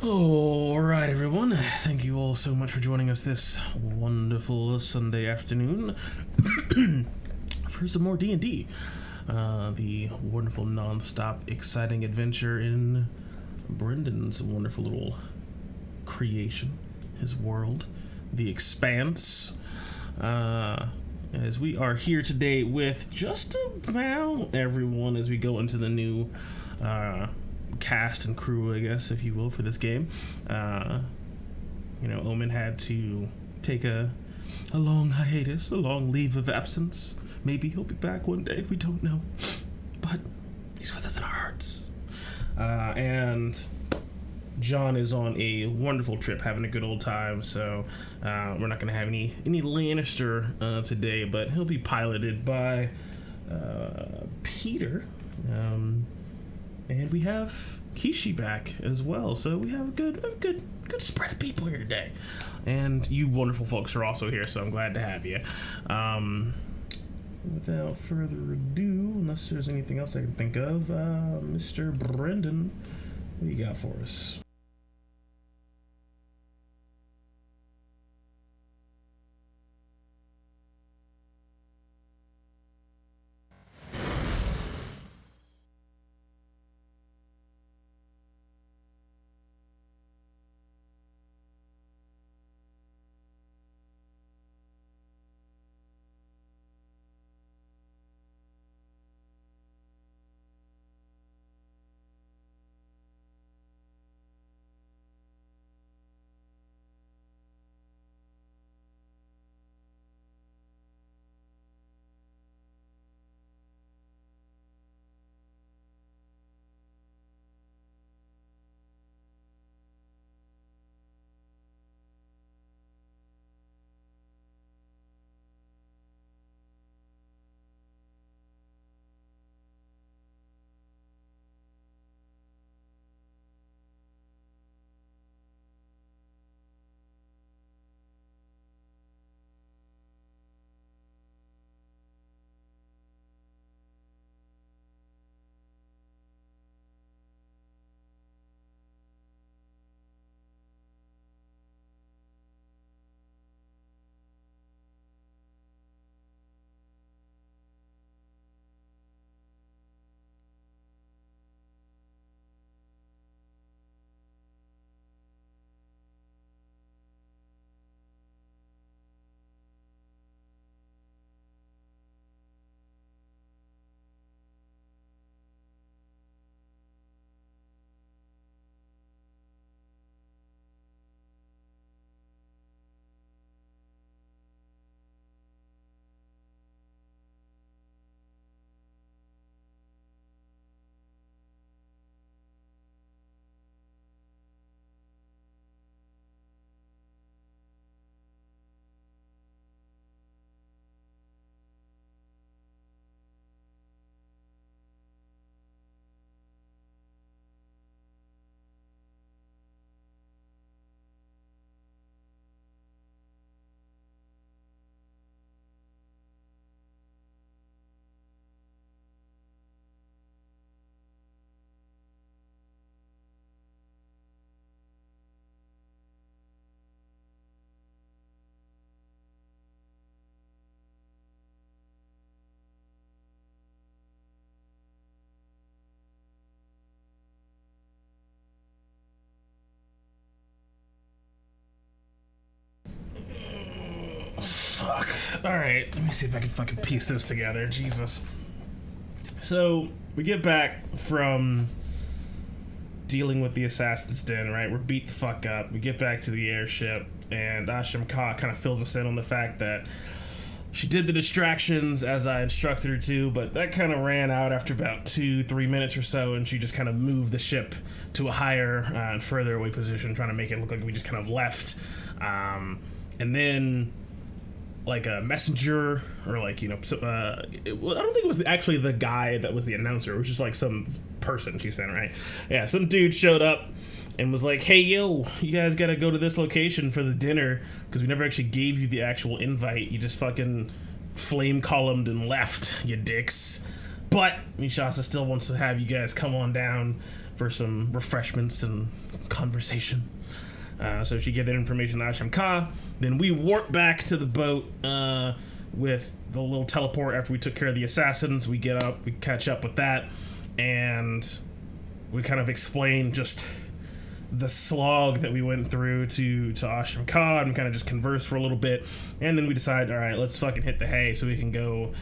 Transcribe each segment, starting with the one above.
All right, everyone. Thank you all so much for joining us this wonderful Sunday afternoon for some more D&D. The wonderful, non-stop, exciting adventure in Brendan's wonderful little creation, his world, the Expanse. As we are here today with just about everyone as we go into the new cast and crew, I guess, if you will, for this game. Omen had to take a long hiatus, a long leave of absence. Maybe he'll be back one day, we don't know. But he's with us in our hearts. And John is on a wonderful trip, having a good old time, so we're not going to have any Lannister today, but he'll be piloted by Peter. And we have Kishi back as well, so we have a good spread of people here today. And you wonderful folks are also here, so I'm glad to have you. Without further ado, unless there's anything else I can think of, Mr. Brendan, what do you got for us? Fuck. Alright, let me see if I can fucking piece this together. Jesus. So, we get back from dealing with the Assassin's Den, right? We're beat the fuck up. We get back to the airship, and Asham Ka kind of fills us in on the fact that she did the distractions as I instructed her to, but that kind of ran out after about 2-3 minutes or so, and she just kind of moved the ship to a higher and further away position, trying to make it look like we just kind of left. And then like a messenger or like, I don't think it was actually the guy that was the announcer. It was just like some person she sent, right? Yeah, some dude showed up and was like, hey, yo, you guys gotta go to this location for the dinner because we never actually gave you the actual invite. You just fucking flame columned and left, you dicks. But Mishasa still wants to have you guys come on down for some refreshments and conversation. So she gave that information to Asham Ka. Then we warp back to the boat with the little teleport after we took care of the assassins. We get up, we catch up with that, and we kind of explain just the slog that we went through to Asham Ka, and we kind of just converse for a little bit, and then we decide, all right, let's fucking hit the hay so we can go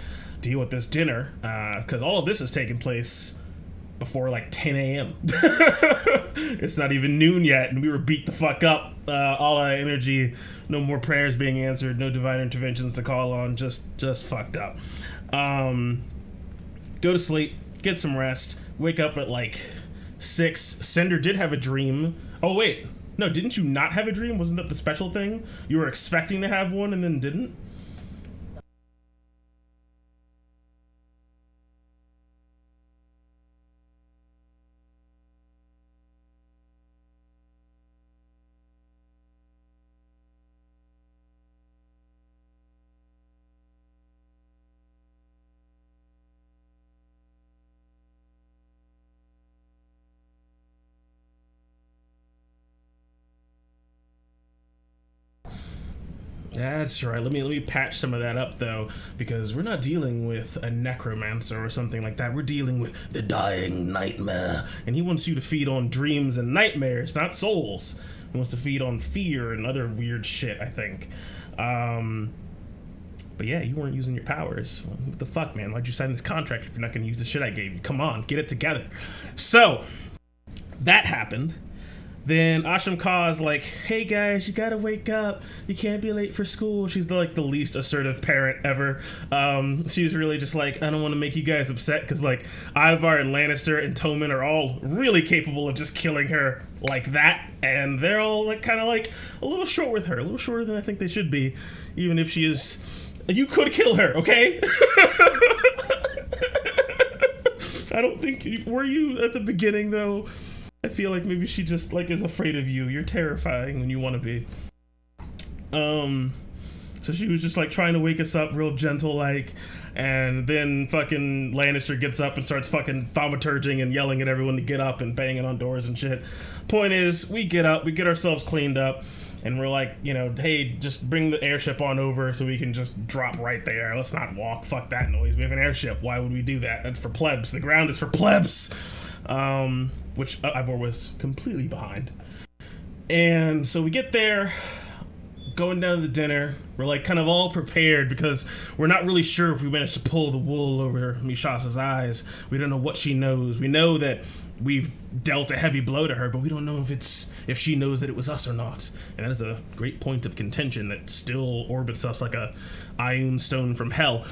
deal with this dinner, because all of this is taking place before like 10 a.m. It's not even noon yet, and we were beat the fuck up. All our energy, no more prayers being answered, no divine interventions to call on, just fucked up. Go to sleep, get some rest, wake up at like 6. Cinder did have a dream. Oh wait, no, didn't you not have a dream? Wasn't that the special thing? You were expecting to have one and then didn't? That's right. Let me patch some of that up though, because we're not dealing with a necromancer or something like that. We're dealing with the dying nightmare, and he wants you to feed on dreams and nightmares, not souls. He wants to feed on fear and other weird shit, I think. But yeah, you weren't using your powers. What the fuck, man? Why'd you sign this contract if you're not going to use the shit I gave you? Come on, get it together. So that happened. Then Asham Ka is like, hey guys, you gotta wake up. You can't be late for school. She's the least assertive parent ever. She's really just like, I don't want to make you guys upset, because like Ivar and Lannister and Tommen are all really capable of just killing her like that, and they're all like kind of like a little short with her, a little shorter than I think they should be, even if she is. You could kill her, okay? I don't think, were you at the beginning though? I feel like maybe she just like is afraid of you. You're terrifying when you want to be. So she was just like trying to wake us up real gentle like, and then fucking Lannister gets up and starts fucking thaumaturging and yelling at everyone to get up and banging on doors and shit. Point is, we get up, we get ourselves cleaned up, and we're like, you know, hey, just bring the airship on over so we can just drop right there. Let's not walk. Fuck that noise. We have an airship. Why would we do that? That's for plebs. The ground is for plebs. Which Ivor was completely behind. And so we get there, going down to the dinner. We're like kind of all prepared because we're not really sure if we managed to pull the wool over Mishasa's eyes. We don't know what she knows. We know that we've dealt a heavy blow to her, but we don't know if she knows that it was us or not. And that is a great point of contention that still orbits us like a ion stone from hell.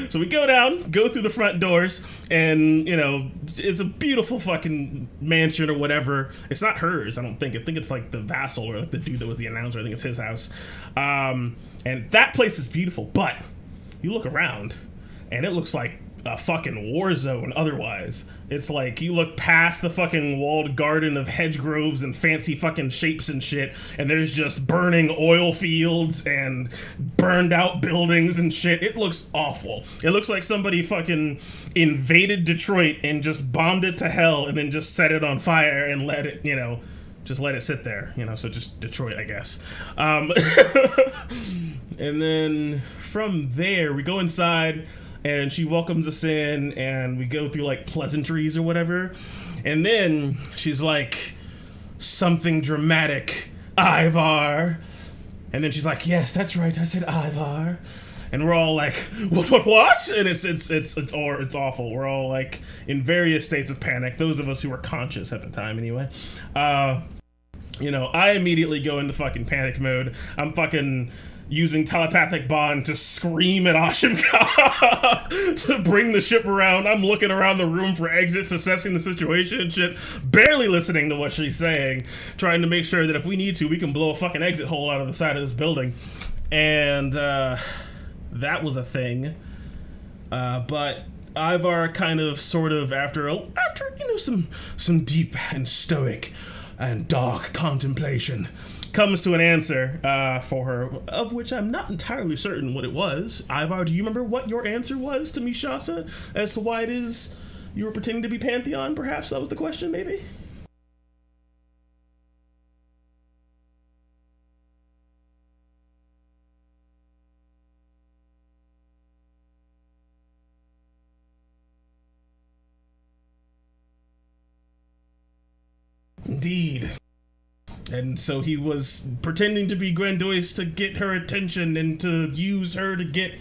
So we go down, go through the front doors, and, you know, it's a beautiful fucking mansion or whatever. It's not hers, I don't think. I think it's like the vassal or like the dude that was the announcer. I think it's his house. And that place is beautiful, but you look around, and it looks like a fucking war zone otherwise. It's like you look past the fucking walled garden of hedge groves and fancy fucking shapes and shit, and there's just burning oil fields and burned out buildings and shit. It looks awful. It looks like somebody fucking invaded Detroit and just bombed it to hell and then just set it on fire and let it, you know, just let it sit there, you know, so just Detroit, I guess. And then from there, we go inside, and she welcomes us in, and we go through like pleasantries or whatever. And then she's like, something dramatic, Ivar. And then she's like, yes, that's right, I said Ivar. And we're all like, what? And it's awful. We're all like in various states of panic. Those of us who were conscious at the time, anyway. You know, I immediately go into fucking panic mode. I'm fucking using telepathic bond to scream at Asham Ka to bring the ship around. I'm looking around the room for exits, assessing the situation and shit, barely listening to what she's saying, trying to make sure that if we need to, we can blow a fucking exit hole out of the side of this building. And that was a thing. But Ivar kind of, sort of, after you know, some deep and stoic and dark contemplation, comes to an answer for her, of which I'm not entirely certain what it was. Ivar, do you remember what your answer was to Mishasa as to why it is You were pretending to be Pantheon, perhaps? That was the question, maybe? Indeed. And so he was pretending to be Grandois to get her attention and to use her to get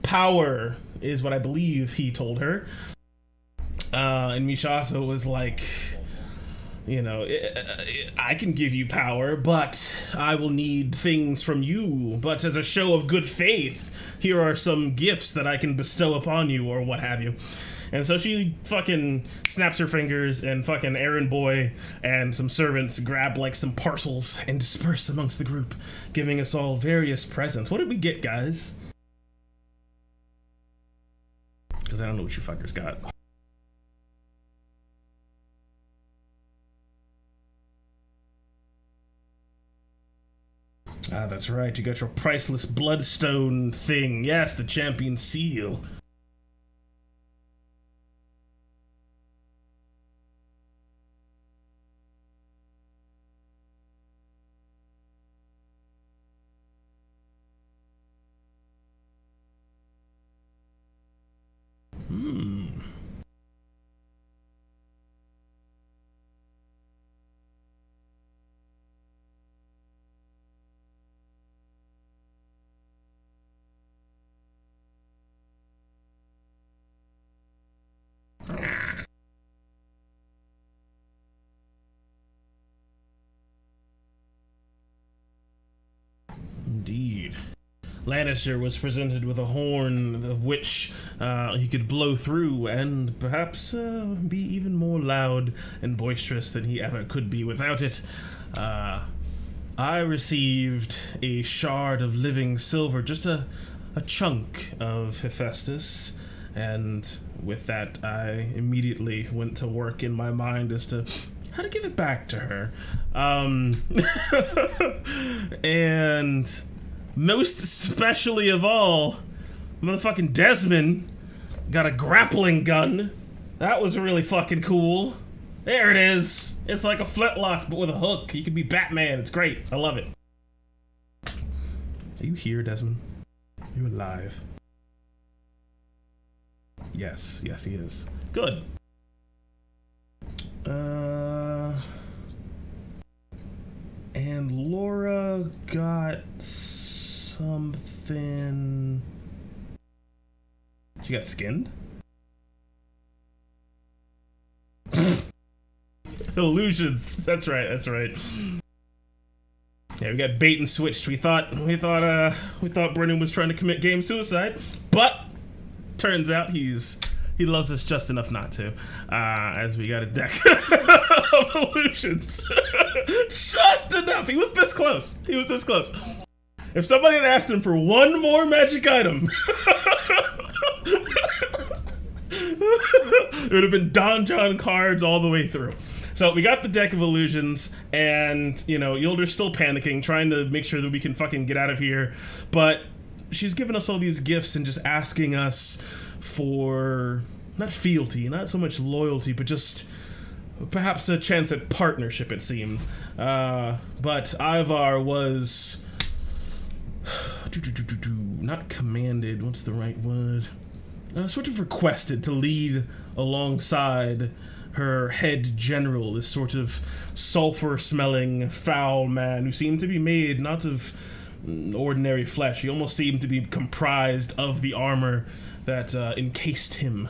power, is what I believe he told her. And Mishasa was like, you know, I can give you power, but I will need things from you. But as a show of good faith, here are some gifts that I can bestow upon you, or what have you. And so she fucking snaps her fingers, and fucking errand boy and some servants grab like some parcels and disperse amongst the group, giving us all various presents. What did we get, guys? Because I don't know what you fuckers got. Ah, that's right. You got your priceless bloodstone thing. Yes, the champion seal. Indeed. Lannister was presented with a horn of which he could blow through and perhaps be even more loud and boisterous than he ever could be without it. I received a shard of living silver, just a chunk of Hephaestus, and with that I immediately went to work in my mind as to how to give it back to her. And most especially of all, motherfucking Desmond got a grappling gun. That was really fucking cool. There it is. It's like a flintlock, but with a hook. You can be Batman. It's great. I love it. Are you here, Desmond? Are you alive? Yes. Yes, he is. Good. And Laura got something. She got skinned? Illusions. That's right. Yeah, we got bait and switched. We thought Brennan was trying to commit game suicide, but turns out he loves us just enough not to. As we got a deck of illusions. Just enough. He was this close. If somebody had asked him for one more magic item, it would have been Don John cards all the way through. So we got the deck of illusions, and, you know, Yulder's still panicking, trying to make sure that we can fucking get out of here. But she's giving us all these gifts and just asking us for, not fealty, not so much loyalty, but just perhaps a chance at partnership, it seemed. But Ivar was not commanded, what's the right word? Sort of requested to lead alongside her head general, this sort of sulfur-smelling foul man who seemed to be made not of ordinary flesh. He almost seemed to be comprised of the armor that encased him.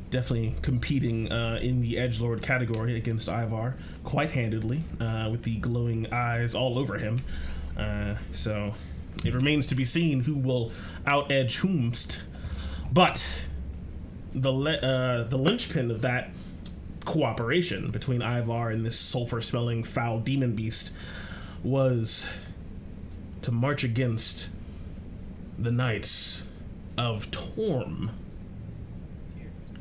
Definitely competing in the edgelord category against Ivar quite handedly, with the glowing eyes all over him. So it remains to be seen who will out-edge whomst. But the linchpin of that cooperation between Ivar and this sulfur-smelling foul demon beast was to march against the Knights of Torm.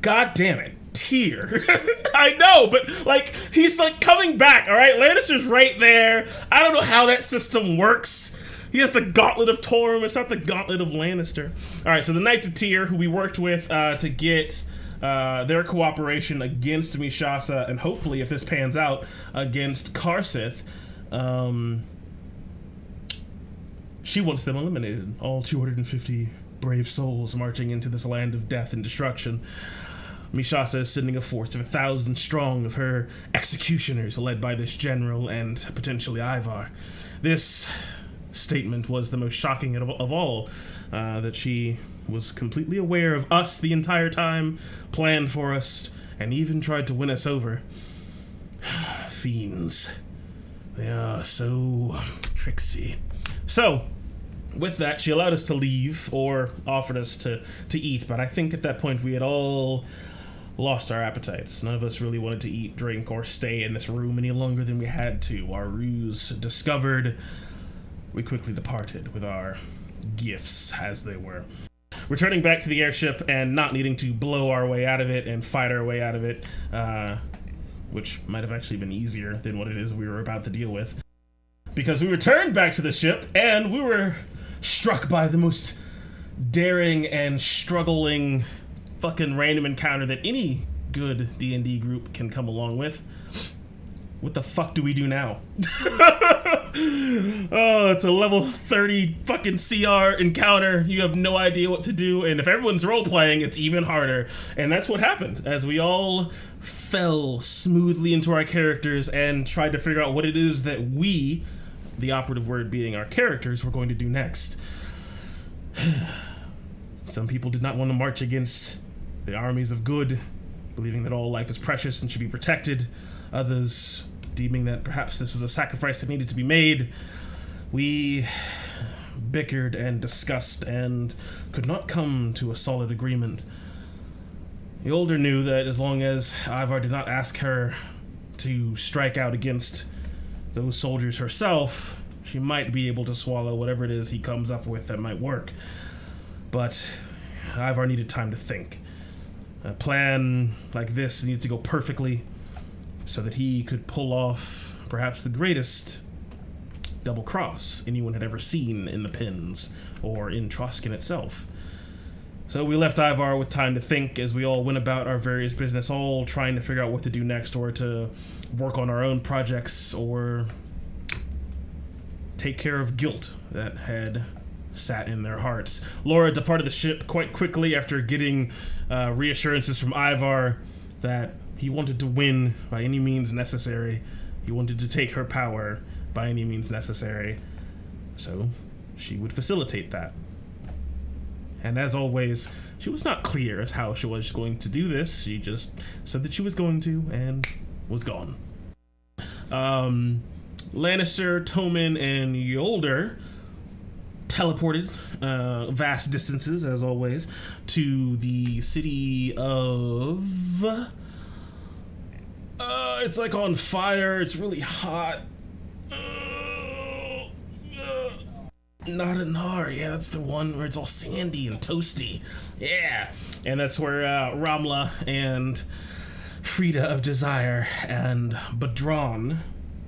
God damn it. Tyr. I know, but like he's like coming back, all right? Lannister's right there. I don't know how that system works. He has the Gauntlet of Torm. It's not the Gauntlet of Lannister. All right, so the Knights of Tyr, who we worked with to get their cooperation against Mishasa, and hopefully, if this pans out, against Karsith, she wants them eliminated. All 250 brave souls marching into this land of death and destruction. Mishasa is sending a force of 1,000 strong of her executioners, led by this general and potentially Ivar. This statement was the most shocking of all, that she was completely aware of us the entire time, planned for us, and even tried to win us over. Fiends. They are so tricksy. So, with that, she allowed us to leave, or offered us to eat, but I think at that point we had all lost our appetites. None of us really wanted to eat, drink, or stay in this room any longer than we had to. Our ruse discovered, we quickly departed with our gifts as they were. Returning back to the airship and not needing to blow our way out of it and fight our way out of it, which might have actually been easier than what it is we were about to deal with. Because we returned back to the ship and we were struck by the most daring and struggling fucking random encounter that any good D&D group can come along with. What the fuck do we do now? Oh, it's a level 30 fucking CR encounter. You have no idea what to do, and if everyone's role-playing, it's even harder. And that's what happened, as we all fell smoothly into our characters and tried to figure out what it is that we, the operative word being our characters, were going to do next. Some people did not want to march against the armies of good, believing that all life is precious and should be protected. Others deeming that perhaps this was a sacrifice that needed to be made. We bickered and discussed and could not come to a solid agreement. The older knew that as long as Ivar did not ask her to strike out against those soldiers herself, she might be able to swallow whatever it is he comes up with that might work. But Ivar needed time to think. A plan like this needed to go perfectly so that he could pull off perhaps the greatest double cross anyone had ever seen in the pens or in Troskin itself. So we left Ivar with time to think as we all went about our various business, all trying to figure out what to do next, or to work on our own projects, or take care of guilt that had sat in their hearts. Laura departed the ship quite quickly after getting reassurances from Ivar that he wanted to win by any means necessary. He wanted to take her power by any means necessary. So she would facilitate that. And as always, she was not clear as how she was going to do this. She just said that she was going to and was gone. Lannister, Tommen, and Yolder teleported vast distances, as always, to the city of... it's like on fire. It's really hot. Nadanar, yeah, that's the one where it's all sandy and toasty. Yeah. And that's where Ramla and Frida of Desire and Badron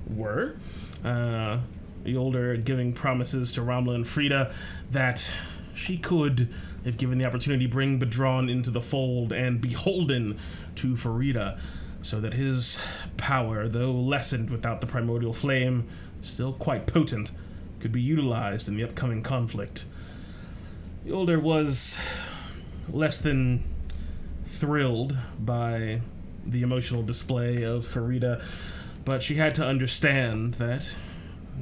were. The older giving promises to Ramla and Frida that she could, if given the opportunity, bring Badron into the fold and beholden to Farida, so that his power, though lessened without the primordial flame, still quite potent, could be utilized in the upcoming conflict. The older was less than thrilled by the emotional display of Farida, but she had to understand that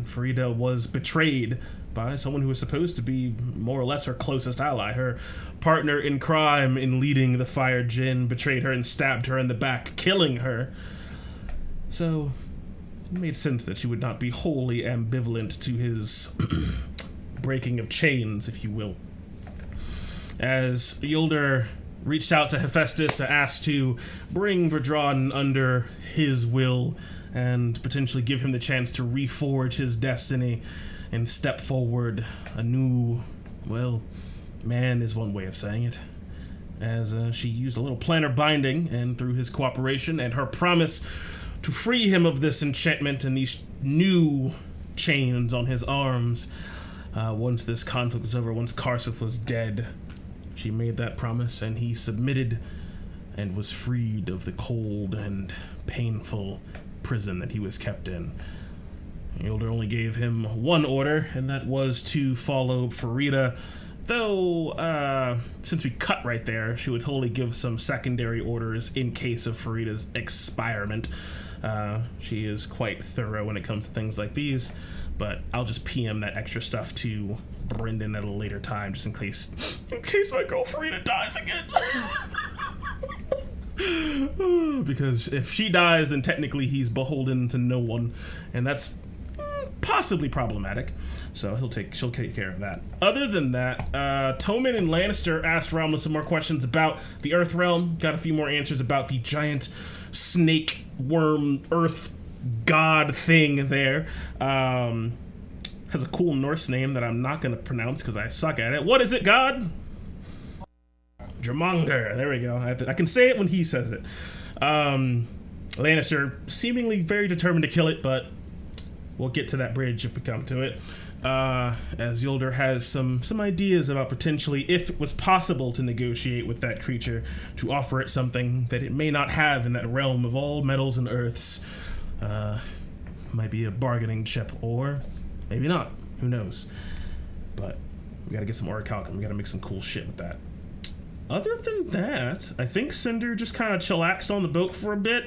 Farida was betrayed by someone who was supposed to be more or less her closest ally. Her partner in crime in leading the Fire Djinn betrayed her and stabbed her in the back, killing her. So it made sense that she would not be wholly ambivalent to his breaking of chains, if you will. As Yolder reached out to Hephaestus to ask to bring Verdron under his will and potentially give him the chance to reforge his destiny and step forward a new, well, man is one way of saying it, as she used a little planner binding, and through his cooperation and her promise to free him of this enchantment and these new chains on his arms, once this conflict was over, once Karsith was dead. She made that promise, and he submitted and was freed of the cold and painful prison that he was kept in. Yolder only gave him one order, and that was to follow Farida. Though, since we cut right there, she would totally give some secondary orders in case of Farida's expirement. She is quite thorough when it comes to things like these, but I'll just PM that extra stuff to Brendan at a later time, just in case my girl Farida dies again. Because if she dies, then technically he's beholden to no one, and that's possibly problematic. So she'll take care of that. Other than that, Tommen and Lannister asked Romulus some more questions about the Earth Realm. Got a few more answers about the giant snake worm Earth god thing there. Has a cool Norse name that I'm not going to pronounce because I suck at it. What is it, God? Dramanger. There we go. I can say it when he says it. Lannister seemingly very determined to kill it, but we'll get to that bridge if we come to it. As Yolder has some ideas about potentially, if it was possible to negotiate with that creature, to offer it something that it may not have in that realm of all metals and earths. Might be a bargaining chip, or maybe not. Who knows? But we gotta get some orichalcum. We gotta make some cool shit with that. Other than that, I think Cinder just kind of chillaxed on the boat for a bit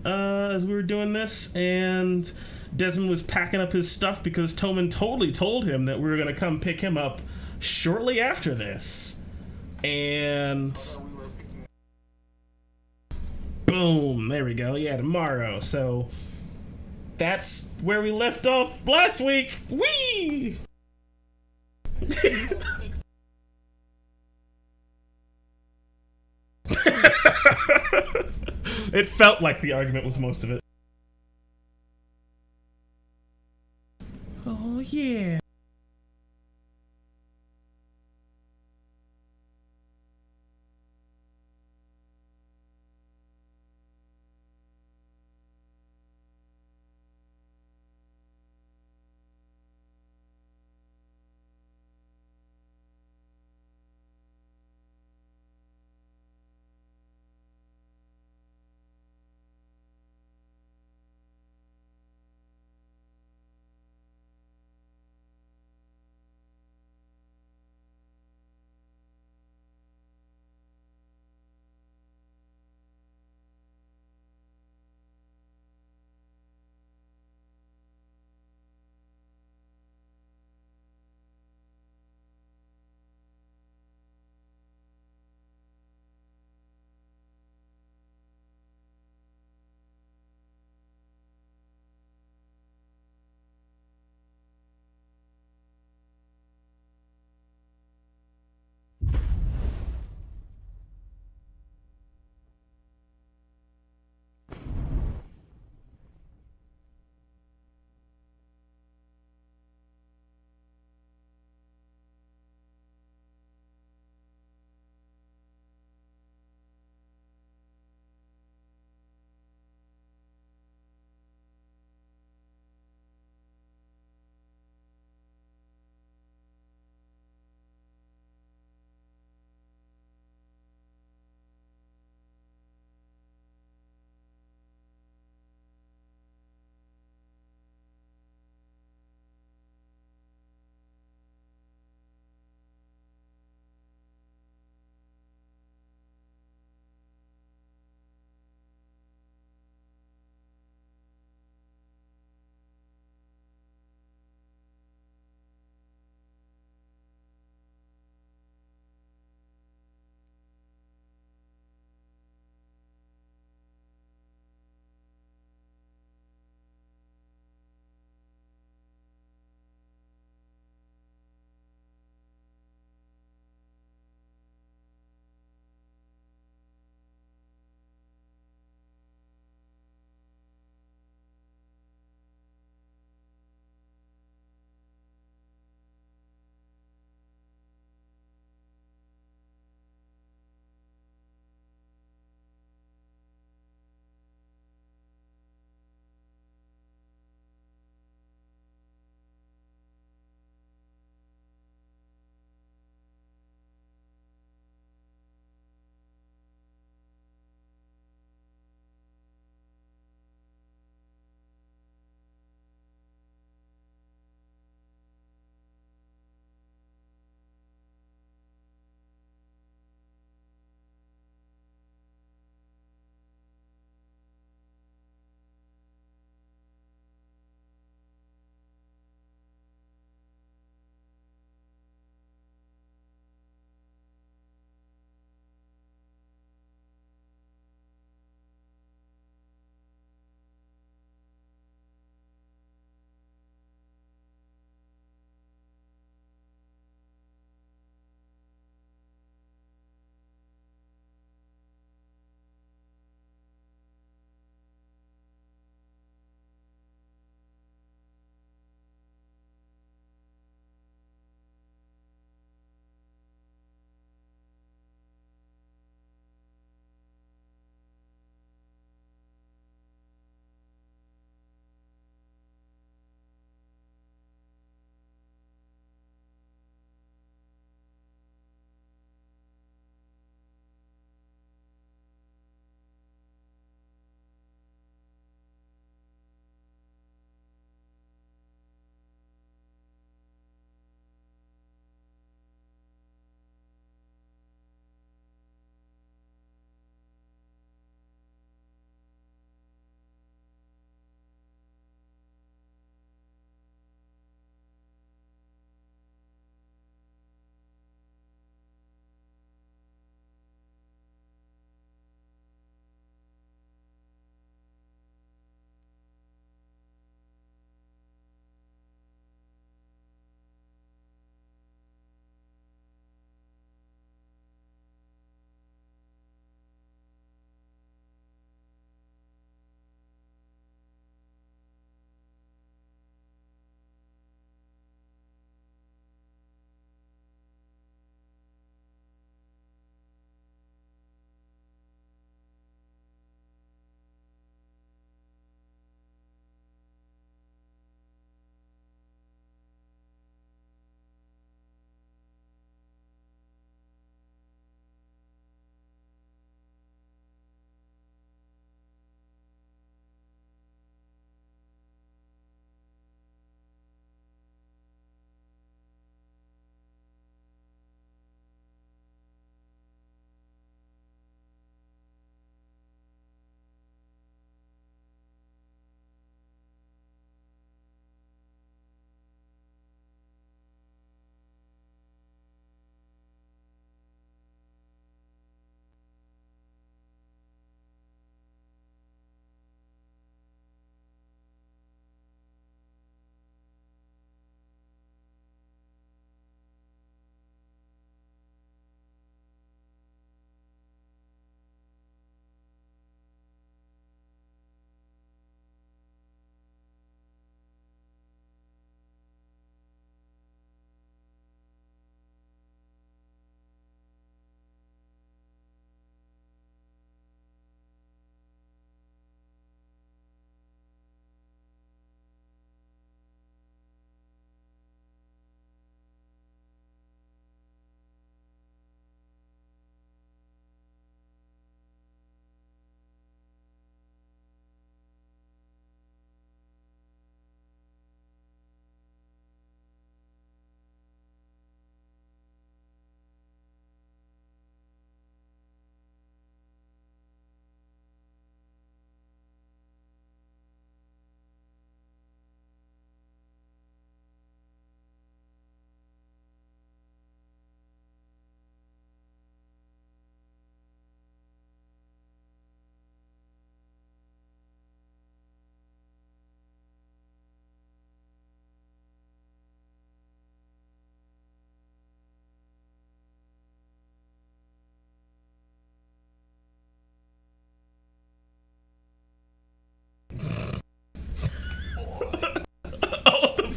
as we were doing this, and Desmond was packing up his stuff because Tommen totally told him that we were going to come pick him up shortly after this. And boom, there we go. Yeah, tomorrow. So that's where we left off last week. Whee! It felt like the argument was most of it. Oh, yeah.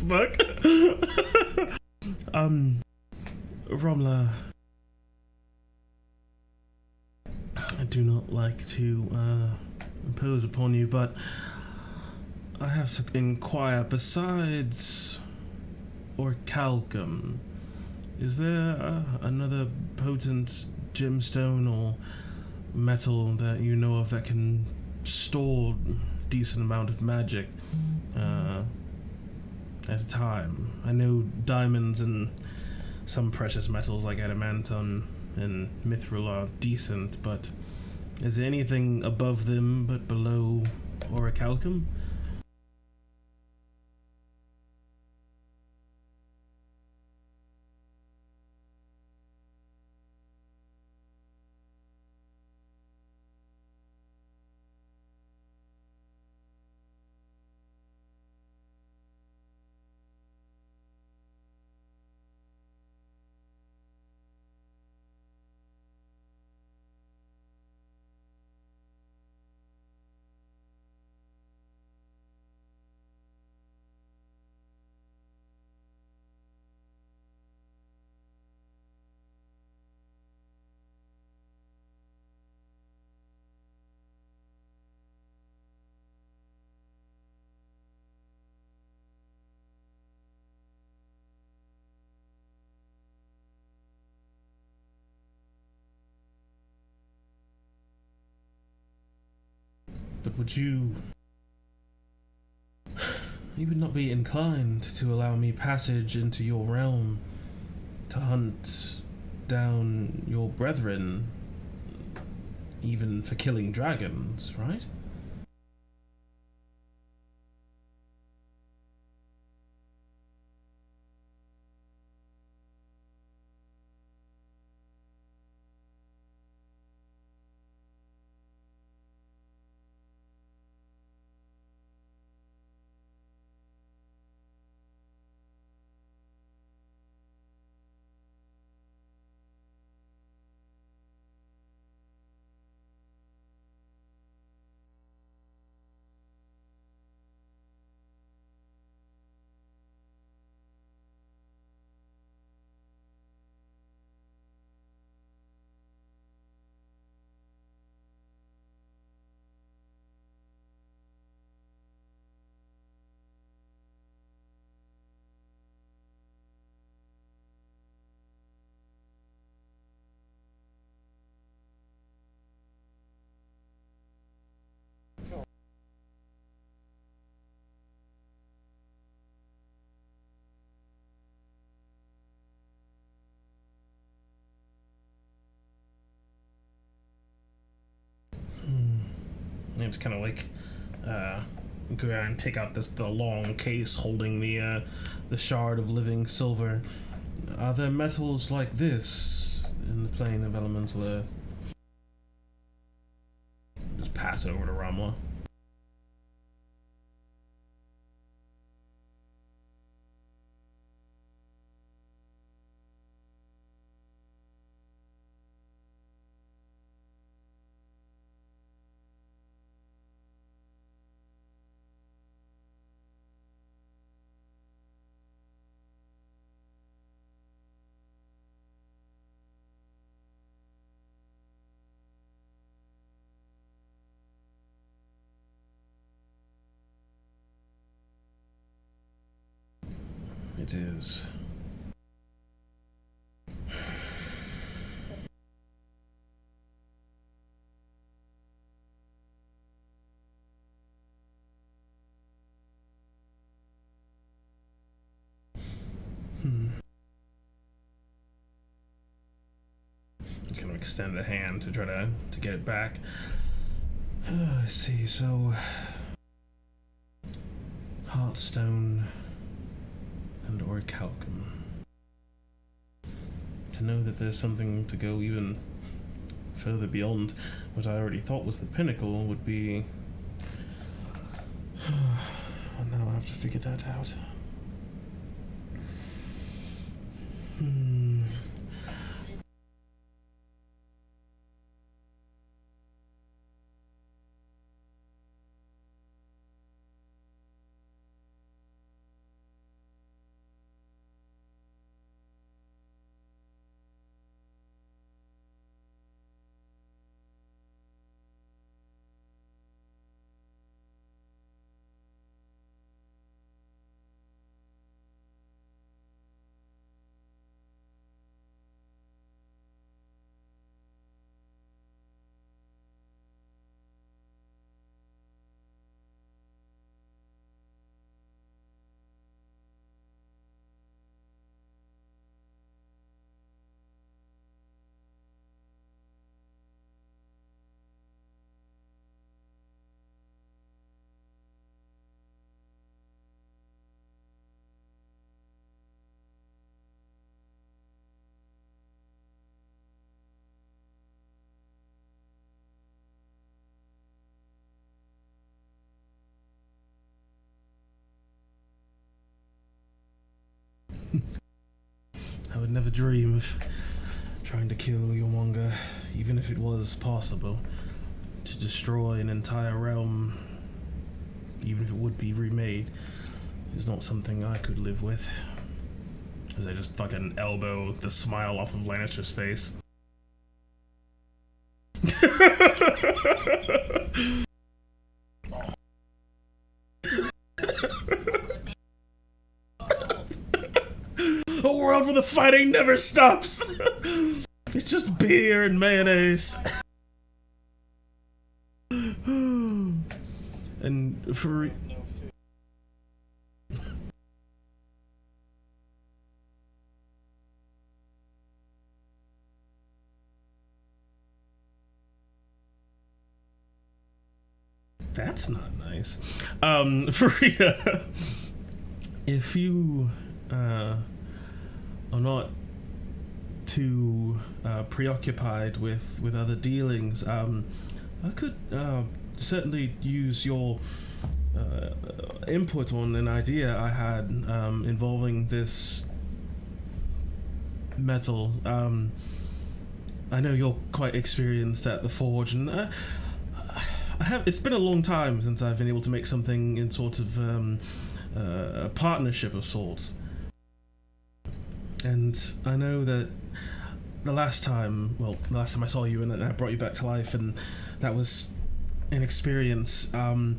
fuck? Romla, I do not like to impose upon you, but I have to inquire. Besides orichalcum, is there another potent gemstone or metal that you know of that can store decent amount of magic at a time? I know diamonds and some precious metals like adamantum and mithril are decent, but is there anything above them but below orichalcum? But would you would not be inclined to allow me passage into your realm to hunt down your brethren, even for killing dragons, right? It was kind of like go around and take out the long case holding the shard of living silver. Are there metals like this in the plane of elemental earth? Just pass it over to Ramla. It is. Just kind of extend a hand to try to get it back. I see, so Heartstone and orichalcum. To know that there's something to go even further beyond what I already thought was the pinnacle would be... now I have to figure that out. I would never dream of trying to kill your manga, even if it was possible. To destroy an entire realm, even if it would be remade, is not something I could live with. As I just fucking elbow the smile off of Lannister's face. A world where the fighting never stops! It's just beer and mayonnaise. And for... That's not nice. Farida, if you are not too preoccupied with other dealings, I could certainly use your input on an idea I had involving this metal. I know you're quite experienced at the forge, and it's been a long time since I've been able to make something in sort of a partnership of sorts. And I know that the last time I saw you and I brought you back to life, and that was an experience. I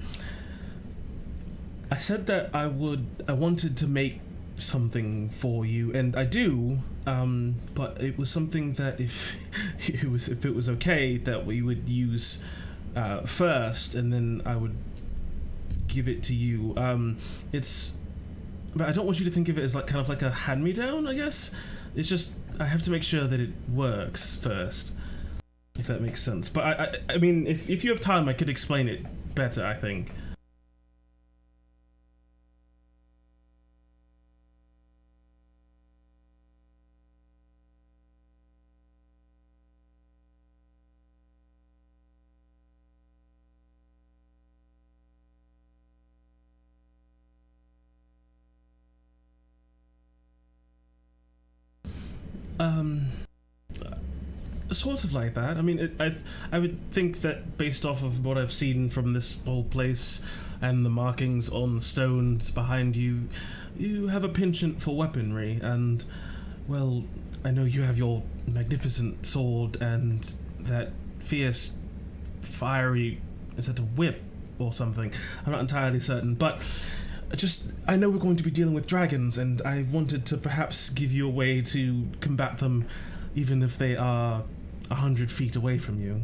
said that I wanted to make something for you, and I do, but it was something that if it was okay, that we would use first, and then I would give it to you. But I don't want you to think of it as like kind of like a hand-me-down, I guess. It's just I have to make sure that it works first, if that makes sense. But I mean, if you have time, I could explain it better, I think. Sort of like that. I mean, I would think that based off of what I've seen from this whole place and the markings on the stones behind you, you have a penchant for weaponry, and, well, I know you have your magnificent sword and that fierce, fiery, is that a whip or something? I'm not entirely certain, but I know we're going to be dealing with dragons, and I wanted to perhaps give you a way to combat them, even if they are 100 feet away from you.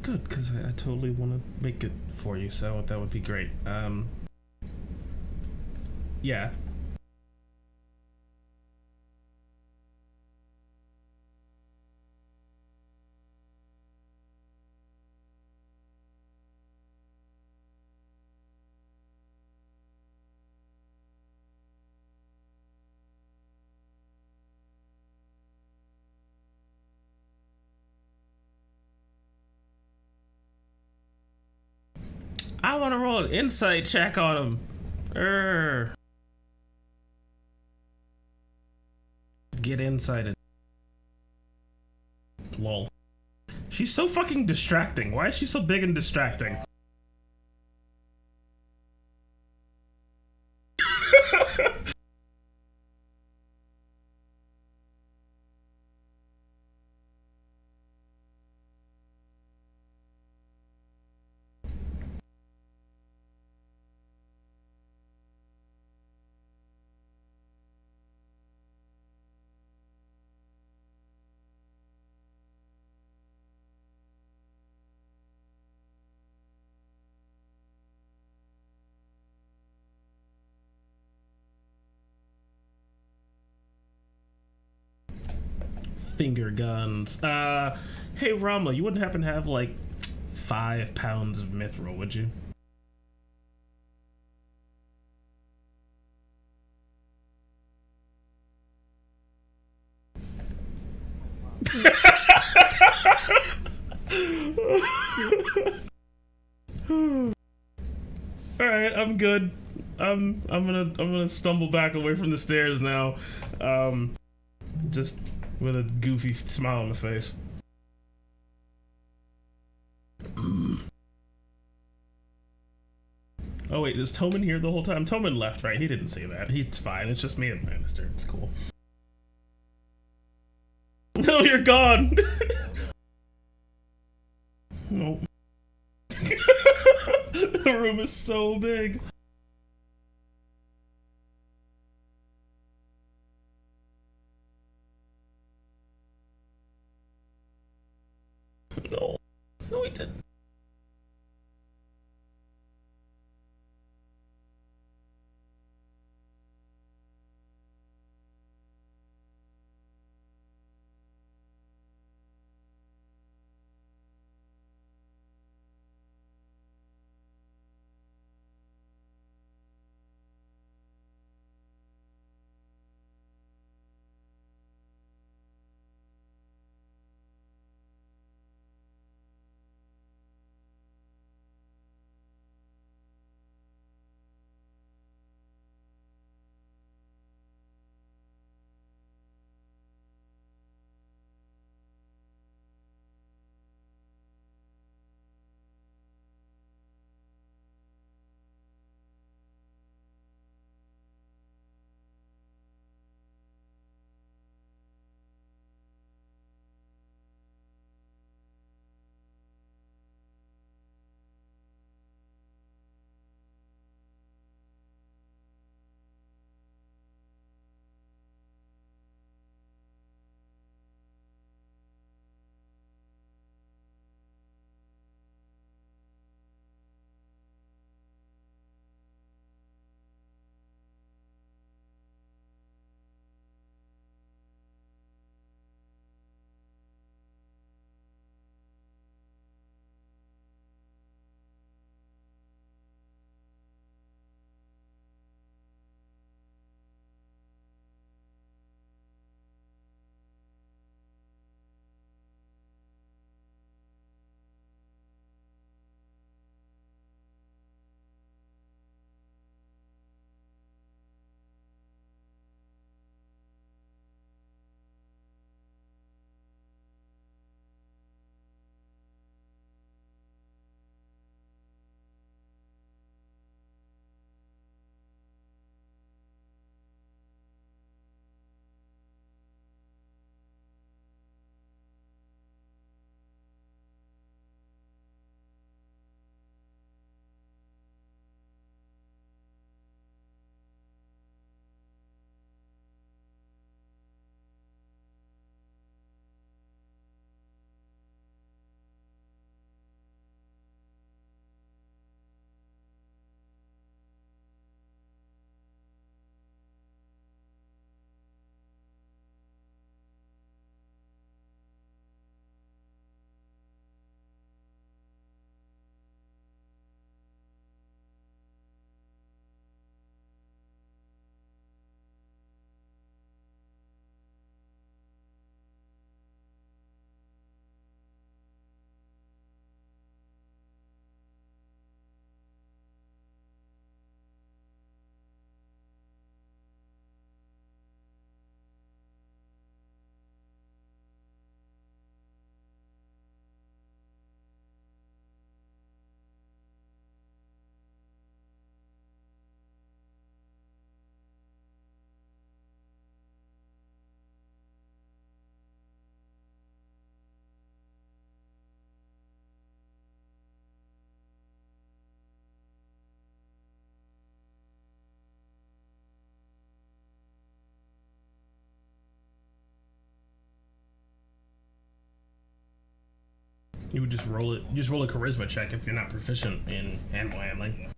Good, because I totally want to make it for you, so that would be great. Yeah. I want to roll an insight check on him. Get incited. Lol. She's so fucking distracting. Why is she so big and distracting? finger guns. Hey Rama, you wouldn't happen to have like 5 pounds of mithril, would you? All right, I'm good. I'm gonna stumble back away from the stairs now, just with a goofy smile on my face. Oh wait, is Toman here the whole time? Toman left, right? He didn't see that. He's fine. It's just me and Lannister. It's cool. No, you're gone. Nope. The room is so big. No. No, he didn't. You would just roll it. You just roll a charisma check if you're not proficient in animal handling.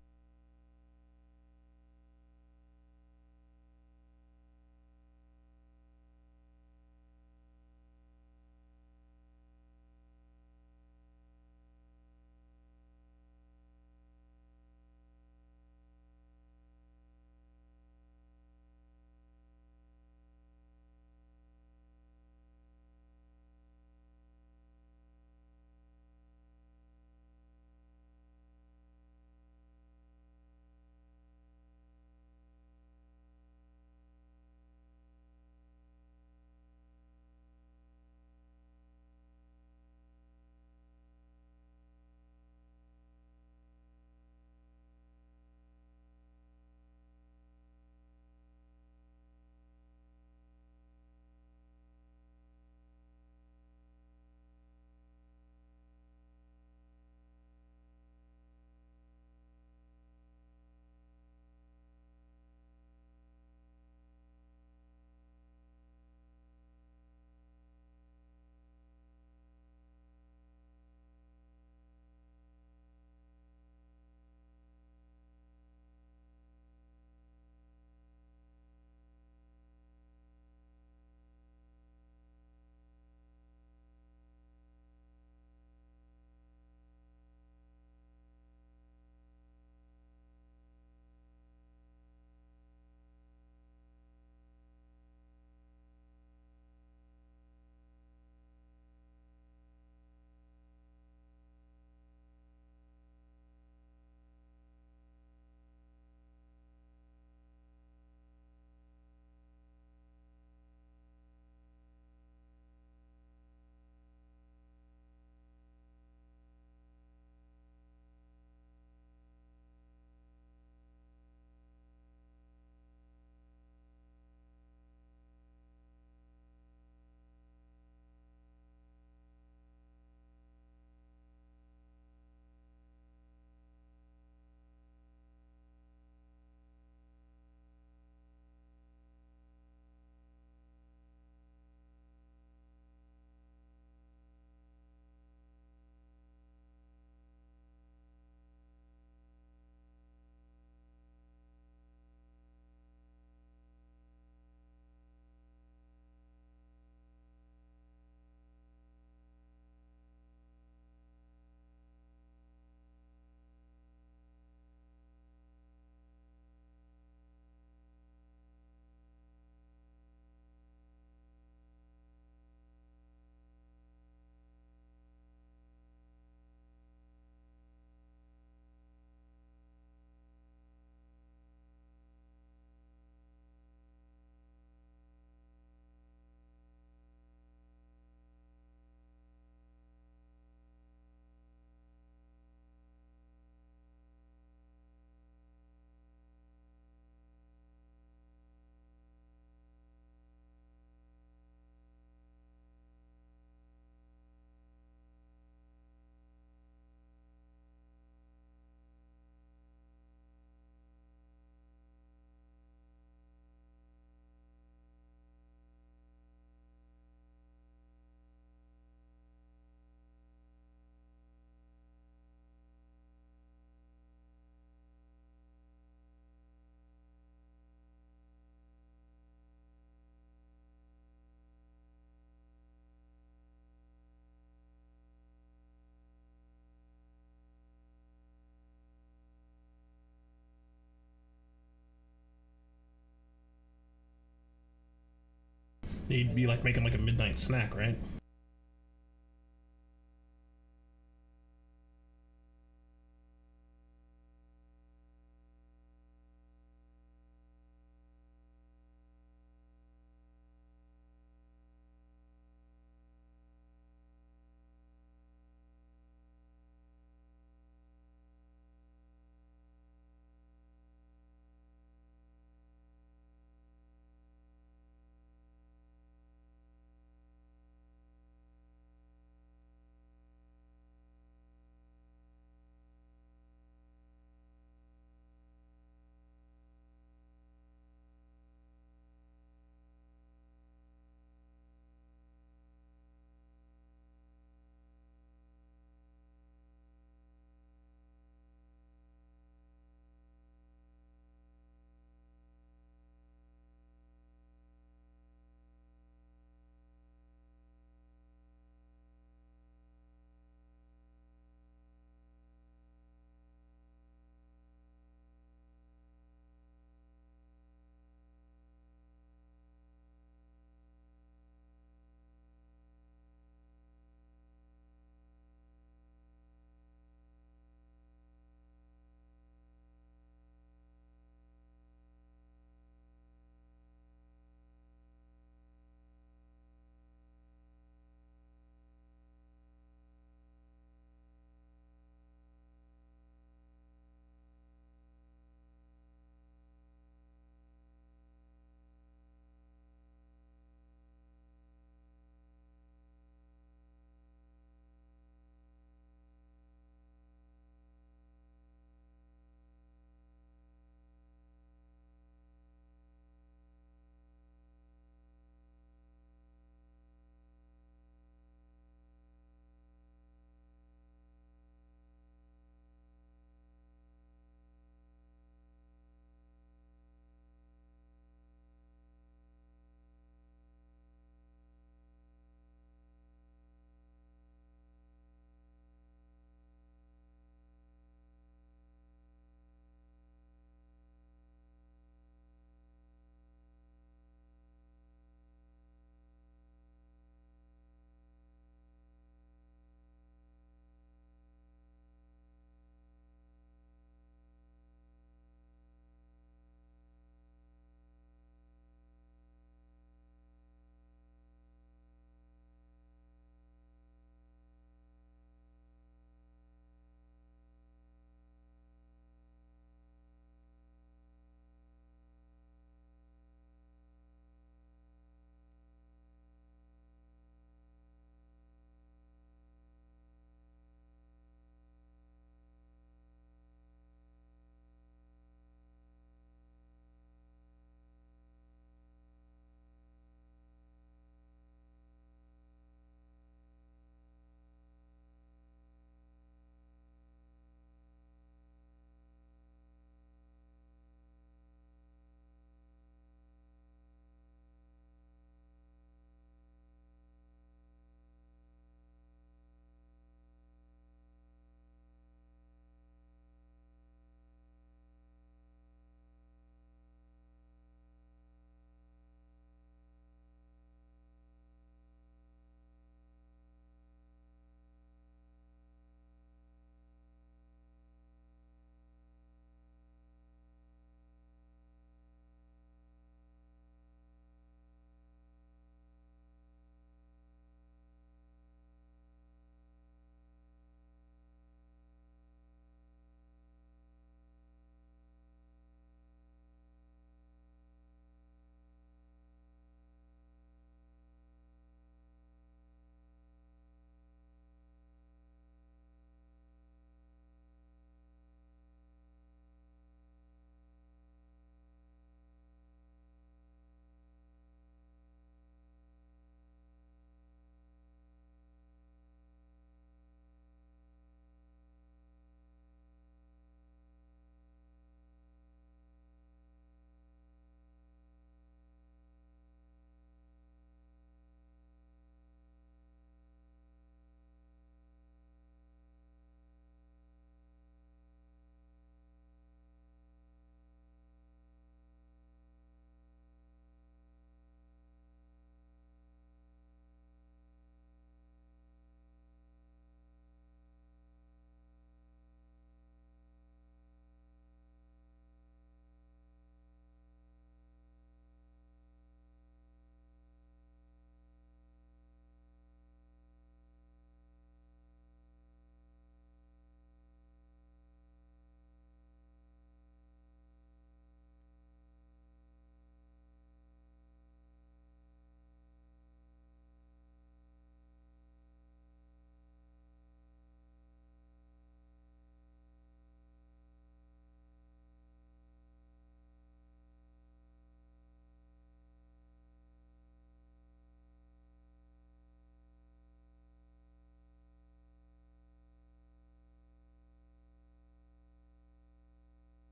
You'd be like making like a midnight snack, right?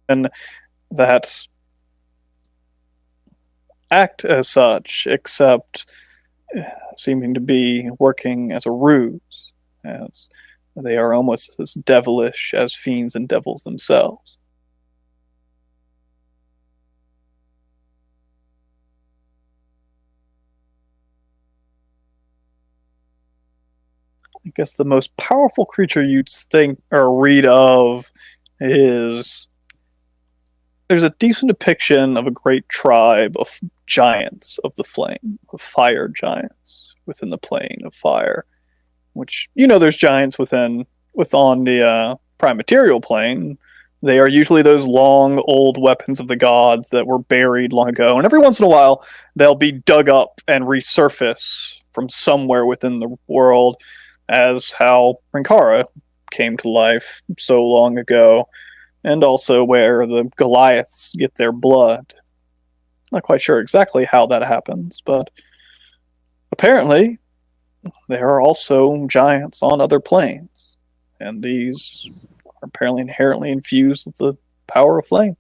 that act as such, except seeming to be working as a ruse, as they are almost as devilish as fiends and devils themselves. I guess the most powerful creature you'd think or read of is there's a decent depiction of a great tribe of giants of the flame, of fire giants within the plane of fire. Which there's giants within on the prime material plane. They are usually those long old weapons of the gods that were buried long ago, and every once in a while they'll be dug up and resurface from somewhere within the world, as how Rinkara came to life so long ago, and also where the Goliaths get their blood. Not quite sure exactly how that happens, but apparently there are also giants on other planes, and these are apparently inherently infused with the power of flame.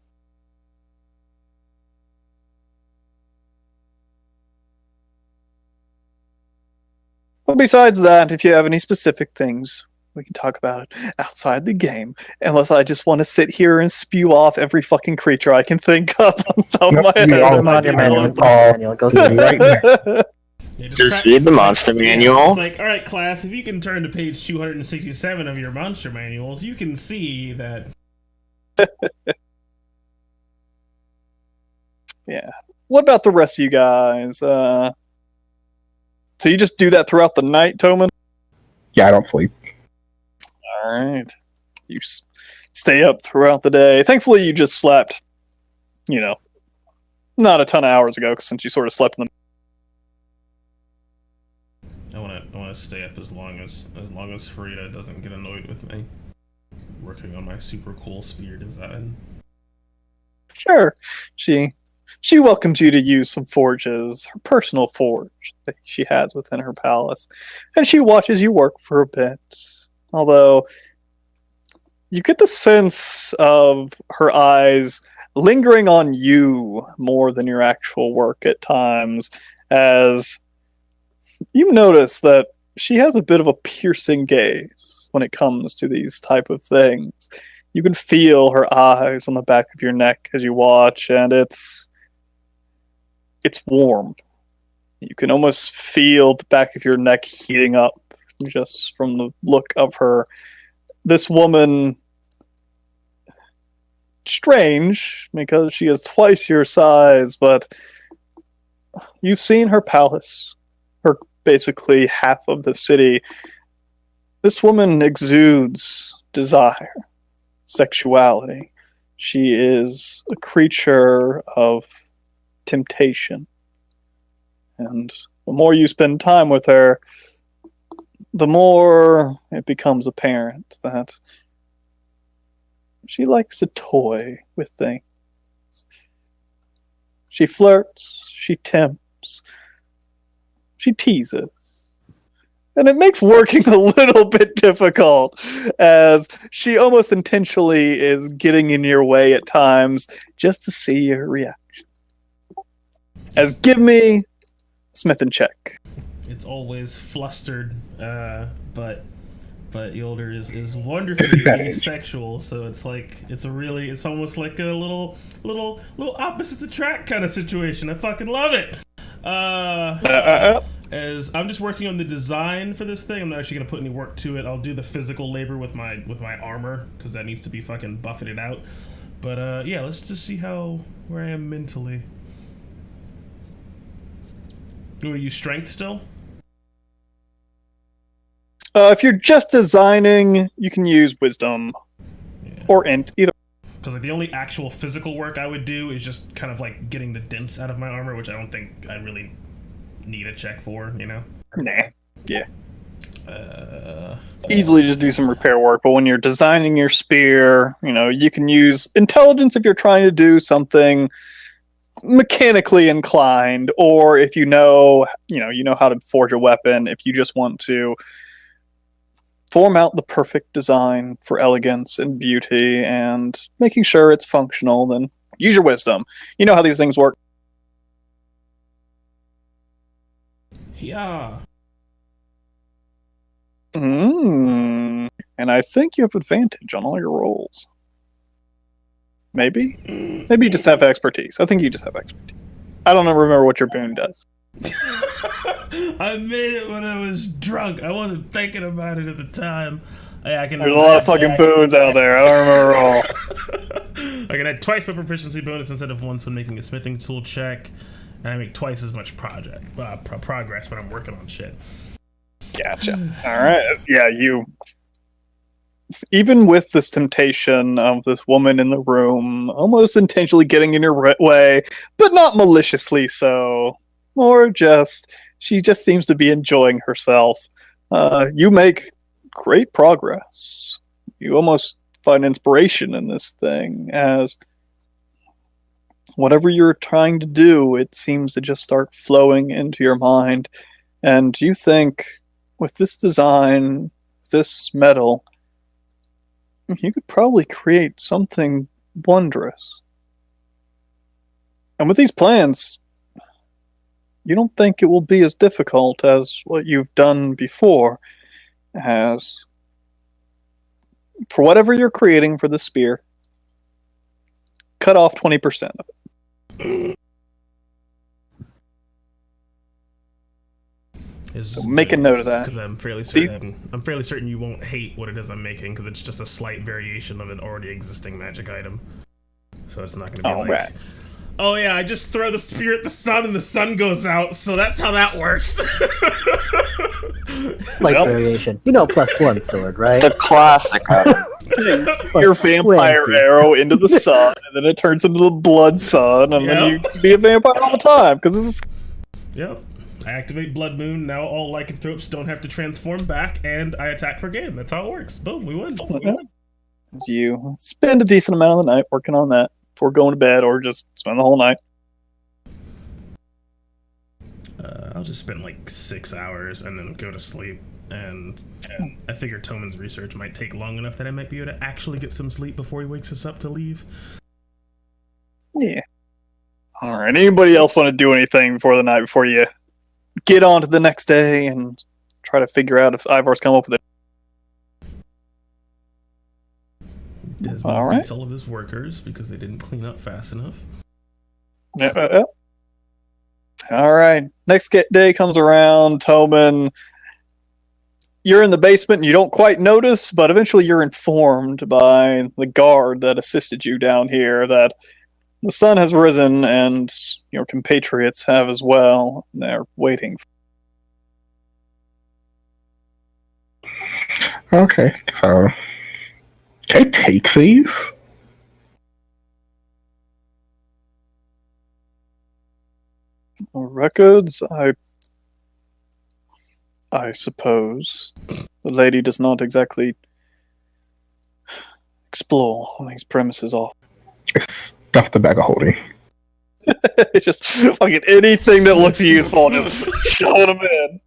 But besides that, if you have any specific things, we can talk about it outside the game. Unless I just want to sit here and spew off every fucking creature I can think of on top of my head. Manual. Go through right there. Just read the monster manual. It's like, all right, class, if you can turn to page 267 of your monster manuals, you can see that. Yeah. What about the rest of you guys? So you just do that throughout the night, Toman? Yeah, I don't sleep. All right. You stay up throughout the day. Thankfully, you just slept, not a ton of hours ago, since you sort of slept in the. I want to stay up as long as Frida doesn't get annoyed with me working on my super cool spear design. Sure. She welcomes you to use some forges, her personal forge that she has within her palace, and she watches you work for a bit. Although you get the sense of her eyes lingering on you more than your actual work at times, as you notice that she has a bit of a piercing gaze when it comes to these type of things. You can feel her eyes on the back of your neck as you watch, and it's warm. You can almost feel the back of your neck heating up just from the look of her. This woman, strange, because she is twice your size, but you've seen her palace, her basically half of the city. This woman exudes desire, sexuality. She is a creature of temptation. And the more you spend time with her, the more it becomes apparent that she likes to toy with things. She flirts, she tempts, she teases. And it makes working a little bit difficult, as she almost intentionally is getting in your way at times just to see your reaction. As give me Smith and check. It's always flustered, but Yolder is wonderfully asexual, so it's like it's almost like a little opposites attract kind of situation. I fucking love it. As I'm just working on the design for this thing, I'm not actually gonna put any work to it. I'll do the physical labor with my armor, because that needs to be fucking buffeted out. But yeah, let's just see where I am mentally. You want to use strength still? If you're just designing, you can use wisdom or int, either. Because like the only actual physical work I would do is just kind of like getting the dents out of my armor, which I don't think I really need a check for, Nah. Yeah. Easily just do some repair work, but when you're designing your spear, you can use intelligence if you're trying to do something mechanically inclined, or if you know how to forge a weapon, if you just want to form out the perfect design for elegance and beauty and making sure it's functional, then use your wisdom. You know how these things work. Yeah. And I think you have advantage on all your rolls. Maybe? Maybe you just have expertise. I think you just have expertise. I don't remember what your boon does. I made it when I was drunk. I wasn't thinking about it at the time. I can. There's a lot of fucking boons out there. I don't remember all. I can add twice my proficiency bonus instead of once when making a smithing tool check, and I make twice as much progress when I'm working on shit. Gotcha. All right. Yeah, you. Even with this temptation of this woman in the room, almost intentionally getting in your way, but not maliciously so, or just she just seems to be enjoying herself. You make great progress. You almost find inspiration in this thing, as whatever you're trying to do, it seems to just start flowing into your mind, and you think, with this design, this metal, you could probably create something wondrous. And with these plans, you don't think it will be as difficult as what you've done before, as for whatever you're creating for the spear, cut off 20% of it. So make a note of that. Because I'm fairly certain you won't hate what it is I'm making, because it's just a slight variation of an already existing magic item. So it's not going to be like, oh yeah, I just throw the spear at the sun and the sun goes out, so that's how that works. Slight variation. You know, +1 sword, right? The classic item. Your vampire arrow into the sun, and then it turns into the blood sun, and then you can be a vampire all the time, because this is... Yep. I activate Blood Moon, now all lycanthropes don't have to transform back, and I attack per game. That's how it works. Boom, we win. As you spend a decent amount of the night working on that before going to bed, or just spend the whole night. I'll just spend like 6 hours and then go to sleep. And I figure Toman's research might take long enough that I might be able to actually get some sleep before he wakes us up to leave. Yeah. All right. Anybody else want to do anything before the night, before you get on to the next day and try to figure out if Ivar's come up with it? Desmond all right. beats all of his workers because they didn't clean up fast enough. All right. Next day comes around, Toman. You're in the basement and you don't quite notice, but eventually you're informed by the guard that assisted you down here that the sun has risen and your compatriots have as well. They're waiting. Okay, so can I take these? Records, I suppose. The lady does not exactly explore on these premises off. Stuff the bag of holding. Just fucking anything that looks useful, just shoving them in.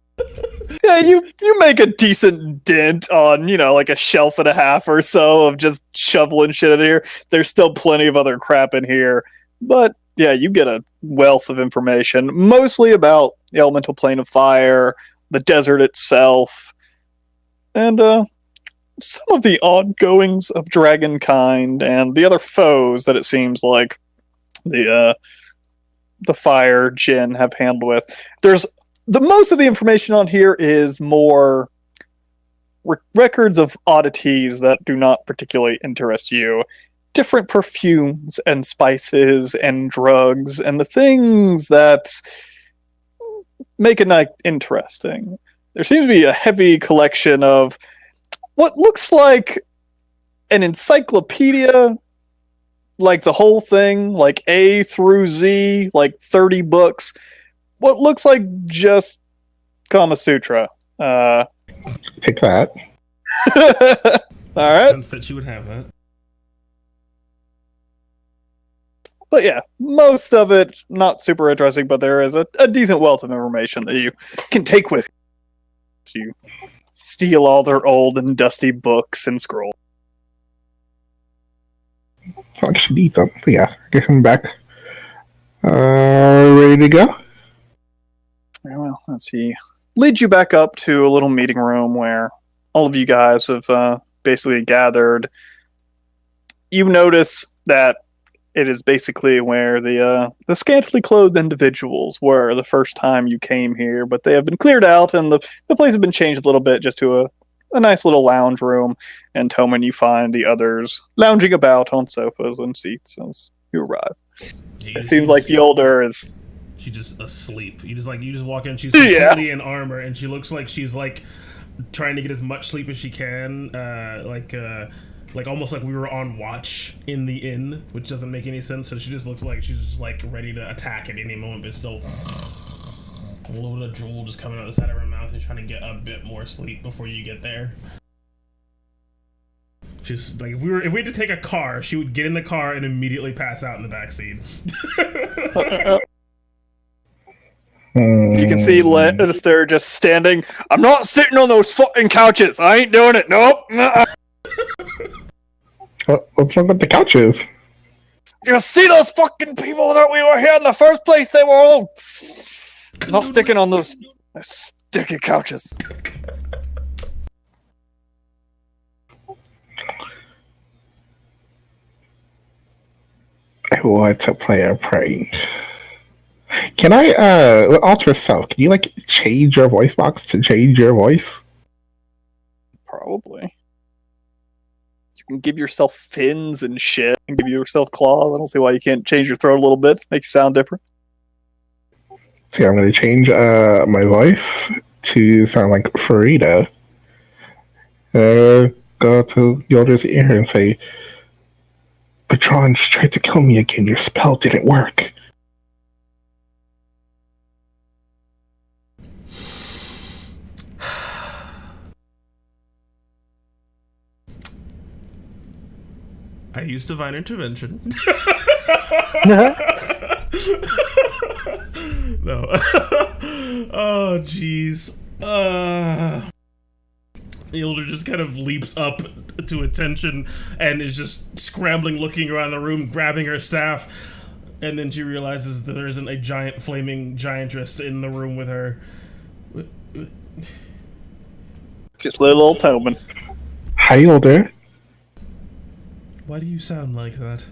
Yeah, you make a decent dent on, like a shelf and a half or so of just shoveling shit in here. There's still plenty of other crap in here. But, yeah, you get a wealth of information, mostly about the elemental plane of fire, the desert itself, and some of the ongoings of dragonkind and the other foes that it seems like the fire djinn have handled with. There's the most of the information on here is more records of oddities that do not particularly interest you. Different perfumes and spices and drugs and the things that make a night interesting. There seems to be a heavy collection of what looks like an encyclopedia, like the whole thing, like A through Z, like 30 books. What looks like just Kama Sutra. Take that. All right. Sense that you would have that. But yeah, most of it not super interesting, but there is a decent wealth of information that you can take with you steal all their old and dusty books and scrolls. I should eat them. But yeah, get him back. Ready to go? Well, let's see. Leads you back up to a little meeting room where all of you guys have basically gathered. You notice that it is basically where the scantily clothed individuals were the first time you came here, but they have been cleared out, and the place has been changed a little bit just to a nice little lounge room. And Toman, you find the others lounging about on sofas and seats as you arrive. It seems like the older is... She's just asleep. You just walk in. She's completely in armor, and she looks like she's like trying to get as much sleep as she can. Like almost like we were on watch in the inn, which doesn't make any sense. So she just looks like she's just like ready to attack at any moment, but still a little bit of drool just coming out the side of her mouth and trying to get a bit more sleep before you get there. She's like, if we had to take a car, she would get in the car and immediately pass out in the backseat. You can see Lannister just standing. I'm not sitting on those fucking couches. I ain't doing it. Nope. What's wrong with the couches? You see those fucking people that we were here in the first place? They were all not sticking on those sticky couches. I want to play a prank. Can I, alter self, can you, like, change your voice box to change your voice? Probably. You can give yourself fins and shit, and give yourself claws. I don't see why you can't change your throat a little bit to make you sound different. See, I'm going to change my voice to sound like Farida. Go to Yoda's ear and say, Patron just tried to kill me again. Your spell didn't work. I used divine intervention. No. Oh, jeez. The elder just kind of leaps up to attention and is just scrambling, looking around the room, grabbing her staff. And then she realizes that there isn't a giant flaming giantress in the room with her. Just little old Tobin. Hi, older. Why do you sound like that?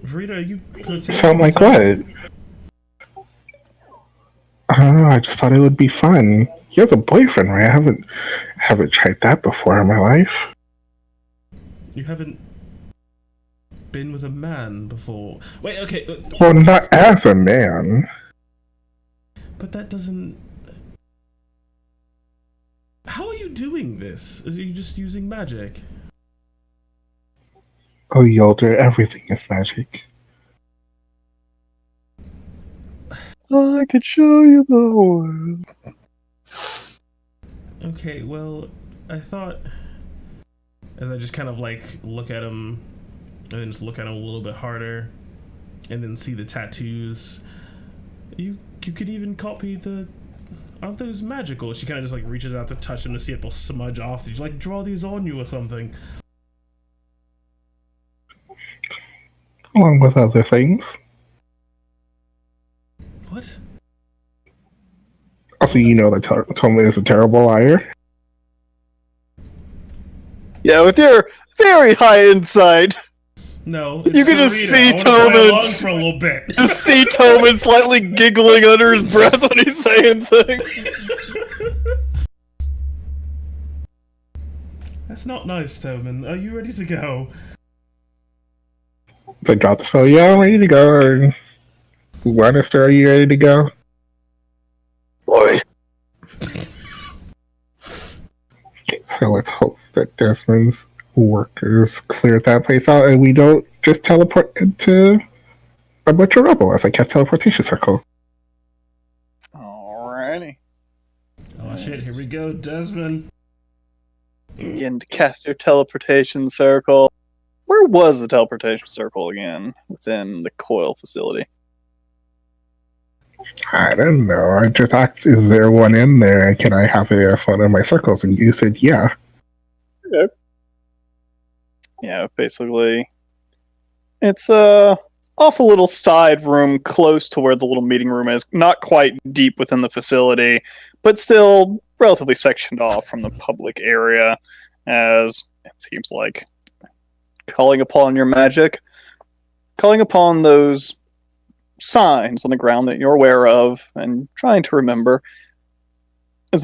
Rita, are you... Sound like what? I don't know, I just thought it would be fun. He has a boyfriend, right? I haven't tried that before in my life. You haven't been with a man before? Wait, okay. Well, not as a man. But that doesn't... How are you doing this? Are you just using magic? Oh, Yolder, everything is magic. I could show you the world. Okay, well, I thought... As I just kind of, like, look at him, and then just look at him a little bit harder, and then see the tattoos, you could even copy the... Aren't those magical? She kind of just, like, reaches out to touch them to see if they'll smudge off. Did you, like, draw these on you or something? Along with other things. What? Also, you know that Toma is a terrible liar. Yeah, with your very high insight. No, you can just see Tobin for a little bit. Just see Tobin slightly giggling under his breath when he's saying things. That's not nice, Tobin. Are you ready to go? If I drop the spell, yeah, I'm ready to go. Or Lannister, are you ready to go? Boy. Okay, so let's hope that Desmond's workers clear that place out and we don't just teleport into a bunch of rubble as I cast teleportation circle. Alrighty. Oh shit, here we go, Desmond. Begin to cast your teleportation circle. Where was the teleportation circle again? Within the coil facility. I don't know. I just asked, is there one in there, and can I have it as one of my circles? And you said, yeah. Yeah, basically, it's off a little side room close to where the little meeting room is. Not quite deep within the facility, but still relatively sectioned off from the public area, as it seems like calling upon your magic, calling upon those signs on the ground that you're aware of, and trying to remember, as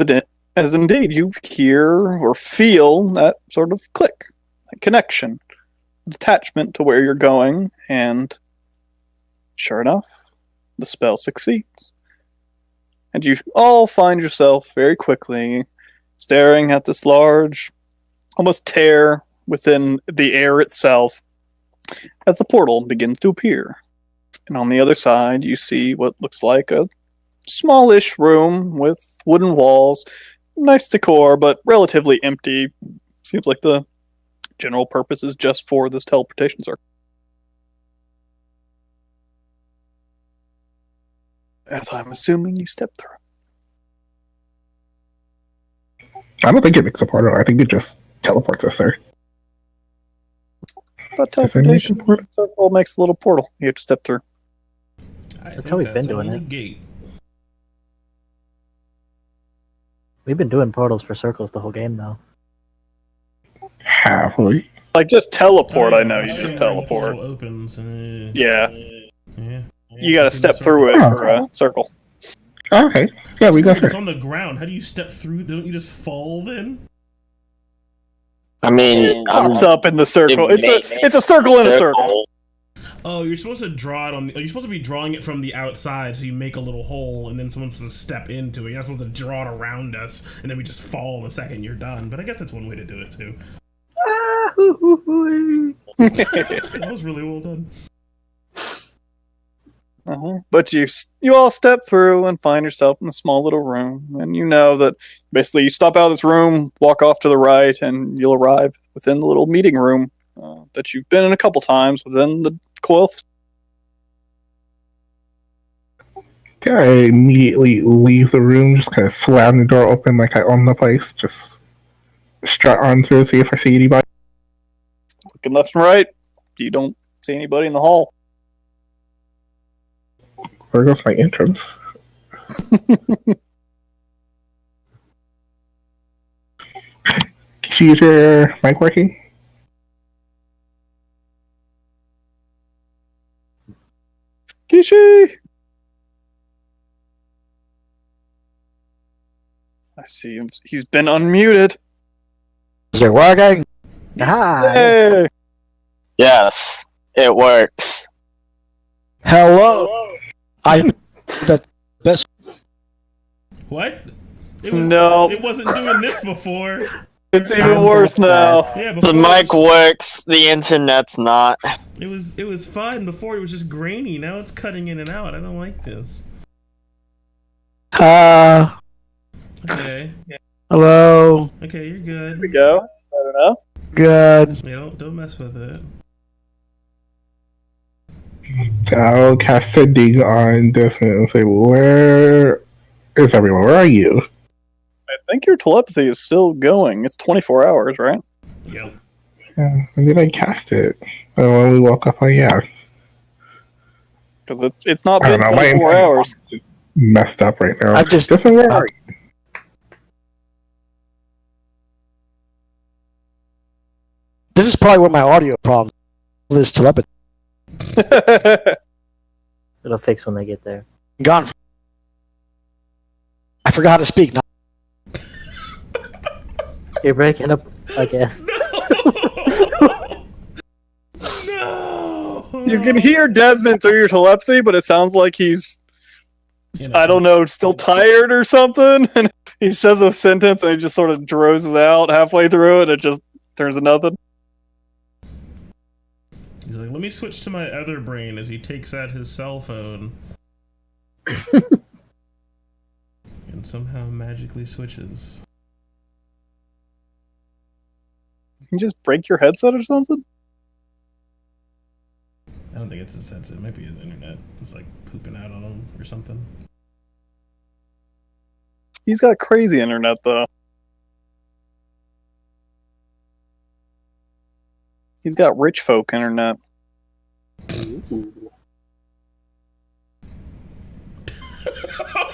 indeed you hear or feel that sort of click, that connection, detachment to where you're going, and sure enough, the spell succeeds. And you all find yourself very quickly staring at this large, almost tear within the air itself as the portal begins to appear. And on the other side, you see what looks like a smallish room with wooden walls, nice decor, but relatively empty. Seems like the general purpose is just for this teleportation circle. As I'm assuming you step through. I don't think it makes a portal. I think it just teleports us there. The teleportation circle makes a little portal. You have to step through. That's how we've been doing it. Gate. We've been doing portals for circles the whole game, though. Have we? Like, just teleport, Oh, yeah, I know you sure, just the teleport. portal opens. Yeah. Yeah. You gotta step through it for a circle. Okay. Yeah, we go It's through. on the ground. How do you step through? Don't you just fall then? I mean, Pops up in the circle. It's a circle in a circle. Oh, you're supposed to draw it on. You're supposed to be drawing it from the outside, so you make a little hole, and then someone's supposed to step into it. You're not supposed to draw it around us, and then we just fall the second you're done. But I guess that's one way to do it too. That was really well done. But you all step through and find yourself in a small little room, and you know that basically you stop out of this room, walk off to the right, and you'll arrive within the little meeting room that you've been in a couple times within the coil. I immediately leave the room, just kind of slam the door open like I own the place, just strut on through, see if I see anybody. Looking left and right, you don't see anybody in the hall. There goes my entrance. Is your mic working? Kishi! I see him. He's been unmuted. Is it working? Ah, Hey! yes, it works. Hello. I'm the best. What? No. It wasn't doing this before. It's even worse now. Yeah, The before mic works, the internet's not. It was fine before. It was just grainy. Now it's cutting in and out. I don't like this. Okay. Hello. Okay, you're good. Here we go. I don't know. Good. Yeah, don't mess with it. I'll cast sending on this and say, where is everyone? Where are you? I think your telepathy is still going. It's 24 hours, right? Yep. Yeah, when did I cast it? And when we woke up, yeah. Because it's not I been don't know, my 24 internet hours. messed up right now. I just. Where are you? This is probably where my audio problem is. Telepathy it'll fix when they get there. gone. I forgot how to speak. Now. You're breaking up, I guess. No. You can hear Desmond through your telepathy, but it sounds like he's, I don't know, still tired or something. And he says a sentence and he just sort of drozes out halfway through it. It just turns to nothing. He's like, let me switch to my other brain as he takes out his cell phone. And somehow magically switches. You just break your headset or something? I don't think it's his headset. It might be his internet. It's like pooping out on him or something. He's got crazy internet though. He's got rich folk internet.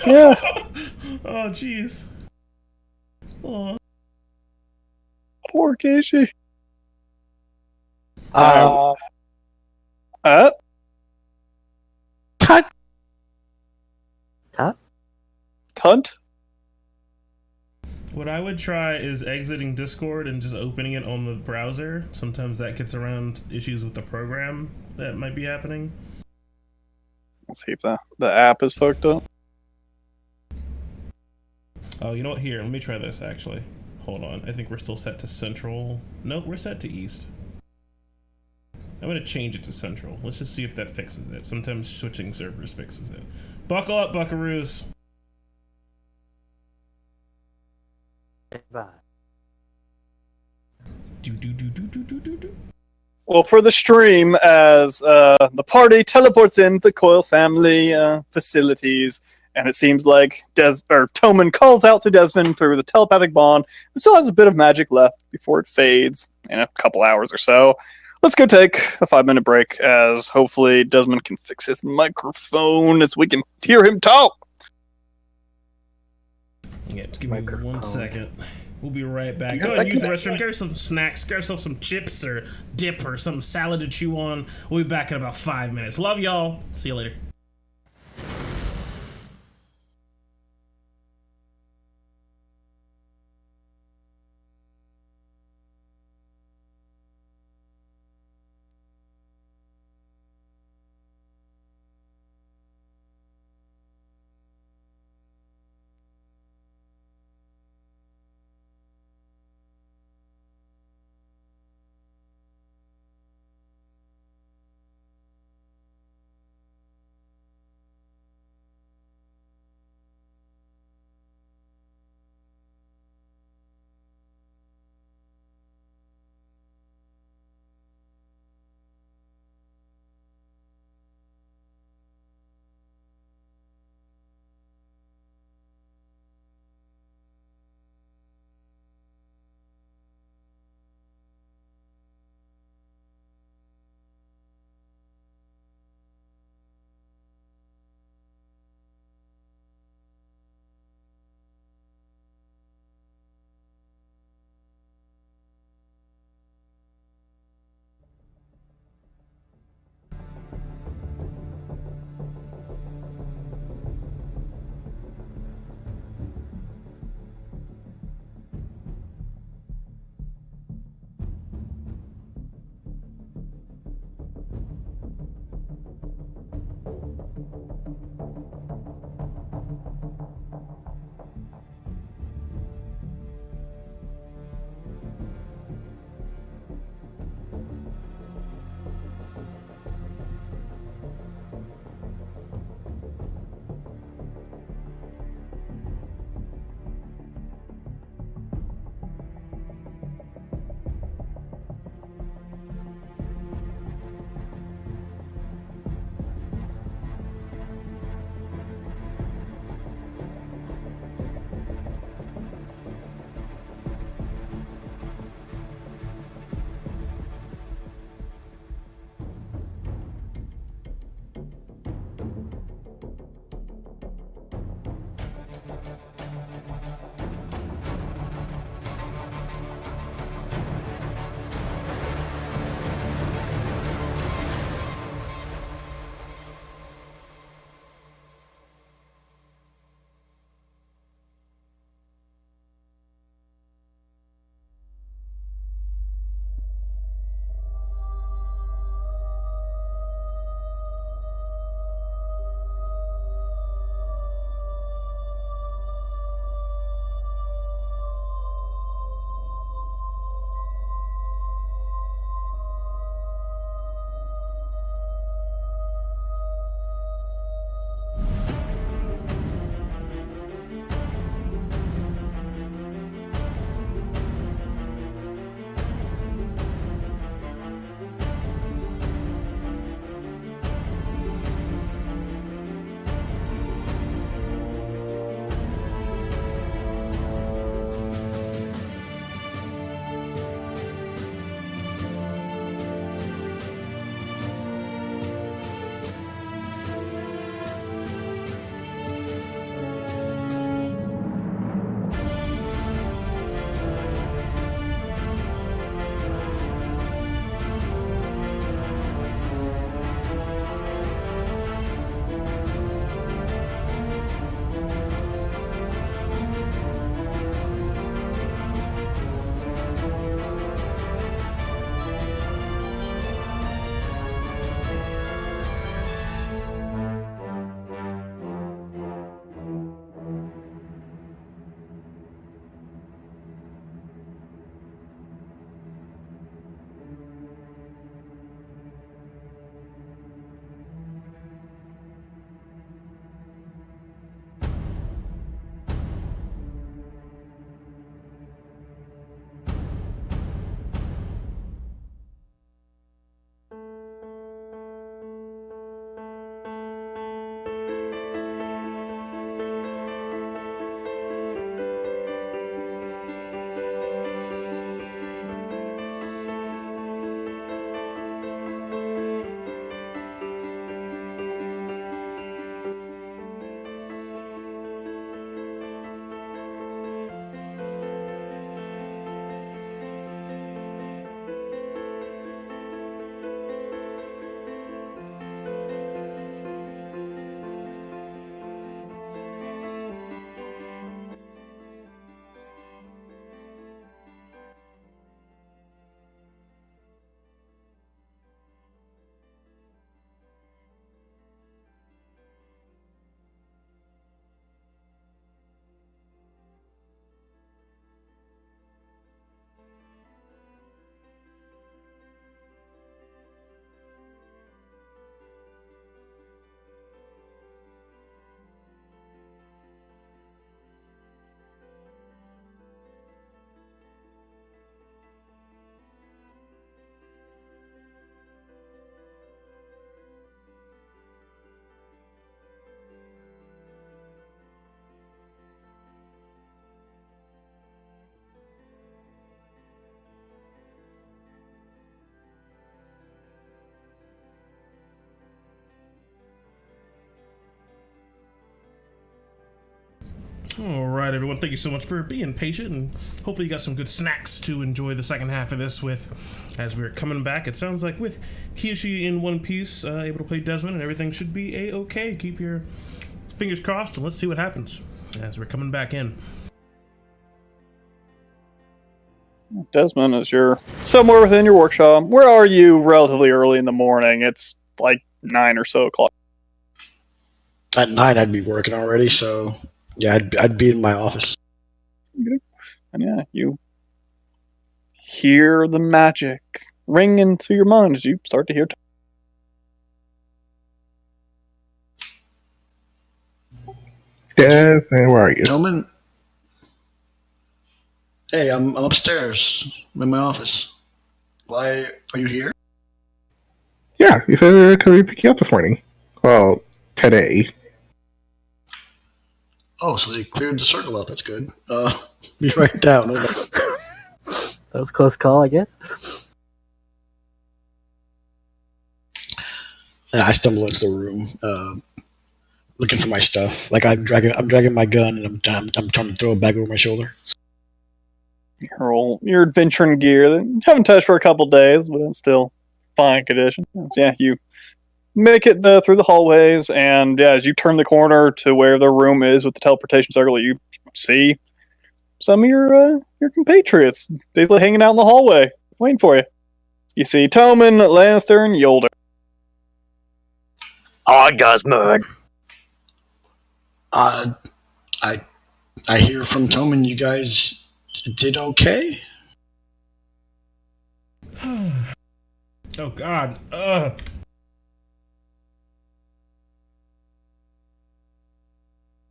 Yeah. Oh, jeez. Oh. Poor Casey. Uh, Uh, cut. Top? cunt. What I would try is exiting Discord and just opening it on the browser. Sometimes that gets around issues with the program that might be happening. Let's see if the app is fucked up. Oh, you know what? Here, let me try this actually. Hold on. I think we're still set to Central. Nope, we're set to East. I'm going to change it to Central. Let's just see if that fixes it. Sometimes switching servers fixes it. Buckle up, buckaroos. Bye. Do. Well, for the stream, as the party teleports in the Coil family facilities, and it seems like Toman calls out to Desmond through the telepathic bond. It still has a bit of magic left before it fades in a couple hours or so. Let's go take a 5-minute break, as hopefully Desmond can fix his microphone as we can hear him talk. Yeah, just give me Microphone. 1 second. We'll be right back. Go ahead and use the restroom. Grab some snacks. Grab yourself some chips or dip or some salad to chew on. We'll be back in about 5 minutes. Love y'all. See you later. All right, everyone. Thank you so much for being patient, and hopefully you got some good snacks to enjoy the second half of this with. As we're coming back, it sounds like with Kiyoshi in one piece, able to play Desmond, and everything should be a-okay. Keep your fingers crossed, and let's see what happens as we're coming back in. Desmond, as you're somewhere within your workshop, where are you relatively early in the morning? It's like 9 or so o'clock. At 9, I'd be working already, so yeah, I'd be in my office. And yeah, you hear the magic ring into your mind as you start to hear. Yes, and where are you? Gentlemen, hey, I'm upstairs. I'm in my office. Why are you here? Yeah, you said could we pick you up this morning? Well, today. Oh, so they cleared the circle out. That's good. Be right down. That was a close call, I guess. And I stumble into the room, looking for my stuff. Like I'm dragging my gun, and I'm trying to throw it back over my shoulder. Your adventuring gear that haven't touched for a couple days, but it's still fine condition. So yeah, you make it through the hallways, and yeah, as you turn the corner to where the room is with the teleportation circle, you see some of your compatriots basically hanging out in the hallway, waiting for you. You see Toman, Lannister, and Yolder. Oh, Desmond. I hear from Toman you guys did okay. Oh, God.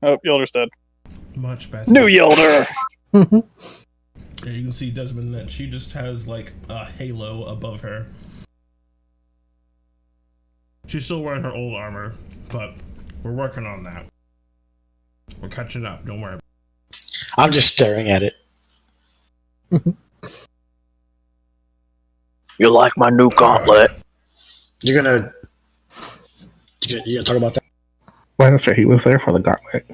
Oh, Yolder's dead. Much better. New Yolder! Yeah, you can see Desmond that she just has like a halo above her. She's still wearing her old armor, but we're working on that. We're catching up, don't worry. I'm just staring at it. You like my new gauntlet? You're gonna talk about that? Lannister, he was there for the gauntlet.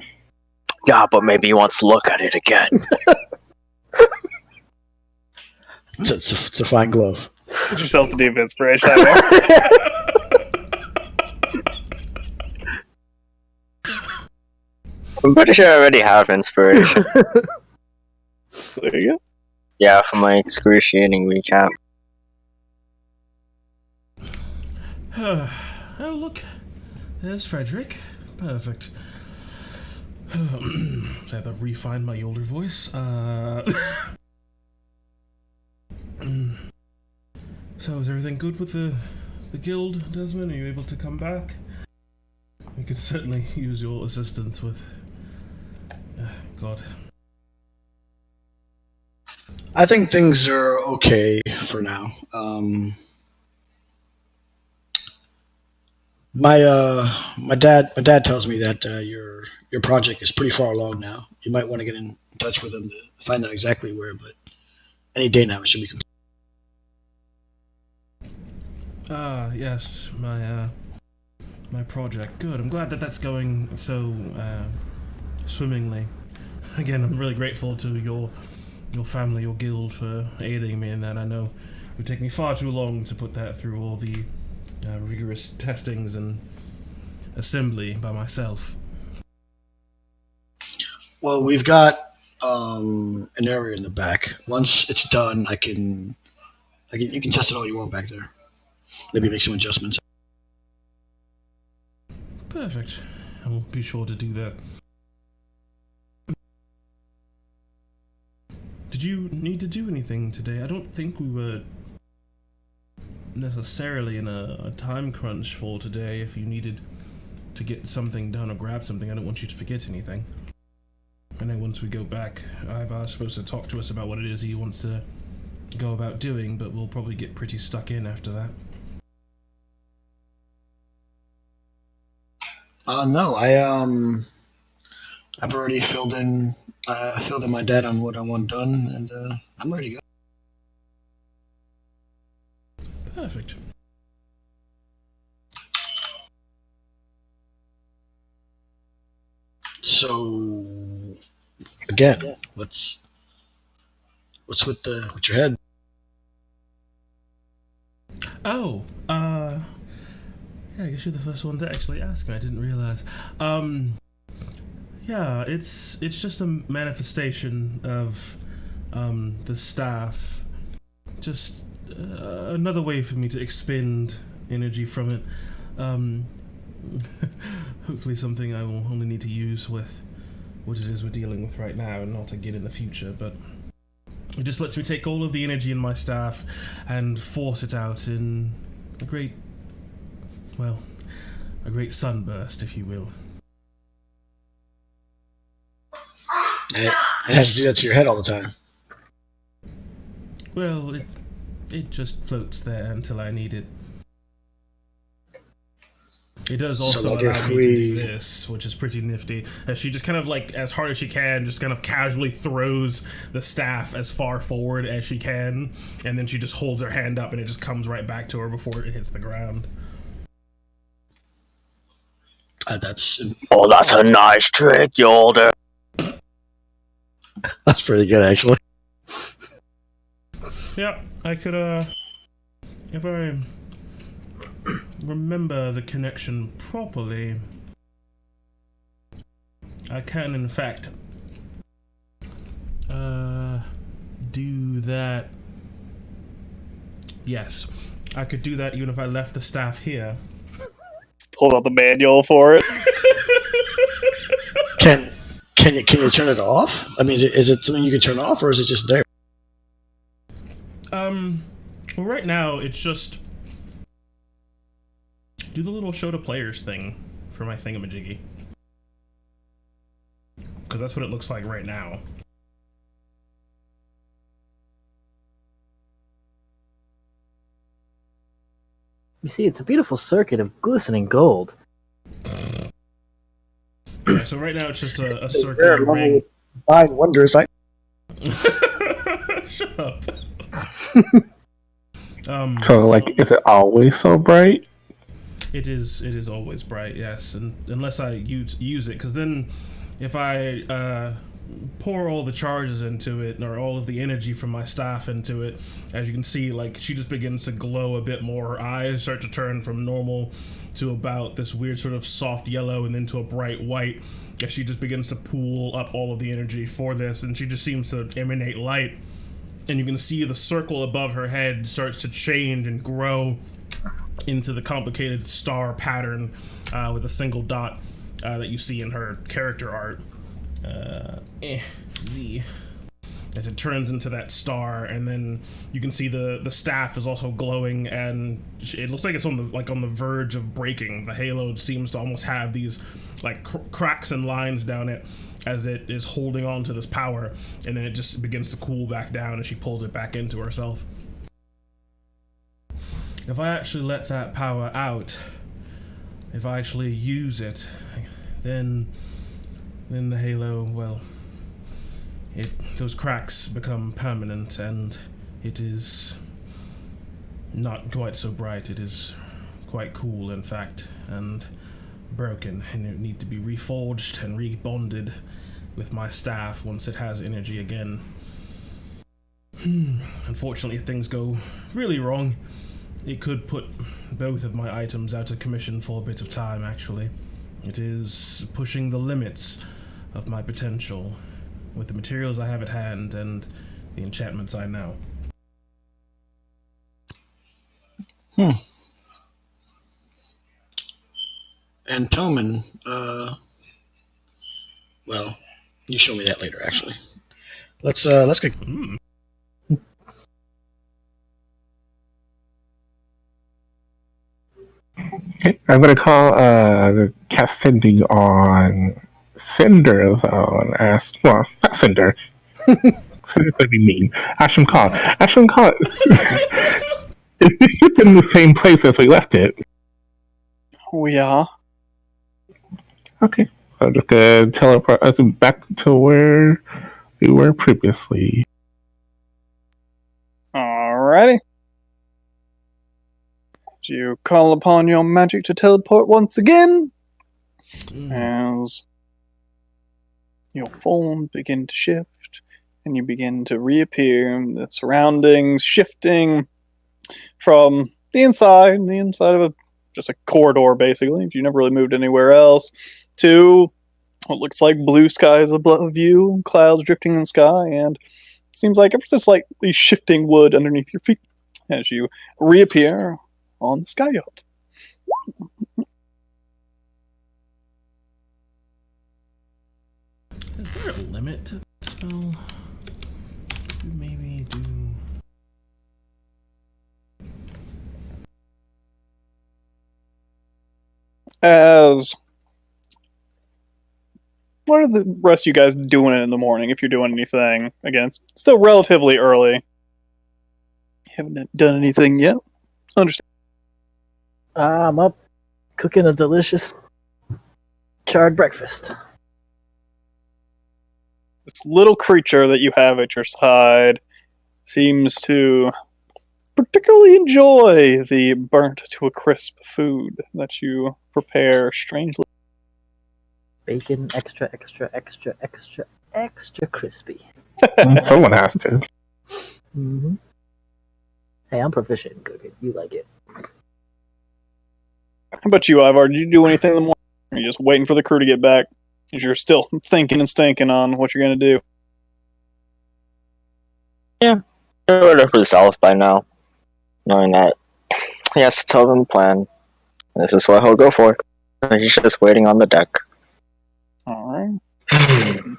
Yeah, but maybe he wants to look at it again. It's a fine glove. Put yourself to deep inspiration. I I'm pretty sure I already have inspiration. There you go. Yeah, for my excruciating recap. Oh, look. There's Frederick. Perfect. So I have to refine my older voice. So is everything good with the guild, Desmond? Are you able to come back? We could certainly use your assistance with... God. I think things are okay for now. My dad tells me that your project is pretty far along now. You might want to get in touch with him to find out exactly where, but any day now it should be complete. Yes, my project. Good. I'm glad that that's going so swimmingly. Again, I'm really grateful to your family, your guild, for aiding me in that. I know it would take me far too long to put that through all the rigorous testings and assembly by myself. Well, we've got an area in the back. Once it's done, you can test it all you want back there. Maybe make some adjustments. Perfect. I will be sure to do that. Did you need to do anything today? I don't think we were necessarily in a time crunch for today. If you needed to get something done or grab something, I don't want you to forget anything. I know once we go back, Ivar's supposed to talk to us about what it is he wants to go about doing, but we'll probably get pretty stuck in after that. No, I've already filled in my data on what I want done, and I'm ready to go. Perfect. So, again. What's with your head? Oh, yeah, I guess you're the first one to actually ask me. I didn't realize. Yeah, it's just a manifestation of the staff. Just another way for me to expend energy from it. Hopefully something I will only need to use with what it is we're dealing with right now and not again in the future, but it just lets me take all of the energy in my staff and force it out in a great sunburst, if you will. It has to do that to your head all the time. Well, it just floats there until I need it. It does also allow me to do this, which is pretty nifty. As she just kind of like, as hard as she can, just kind of casually throws the staff as far forward as she can, and then she just holds her hand up and it just comes right back to her before it hits the ground. That's a nice trick, you older. That's pretty good, actually. Yeah, I could, if I remember the connection properly, I can, in fact, do that. Yes, I could do that even if I left the staff here. Pulled out the manual for it. Can you turn it off? I mean, is it something you can turn off, or is it just there? Well, right now it's just do the little show to players thing for my thingamajiggy, because that's what it looks like right now. You see, it's a beautiful circuit of glistening gold. Yeah, so right now it's just a circular ring. Fine, wondrous. Shut up. So, like, is it always so bright? It is always bright, yes, and unless I use it, because then if I pour all the charges into it, or all of the energy from my staff into it, as you can see, like, she just begins to glow a bit more. Her eyes start to turn from normal to about this weird sort of soft yellow and then to a bright white, as she just begins to pool up all of the energy for this, and she just seems to emanate light. And you can see the circle above her head starts to change and grow into the complicated star pattern with a single dot that you see in her character art. Z. As it turns into that star, and then you can see the staff is also glowing, and it looks like it's on the verge of breaking. The halo seems to almost have these like cracks and lines down it as it is holding on to this power, and then it just begins to cool back down as she pulls it back into herself. If I actually let that power out, if I actually use it, then the halo, well, those cracks become permanent, and it is not quite so bright. It is quite cool, in fact, and broken, and it need to be reforged and rebonded with my staff once it has energy again. Unfortunately, if things go really wrong, it could put both of my items out of commission for a bit of time, actually. It is pushing the limits of my potential with the materials I have at hand and the enchantments I know. And Toman, well, you show me that later, actually. Let's get. Okay, I'm gonna call cast sending on Cinder though, and ask. Well, not Cinder. Cinder's gonna be mean. Ashram call. Ashram call. Is this ship in the same place as we left it? We are. Okay, I'm just gonna teleport us back to where we were previously. Alrighty. You call upon your magic to teleport once again, as your form begin to shift, and you begin to reappear. The surroundings shifting from the inside of just a corridor, basically. You never really moved anywhere else, to what looks like blue skies above you, clouds drifting in the sky, and seems like ever so slightly shifting wood underneath your feet as you reappear on the sky yacht. Is there a limit to the spell? Maybe do. What are the rest of you guys doing in the morning, if you're doing anything? Again, it's still relatively early. Haven't done anything yet? Understand. I'm up cooking a delicious charred breakfast. This little creature that you have at your side seems to particularly enjoy the burnt to a crisp food that you prepare strangely. Bacon, extra crispy. Someone has to. Mm-hmm. Hey, I'm proficient in cooking. You like it. How about you, Ivar? Did you do anything in the morning? Or are you just waiting for the crew to get back? Because you're still thinking and stinking on what you're going to do. It would have resolved by now, knowing that he has to tell them the plan. This is what he'll go for. He's just waiting on the deck. Alright. In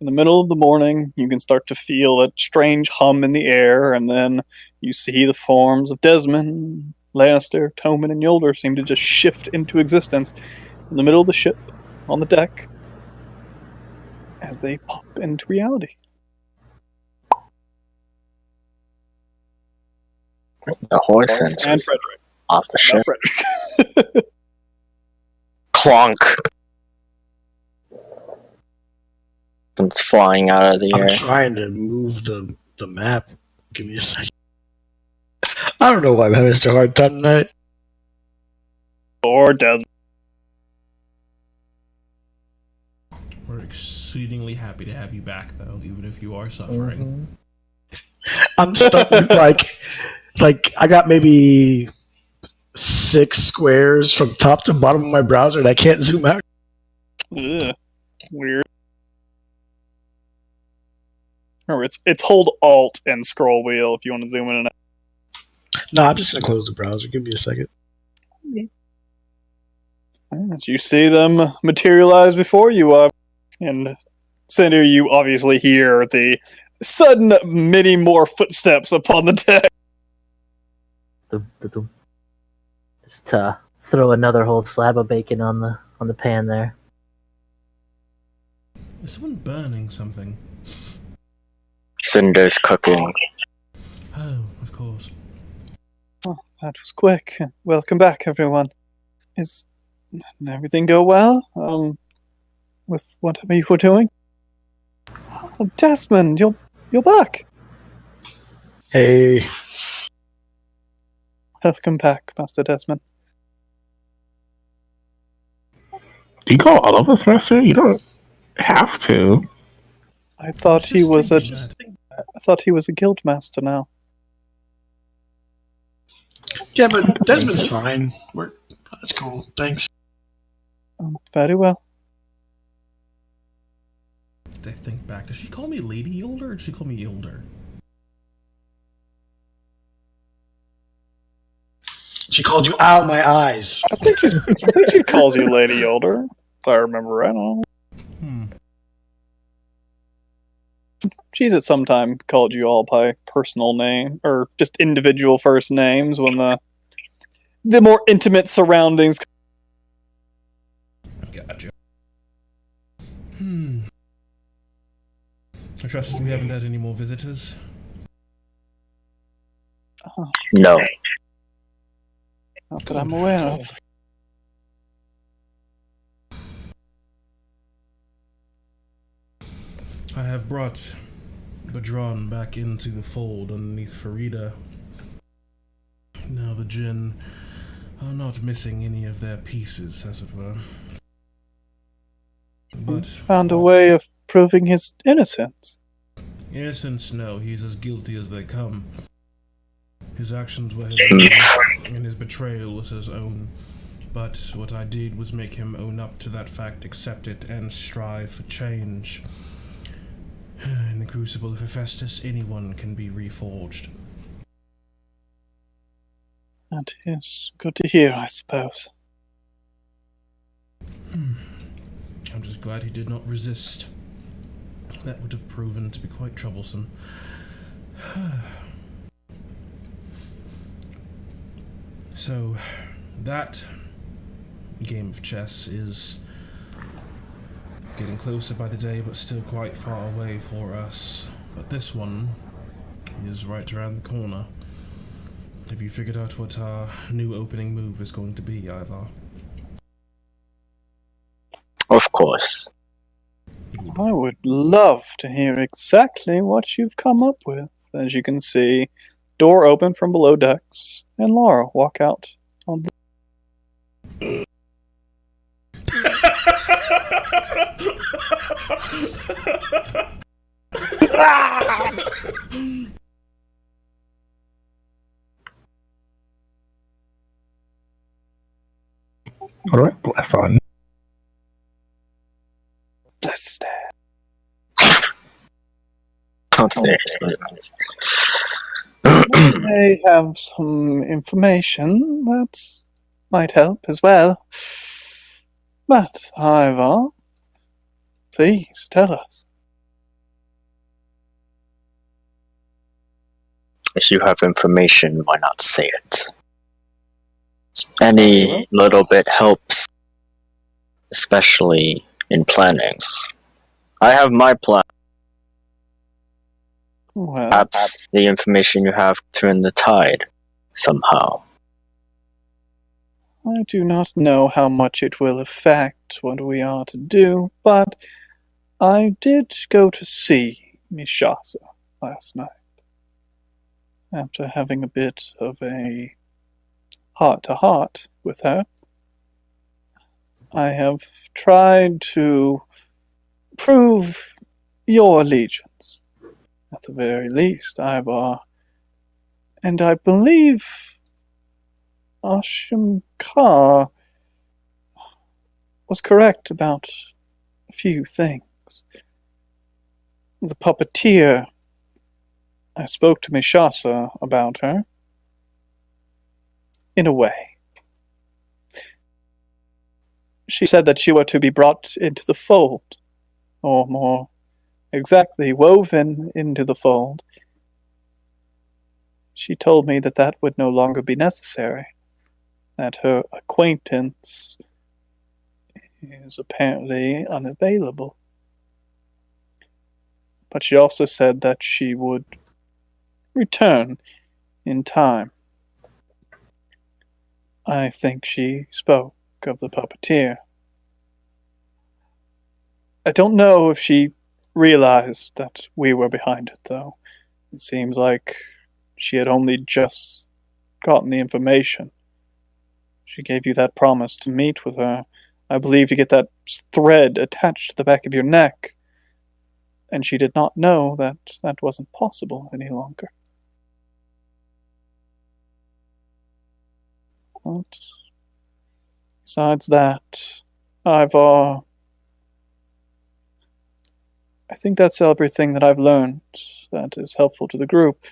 the middle of the morning, you can start to feel a strange hum in the air, and then you see the forms of Desmond, Lannister, Tommen, and Yolder seem to just shift into existence in the middle of the ship, on the deck, as they pop into reality. The horse And Frederick. off the Not ship. Frederick. Clonk. It's flying out of the I'm air. trying to move the map. Give me a second. I don't know why I'm having such a hard time tonight. Or Desmond. We're exceedingly happy to have you back, though, even if you are suffering. I'm stuck with like I got maybe 6 squares from top to bottom of my browser, and I can't zoom out. Ugh. Weird. Remember, it's hold Alt and scroll wheel if you want to zoom in and out. No, I'm just gonna close the browser. Give me a second. As you see them materialize before you, and Cinder, you obviously hear the sudden many more footsteps upon the deck. Just throw another whole slab of bacon on the pan there. Is someone burning something? Cinder's cooking. Oh, of course. Oh, that was quick. Welcome back, everyone. Is everything go well? With whatever you were doing? Oh, Desmond, you're back. Hey, Welcome back, Master Desmond. Do you call all of us, Master? You don't have to. I thought he Just was a thinking that. I thought he was a guild master now. yeah, but Desmond's fine. That's cool. Thanks. Very well. Did I think back? Does she call me Lady Yolder or did she call me Yolder? She called you out my eyes. I think she calls you Lady Older, if I remember right. I don't know. She's at some time called you all by personal name, or just individual first names when the more intimate surroundings. Gotcha. I trust we haven't had any more visitors. No. Not that I'm aware of. I have brought Badron back into the fold underneath Farida. Now the Jinn are not missing any of their pieces, as it were. But Found a way of proving his innocence. Innocence, no. He's as guilty as they come. His actions were his own, and his betrayal was his own. But what I did was make him own up to that fact, accept it, and strive for change. In the crucible of Hephaestus, anyone can be reforged. That is good to hear, I suppose. I'm just glad he did not resist. That would have proven to be quite troublesome. So, that game of chess is getting closer by the day, but still quite far away for us. But this one is right around the corner. Have you figured out what our new opening move is going to be, Ivar? Of course. I would love to hear exactly what you've come up with. As you can see, door open from below decks, and Laura walk out on the... All right, bless on. Bless his dad. They have some information that might help as well. But, Ivar, please tell us. If you have information, why not say it? Any little bit helps, especially in planning. I have my plan. Well, Perhaps the information you have turn the tide somehow. I do not know how much it will affect what we are to do, but I did go to see Mishasa last night. After having a bit of a heart-to-heart with her, I have tried to prove your allegiance, at the very least, Ivar. And I believe Ashimkar was correct about a few things. The puppeteer, I spoke to Mishasa about her. In a way. She said that she were to be brought into the fold, or more exactly, woven into the fold. She told me that that would no longer be necessary, that her acquaintance is apparently unavailable. But she also said that she would return in time. I think she spoke of the puppeteer. I don't know if she realized that we were behind it, though. It seems like she had only just gotten the information. She gave you that promise to meet with her, I believe, to get that thread attached to the back of your neck. And she did not know that that wasn't possible any longer. But besides that, I think that's everything that I've learned that is helpful to the group,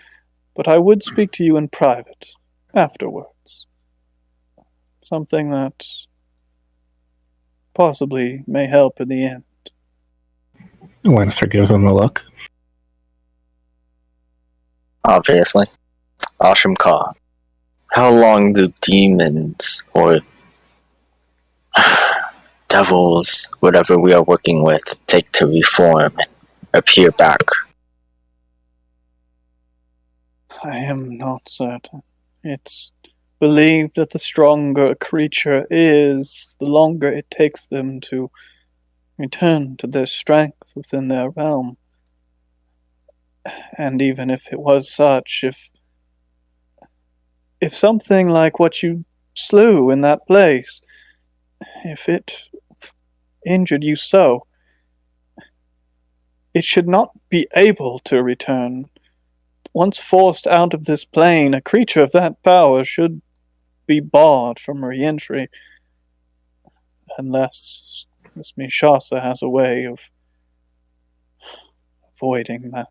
but I would speak to you in private afterwards. Something that possibly may help in the end. Lannister gives him a look. Obviously. Ashimkar. How long do demons or devils, whatever we are working with, take to reform and appear back? I am not certain. It's believed that the stronger a creature is, the longer it takes them to return to their strength within their realm. And even if it was such, if something like what you slew in that place, if it injured you so, it should not be able to return. Once forced out of this plane, a creature of that power should be barred from re-entry. Unless Miss Mishasa has a way of avoiding that.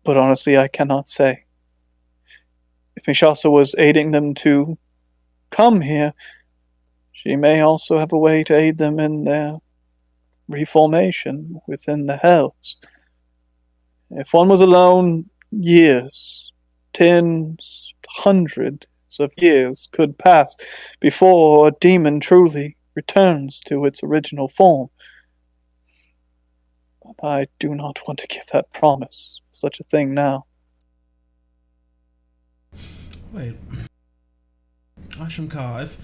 But honestly, I cannot say. If Mishasa was aiding them to come here, she may also have a way to aid them in their reformation within the Hells. If one was alone, years, tens, hundreds of years could pass before a demon truly returns to its original form. But I do not want to give that promise for such a thing now. Wait. Ashamkar,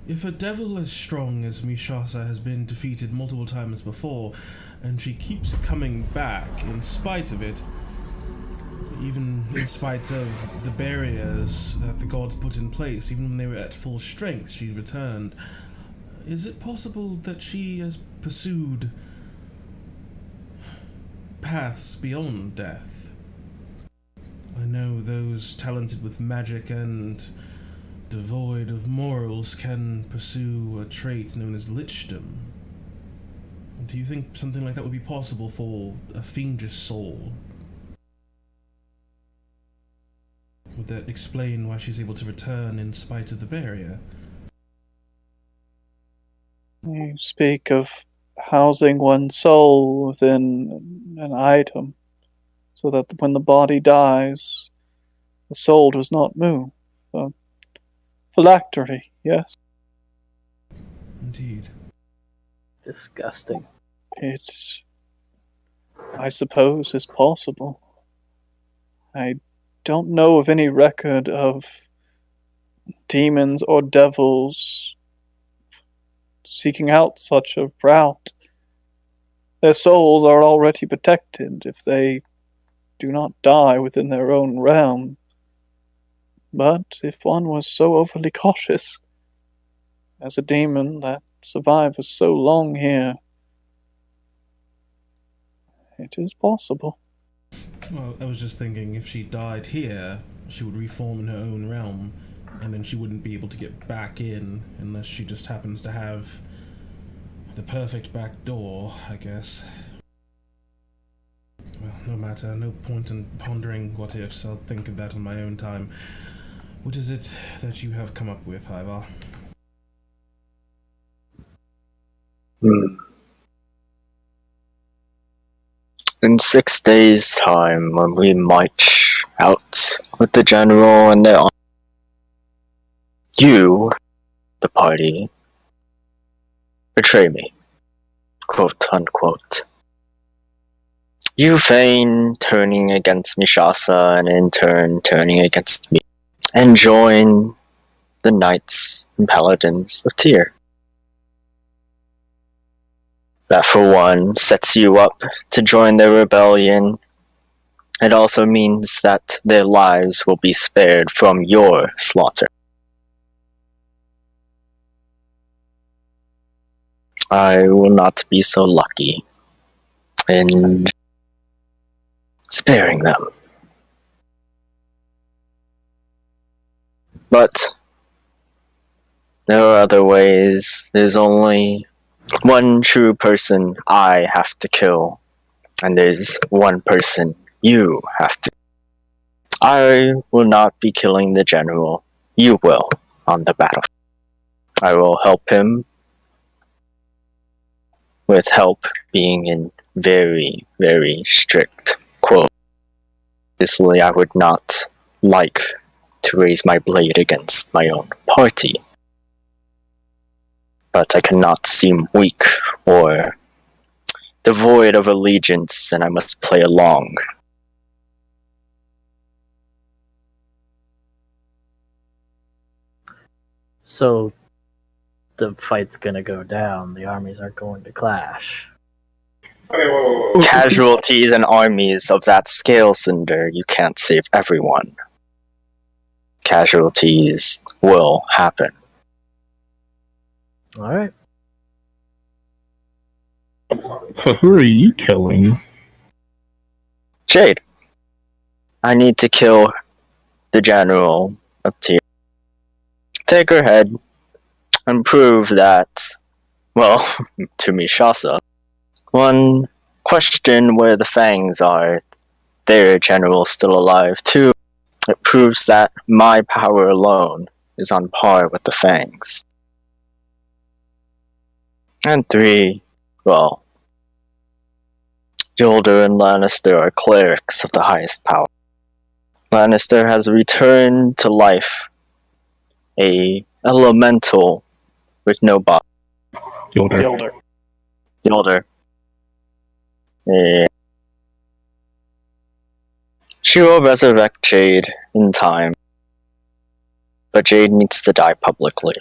if a devil as strong as Mishasa has been defeated multiple times before, and she keeps coming back in spite of it, even in spite of the barriers that the gods put in place, even when they were at full strength, she returned. Is it possible that she has pursued paths beyond death? I know those talented with magic and devoid of morals can pursue a trait known as lichdom. Do you think something like that would be possible for a fiendish soul? Would that explain why she's able to return in spite of the barrier? You speak of housing one's soul within an item, so that when the body dies, the soul does not move. Phylactery, yes. Indeed. Disgusting. It, I suppose, is possible. I don't know of any record of demons or devils seeking out such a route. Their souls are already protected if they do not die within their own realm. But if one was so overly cautious, as a demon that survived for so long here, it is possible. Well, I was just thinking if she died here, she would reform in her own realm, and then she wouldn't be able to get back in unless she just happens to have the perfect back door, I guess. Well, no matter, no point in pondering what ifs, I'll think of that on my own time. What is it that you have come up with, Ivar? In 6 days' time, when we march out with the general and their you, the party, betray me, quote unquote. You feign turning against Mishasa and in turn turning against me, and join the Knights and Paladins of Tyr. That for one sets you up to join their rebellion. It also means that their lives will be spared from your slaughter. I will not be so lucky in sparing them. But there are other ways. There's only one true person I have to kill, and there's one person you have to. I will not be killing the general. You will on the battlefield. I will help him with help being in very, very strict quote. Obviously, I would not like to raise my blade against my own party. But I cannot seem weak or devoid of allegiance, and I must play along. So, the fight's gonna go down. The armies are going to clash. Okay, whoa. Casualties and armies of that scale, Cinder, you can't save everyone. Casualties will happen. All right. So who are you killing? Jade, I need to kill the general of Tier. Take her head and prove that, well, to Mishasa, one, question where the Fangs are. Their general still alive. Two, it proves that my power alone is on par with the Fangs. And three, well, Yolder and Lannister are clerics of the highest power. Lannister has returned to life a elemental with no body. Yolder. Yolder. Yeah. She will resurrect Jade in time, but Jade needs to die publicly.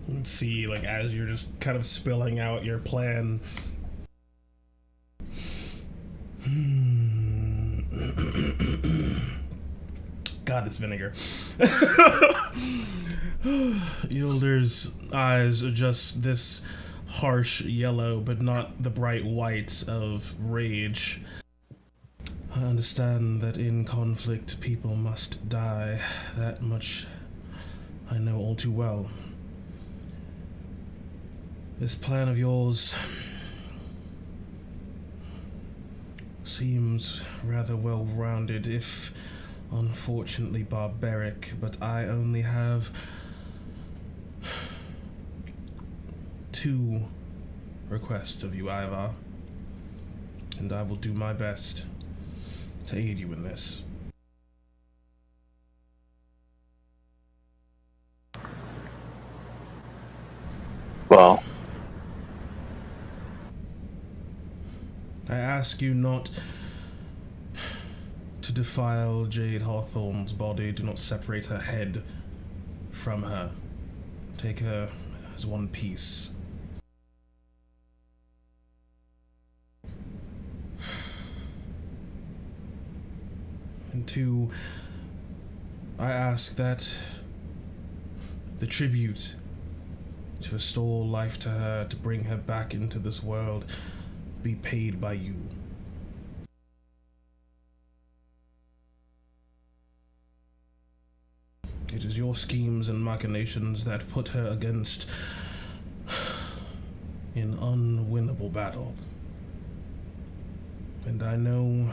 Let's see, like, as you're just kind of spilling out your plan. God, this vinegar. Yolder's eyes are just this harsh yellow, but not the bright white of rage. I understand that in conflict people must die. That much I know all too well. This plan of yours seems rather well-rounded, if unfortunately barbaric, but I only have 2 requests of you, Ivar, and I will do my best to aid you in this. Well, I ask you not to defile Jade Hawthorne's body. Do not separate her head from her. Take her as one piece. And 2, I ask that the tribute to restore life to her, to bring her back into this world, be paid by you. It is your schemes and machinations that put her against an unwinnable battle. And I know,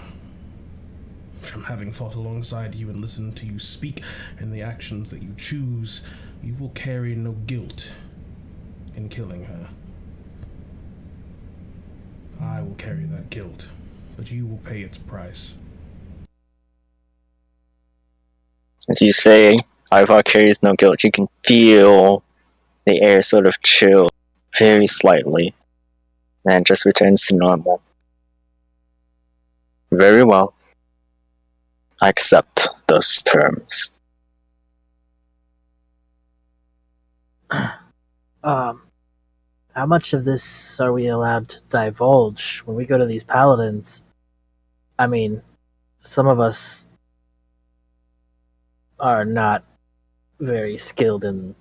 from having fought alongside you and listened to you speak and the actions that you choose, you will carry no guilt in killing her. I will carry that guilt, but you will pay its price. as you say, Ivar carries no guilt. You can feel the air sort of chill very slightly, and it just returns to normal. Very well. I accept those terms. How much of this are we allowed to divulge when we go to these paladins? I mean, some of us are not very skilled in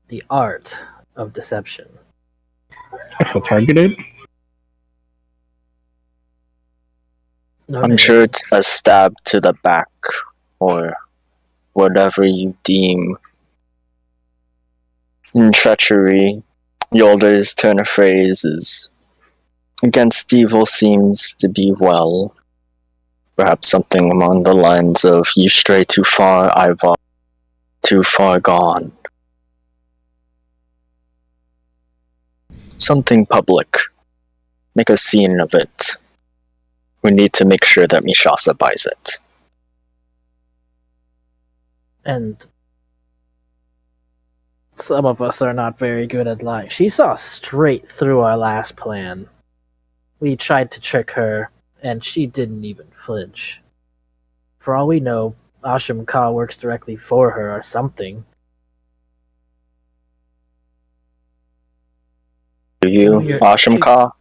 the art of deception. I feel targeted. I'm sure it's a stab to the back, or whatever you deem in treachery. Yolder's turn of phrase is, against evil seems to be well. Perhaps something along the lines of, you stray too far, Ivar, too far gone. Something public. Make a scene of it. We need to make sure that Mishasa buys it. And some of us are not very good at lying. She saw straight through our last plan. We tried to trick her, and she didn't even flinch. For all we know, Asham Ka works directly for her or something. Do you, Asham Ka?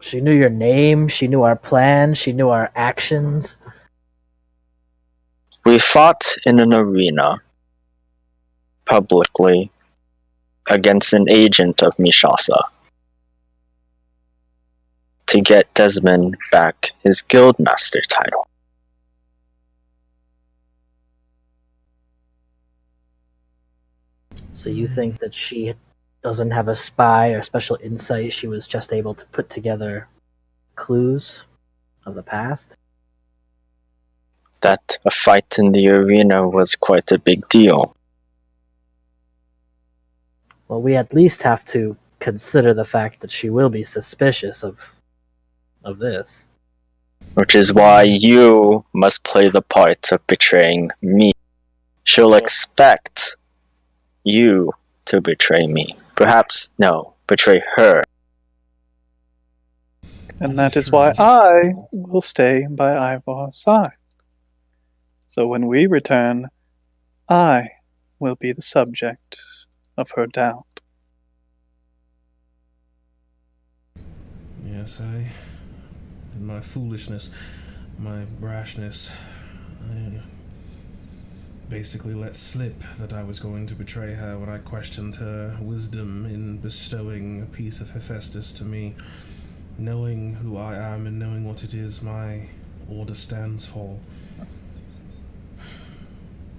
She knew your name, she knew our plan, she knew our actions. We fought in an arena. publicly against an agent of Mishasa to get Desmond back his guildmaster title. So you think that she doesn't have a spy or special insight? She was just able to put together clues of the past? That a fight in the arena was quite a big deal. Well, we at least have to consider the fact that she will be suspicious of this. Which is why you must play the part of betraying me. She'll expect you to betray me. Perhaps, no, betray her. And that is why I will stay by Ivar's side. So when we return, I will be the subject of her doubt. Yes, in my foolishness, my brashness, I basically let slip that I was going to betray her when I questioned her wisdom in bestowing a piece of Hephaestus to me, knowing who I am and knowing what it is my order stands for.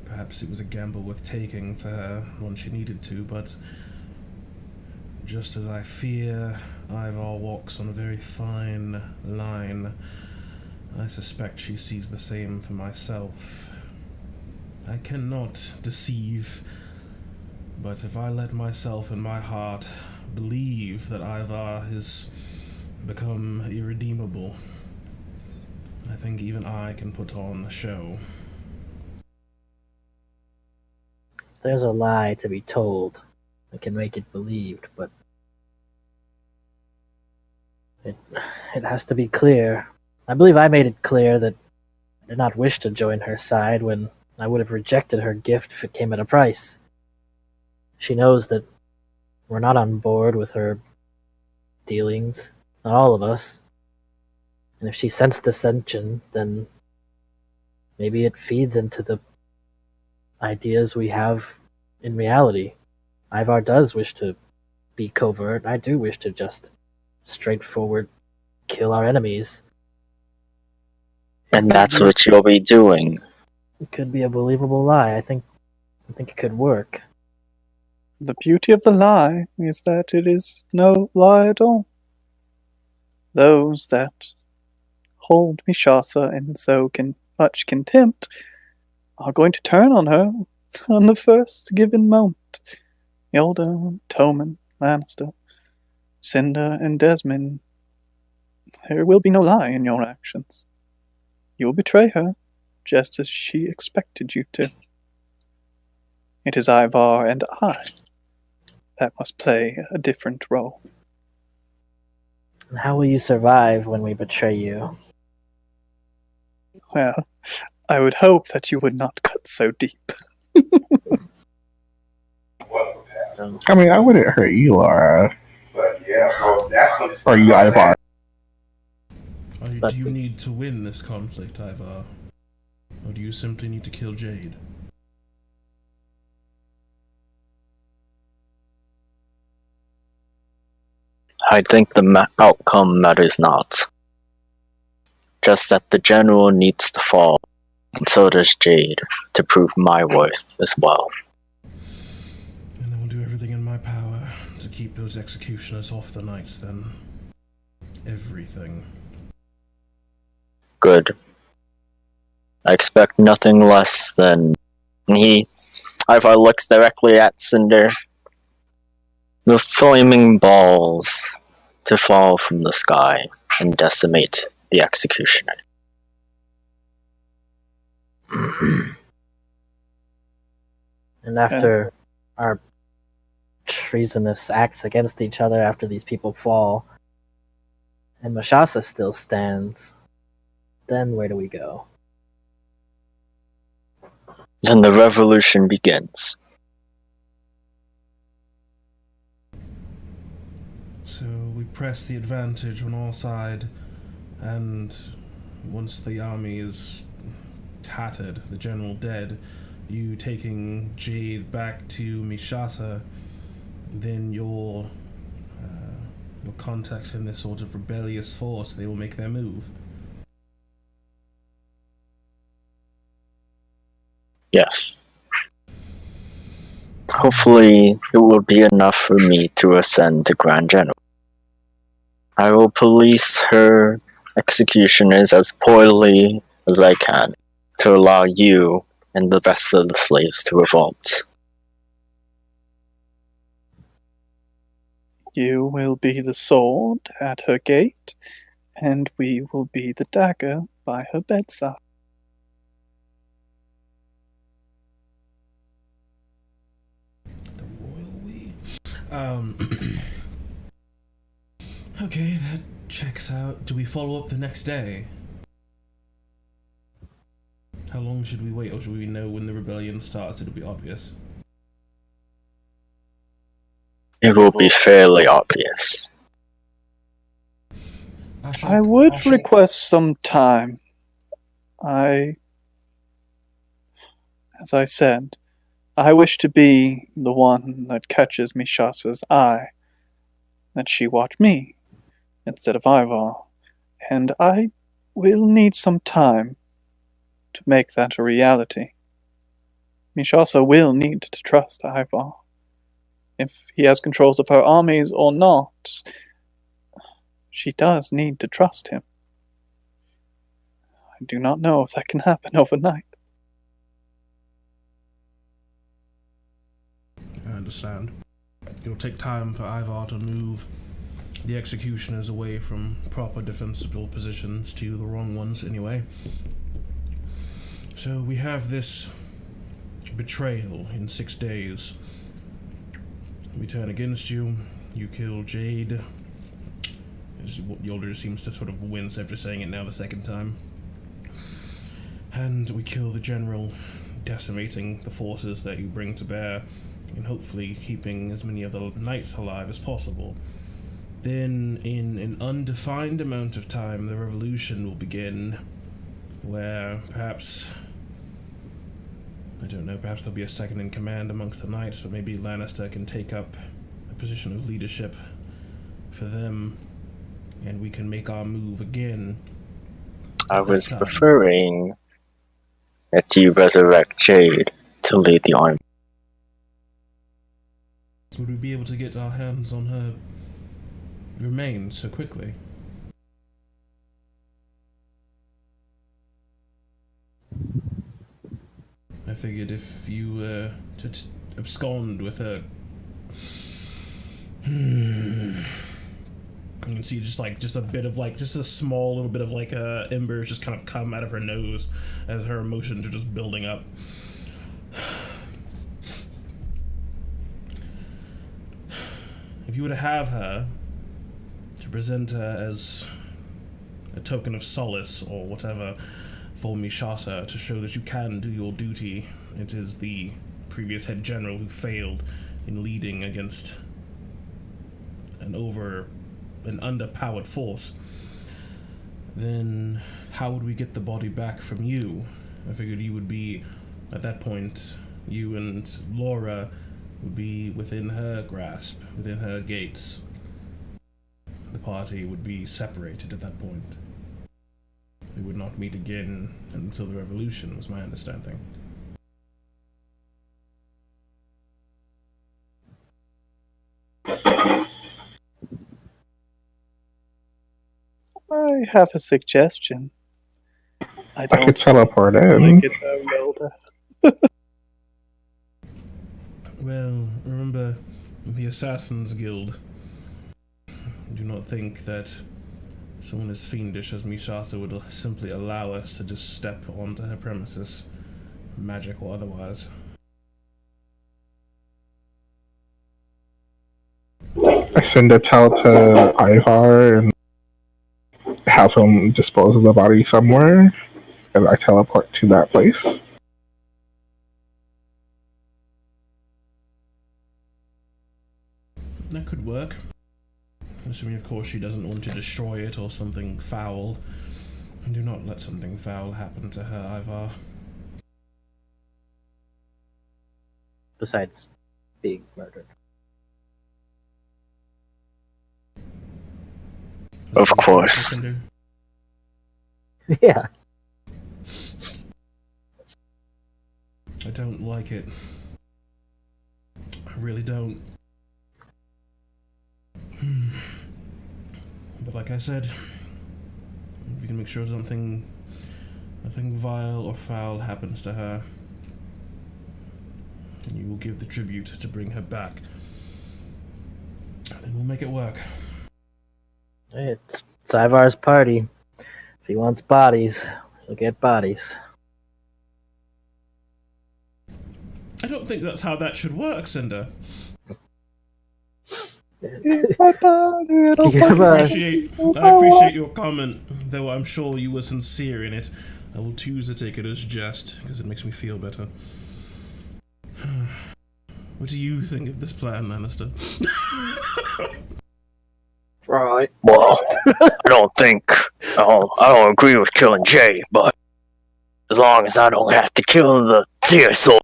Perhaps it was a gamble worth taking for her when she needed to, but just as I fear Ivar walks on a very fine line, I suspect she sees the same for myself. I cannot deceive, but if I let myself and my heart believe that Ivar has become irredeemable, I think even I can put on a show. There's a lie to be told. I can make it believed, but it has to be clear. I believe I made it clear that I did not wish to join her side when I would have rejected her gift if it came at a price. She knows that we're not on board with her dealings, not all of us. And if she sensed dissension, then maybe it feeds into the ideas we have in reality. Ivar does wish to be covert. I do wish to just straightforward kill our enemies. And that's what you'll be doing. It could be a believable lie. I think it could work. The beauty of the lie is that it is no lie at all. Those that hold Mishasa in so much contempt are going to turn on her on the first given moment. Yolda, Toman, Lannister, Cinder, and Desmond, there will be no lie in your actions. You will betray her, just as she expected you to. It is Ivar and I that must play a different role. And how will you survive when we betray you? Well, I would hope that you would not cut so deep. I mean, I wouldn't hurt you, Laura. But yeah, well, that's Or you, Ivar. Do you need to win this conflict, Ivar? Or do you simply need to kill Jade? I think the outcome matters not. Just that the general needs to fall, and so does Jade, to prove my worth as well. And I will do everything in my power to keep those executioners off the knights, then. Everything. Good. I expect nothing less than Ivar looks directly at Cinder. The flaming balls to fall from the sky and decimate the executioner. And after our treasonous acts against each other, after these people fall, and Mishasa still stands, then where do we go? Then the revolution begins. So we press the advantage on our side, and once the army is tattered, the general dead, you taking Jade back to Mishasa, then your contacts in this sort of rebellious force, they will make their move. Yes. Hopefully, it will be enough for me to ascend to Grand General. I will police her executioners as poorly as I can to allow you and the rest of the slaves to revolt. You will be the sword at her gate, and we will be the dagger by her bedside. The royal we? Okay, that checks out. Do we follow up the next day? How long should we wait, or should we know when the rebellion starts? It'll be obvious. It will be fairly obvious. I would request some time. As I said, I wish to be the one that catches Mishasa's eye, that she watch me instead of Ivar, and I will need some time to make that a reality. Mishasa will need to trust Ivar. If he has controls of her armies or not, she does need to trust him. I do not know if that can happen overnight. I understand. It'll take time for Ivar to move the executioners away from proper defensible positions to the wrong ones anyway. So we have this betrayal in 6 days. We turn against you, you kill Jade. Yolder seems to sort of wince after saying it now the second time. And we kill the general, decimating the forces that you bring to bear, and hopefully keeping as many of the knights alive as possible. Then, in an undefined amount of time, the revolution will begin, where perhaps, I don't know, perhaps there'll be a second in command amongst the knights, or maybe Lannister can take up a position of leadership for them, and we can make our move again. I was preferring that you resurrect Jade to lead the army. Would we be able to get our hands on her remains so quickly? I figured if you were to abscond with her, you can see just a bit of just a small little bit of embers just kind of come out of her nose as her emotions are just building up. If you were to have her, to present her as a token of solace or whatever for Mishasa, to show that you can do your duty, it is the previous head general who failed in leading against an underpowered force, then how would we get the body back from you? I figured you would be, at that point, you and Laura would be within her grasp, within her gates. The party would be separated at that point. They would not meet again until the revolution, was my understanding. I have a suggestion. I could teleport in. Like it, Yolder. Well, remember the Assassin's Guild. Do not think that someone as fiendish as Mishasa would simply allow us to just step onto her premises, magic or otherwise. I send a tell to Ivar and have him dispose of the body somewhere, and I teleport to that place. That could work. Assuming, of course, she doesn't want to destroy it or something foul. Do not let something foul happen to her, Ivar. besides being murdered. Of course. Yeah. I don't like it. I really don't. But like I said, if you can make sure nothing vile or foul happens to her, then you will give the tribute to bring her back. And we'll make it work. It's Ivar's party. If he wants bodies, he'll get bodies. I don't think that's how that should work, Cinder. It's my party, it'll Do you have fucking I appreciate your comment, though I'm sure you were sincere in it. I will choose to take it as jest, because it makes me feel better. What do you think of this plan, Lannister? Right. Well, I don't agree with killing Jay, but as long as I don't have to kill the Tear Soul,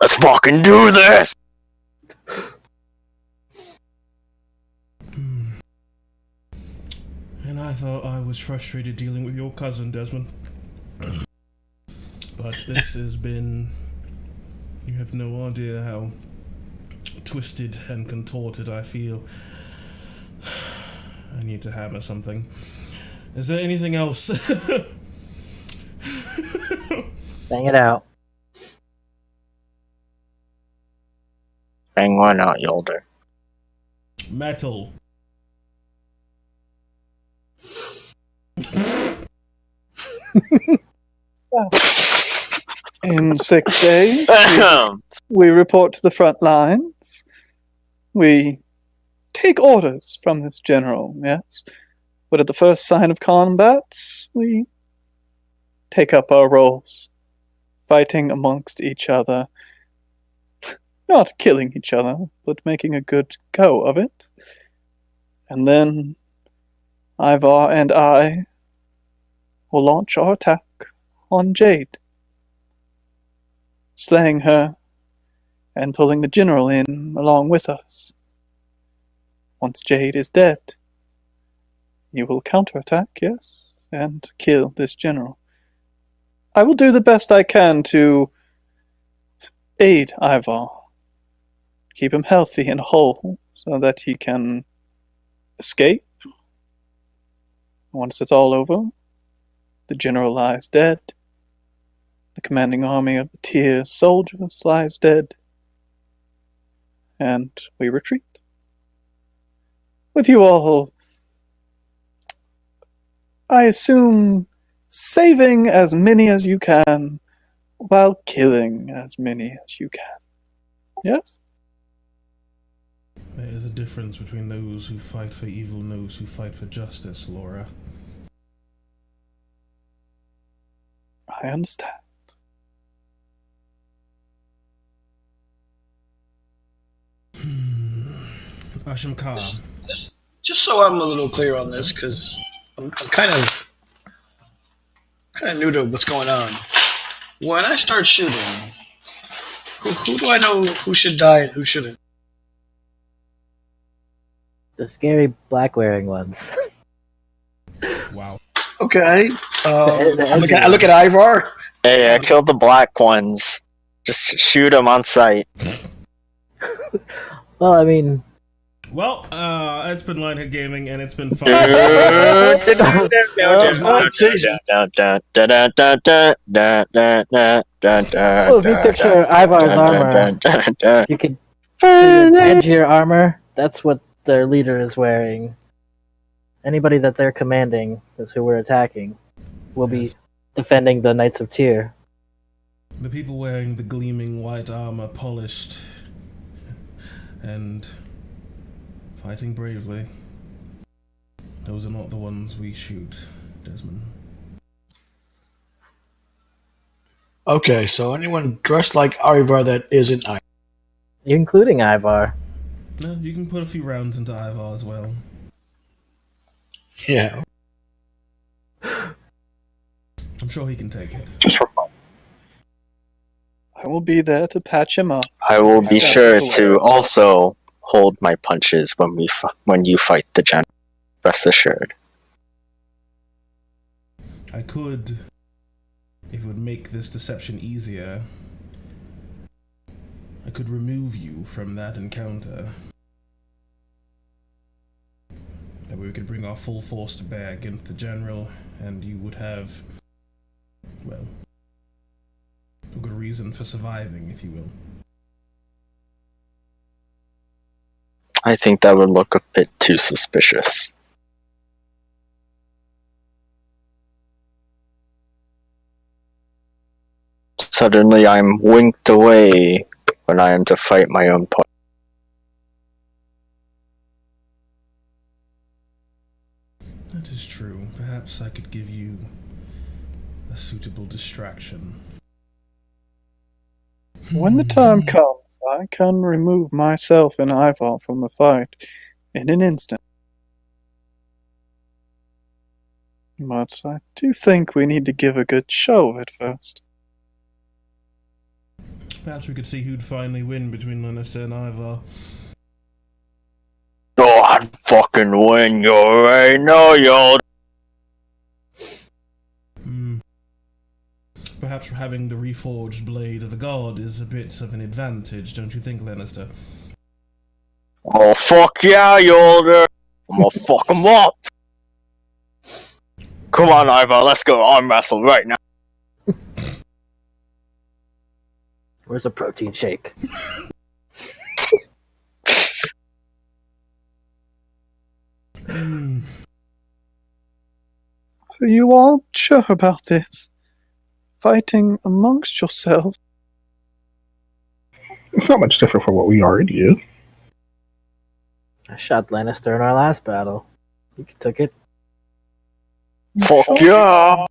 let's fucking do this! And I thought I was frustrated dealing with your cousin, Desmond. But this has been... You have no idea how twisted and contorted I feel. I need to hammer something. Is there anything else? Bang it out. Bang one out, Yolder. Metal. In 6 days, we report to the front lines. We take orders from this general, yes. But at the first sign of combat, we take up our roles, fighting amongst each other. Not killing each other, but making a good go of it. And then Ivar and I will launch our attack on Jade, slaying her and pulling the general in along with us. Once Jade is dead, you will counterattack, yes, and kill this general. I will do the best I can to aid Ivar, keep him healthy and whole, so that he can escape. Once it's all over, the general lies dead. The commanding army of the Tear soldiers lies dead. And we retreat. With you all, I assume, saving as many as you can, while killing as many as you can. Yes? There is a difference between those who fight for evil and those who fight for justice, Laura. I understand. Asham Khan. Just so I'm a little clear on this, because I'm kind of new to what's going on. When I start shooting, who do I know who should die and who shouldn't? The scary black wearing ones. Wow. Okay. The I look at Ivar. Hey, I killed the black ones. Just shoot them on sight. Well, I mean, Well, it's been Lionhead Gaming, and it's been fun. well, if you picture Ivar's armor, if you could see the edgier armor, that's what their leader is wearing. Anybody that they're commanding is who we're attacking. Will be defending the Knights of Tyr. The people wearing the gleaming white armor, polished and fighting bravely. Those are not the ones we shoot, Desmond. Okay, so anyone dressed like Ivar that isn't Ivar. Including Ivar. No, you can put a few rounds into Ivar as well. Yeah. I'm sure he can take it. Just for fun. I will be there to patch him up. I will be Step sure away. to also hold my punches when you fight the general. Rest assured. I could, if it would make this deception easier, I could remove you from that encounter. That way we could bring our full force to bear against the general, and you would have, well, a good reason for surviving, if you will. I think that would look a bit too suspicious. Suddenly I'm winked away when I am to fight my own part. That is true. Perhaps I could give you a suitable distraction. When the time comes, I can remove myself and Ivar from the fight in an instant. But I do think we need to give a good show of it first. Perhaps we could see who'd finally win between Lannister and Ivar. Oh, I'd fucking win, you already know, yo. Perhaps having the reforged blade of a god is a bit of an advantage, don't you think, Lannister? Oh, fuck yeah, Yolder. I'm gonna fuck him up. Come on, Ivar, let's go arm wrestle right now. Where's a protein shake? Are you all sure about this? Fighting amongst yourselves? It's not much different from what we already do. I shot Lannister in our last battle. You took it. Fuck yeah.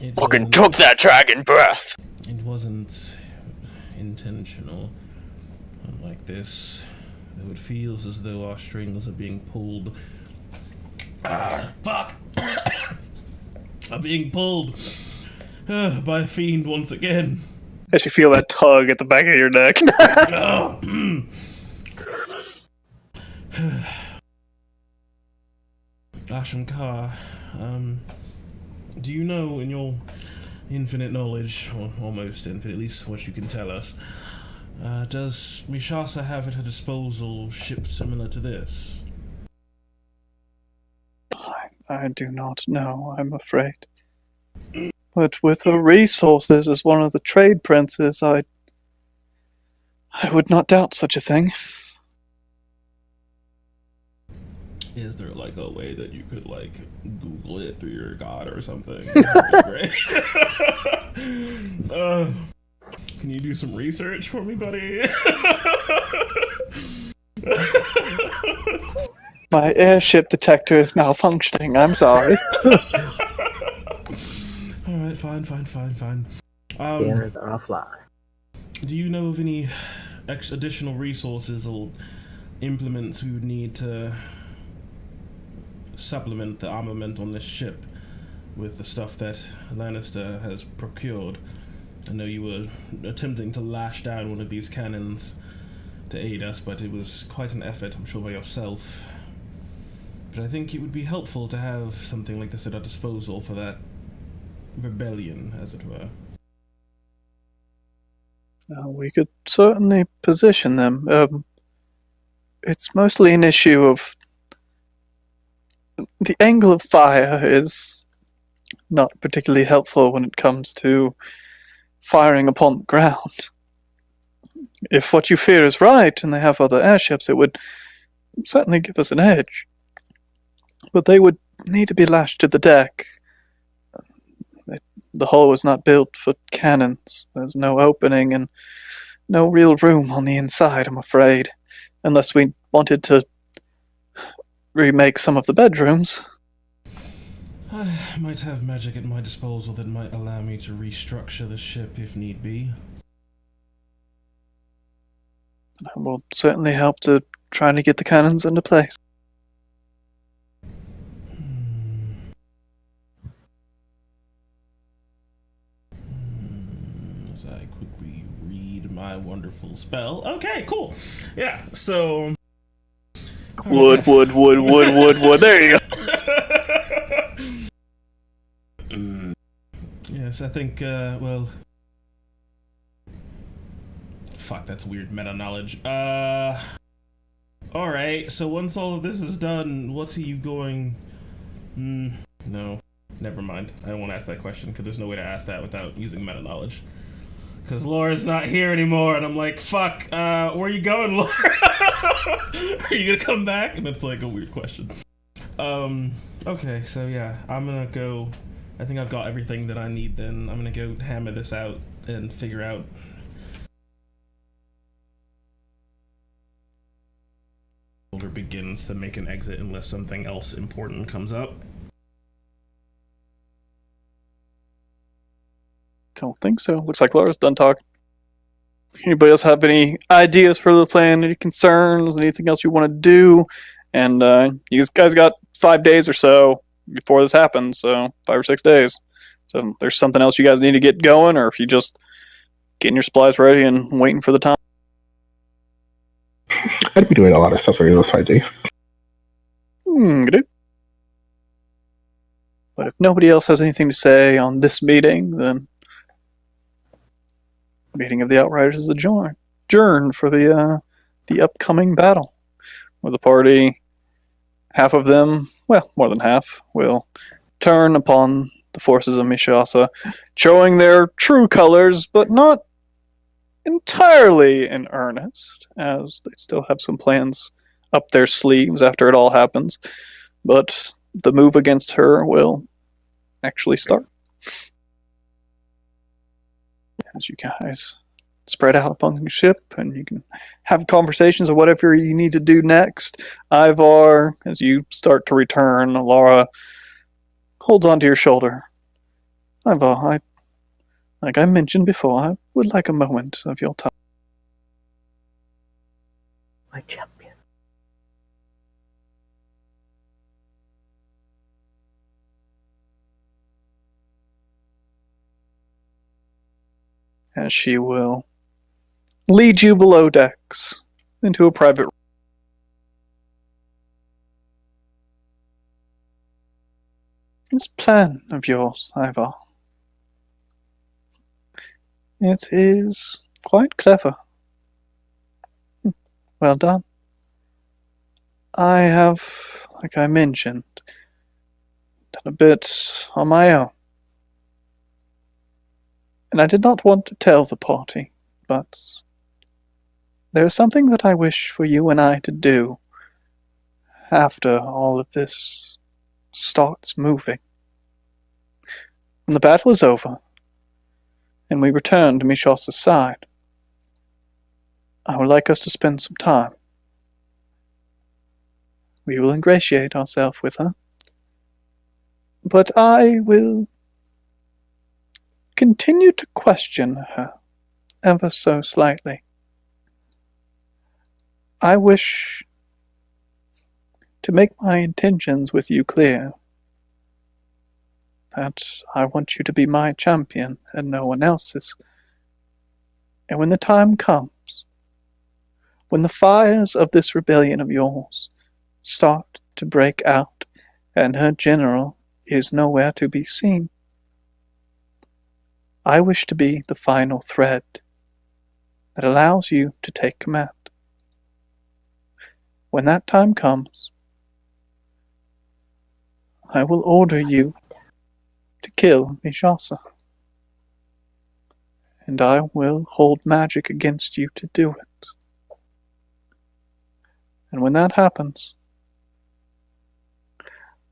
It Fucking wasn't- took that dragon breath. It wasn't intentional. Unlike this, though it feels as though our strings are being pulled. Fuck! Are being pulled by a fiend once again. As you feel that tug at the back of your neck. Ashamkar, do you know, in your infinite knowledge, or almost infinite, at least what you can tell us, does Mishasa have at her disposal ships similar to this? I do not know, I'm afraid. But with her resources as one of the trade princes, I would not doubt such a thing. Is there like a way that you could like Google it through your god or something? That'd be great. Can you do some research for me, buddy? My airship detector is malfunctioning, I'm sorry. Alright, fine. Scanners are offline. Do you know of any additional resources or implements we would need to supplement the armament on this ship with the stuff that Lannister has procured? I know you were attempting to lash down one of these cannons to aid us, but it was quite an effort, I'm sure, by yourself. But I think it would be helpful to have something like this at our disposal for that rebellion, as it were. We could certainly position them. It's mostly an issue of... The angle of fire is not particularly helpful when it comes to firing upon the ground. If what you fear is right, and they have other airships, it would certainly give us an edge. But they would need to be lashed to the deck. The hull was not built for cannons. There's no opening and no real room on the inside, I'm afraid. Unless we wanted to remake some of the bedrooms. I might have magic at my disposal that might allow me to restructure the ship if need be. That will certainly help to try to get the cannons into place. As I quickly read my wonderful spell. Okay, cool. Yeah, so... Wood. There you go. Yes, I think, fuck, that's weird meta knowledge. Alright, so once all of this is done, what are you going... no. Never mind. I don't want to ask that question, because there's no way to ask that without using meta knowledge. Because Laura's not here anymore, and I'm like, fuck, where are you going, Laura? Are you gonna come back? And it's like a weird question. Okay, so yeah, I'm gonna go... I think I've got everything that I need then. I'm gonna go hammer this out and figure out... begins to make an exit unless something else important comes up. Don't think so. Looks like Laura's done talking. Anybody else have any ideas for the plan? Any concerns? Anything else you want to do? And you guys got 5 days or so before this happens, so 5 or 6 days. So if there's something else you guys need to get going, or if you just getting your supplies ready and waiting for the time. I'd be doing a lot of stuff over those 5 days. Good. But if nobody else has anything to say on this meeting, then the meeting of the Outriders is adjourned for the upcoming battle, where the party, half of them, well, more than half, will turn upon the forces of Mishasa, showing their true colors, but not entirely in earnest, as they still have some plans up their sleeves after it all happens. But the move against her will actually start. As you guys spread out upon the ship, and you can have conversations of whatever you need to do next. Ivar, as you start to return, Laura holds onto your shoulder. Ivar, like I mentioned before, I would like a moment of your time. My champion. As she will lead you below decks into a private room. This plan of yours, Ivar, it is quite clever. Well done. I have, like I mentioned, done a bit on my own. And I did not want to tell the party, but there is something that I wish for you and I to do after all of this starts moving. When the battle is over, and we return to Mishasa's side, I would like us to spend some time. We will ingratiate ourselves with her, but I will continue to question her ever so slightly. I wish to make my intentions with you clear, that I want you to be my champion and no one else's. And when the time comes, when the fires of this rebellion of yours start to break out and her general is nowhere to be seen, I wish to be the final thread that allows you to take command. When that time comes, I will order you to kill Mishasa, and I will hold magic against you to do it. And when that happens,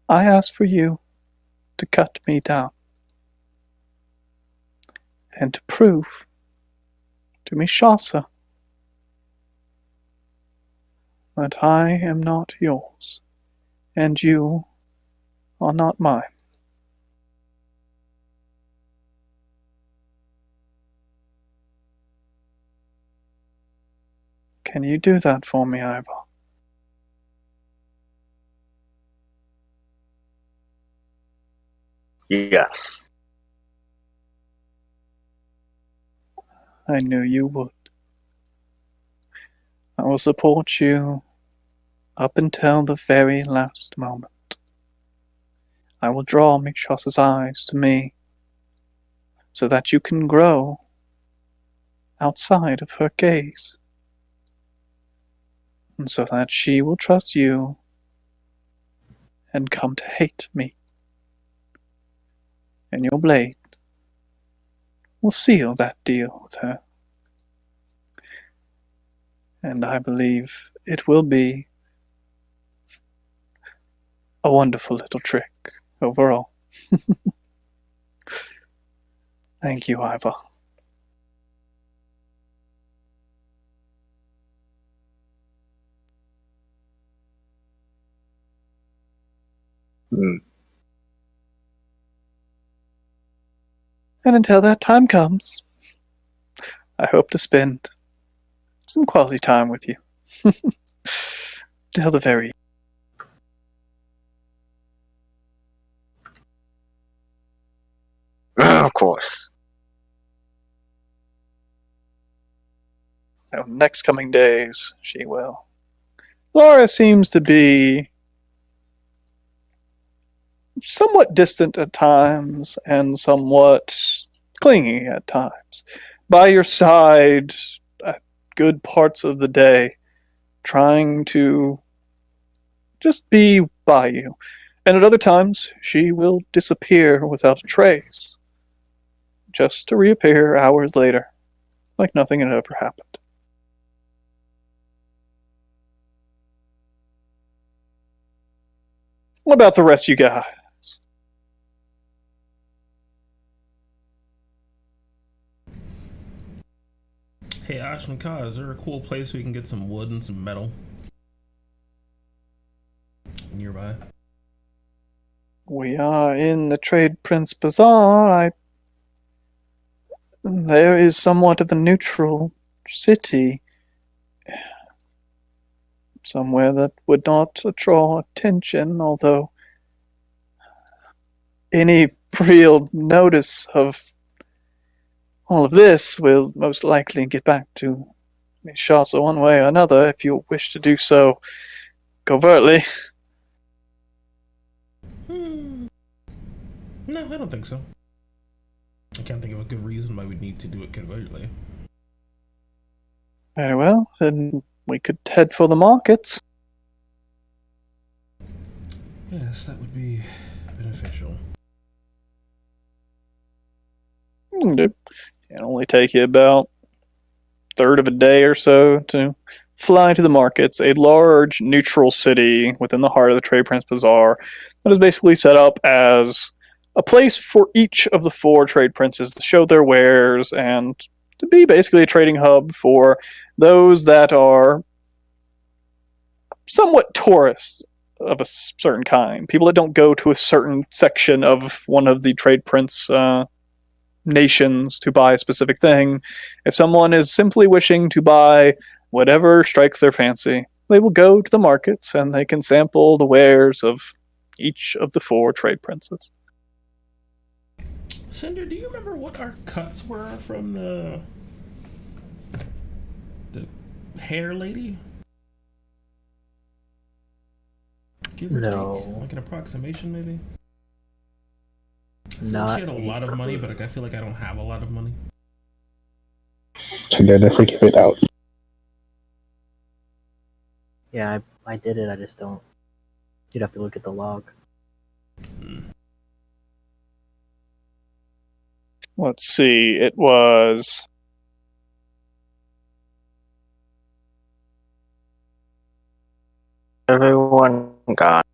I ask for you to cut me down, and to prove to Mishasa that I am not yours, and you are not mine. Can you do that for me, Ivar? Yes. I knew you would. I will support you up until the very last moment. I will draw Mikshas's eyes to me so that you can grow outside of her gaze, and so that she will trust you and come to hate me. And your blade will seal that deal with her. And I believe it will be a wonderful little trick overall. Thank you, Iva. Hmm. And until that time comes, I hope to spend some quality time with you. Till the very Of course. So next coming days, she will. Laura seems to be somewhat distant at times and somewhat clingy at times. By your side at good parts of the day, trying to just be by you. And at other times, she will disappear without a trace, just to reappear hours later, like nothing had ever happened. What about the rest of you guys? Hey, Ashman Ka, is there a cool place we can get some wood and some metal nearby? We are in the Trade Prince Bazaar. There is somewhat of a neutral city. Somewhere that would not draw attention, although any real notice of all of this will most likely get back to Mishasa one way or another if you wish to do so covertly. No, I don't think so. I can't think of a good reason why we'd need to do it covertly. Very well, then we could head for the markets. Yes, that would be beneficial. It'll only take you about a third of a day or so to fly to the markets, a large neutral city within the heart of the Trade Prince Bazaar that is basically set up as a place for each of the four trade princes to show their wares and to be basically a trading hub for those that are somewhat tourists of a certain kind. People that don't go to a certain section of one of the trade prince nations to buy a specific thing. If someone is simply wishing to buy whatever strikes their fancy, they will go to the markets and they can sample the wares of each of the four trade princes. Cinder, do you remember what our cuts were from the hair lady? Give or No. take, like an approximation, maybe. I feel like Not she had a lot of money, but I feel like I don't have a lot of money. So then if we give it out. Yeah, I did it. I just don't. You'd have to look at the log. Let's see, it was Everyone got.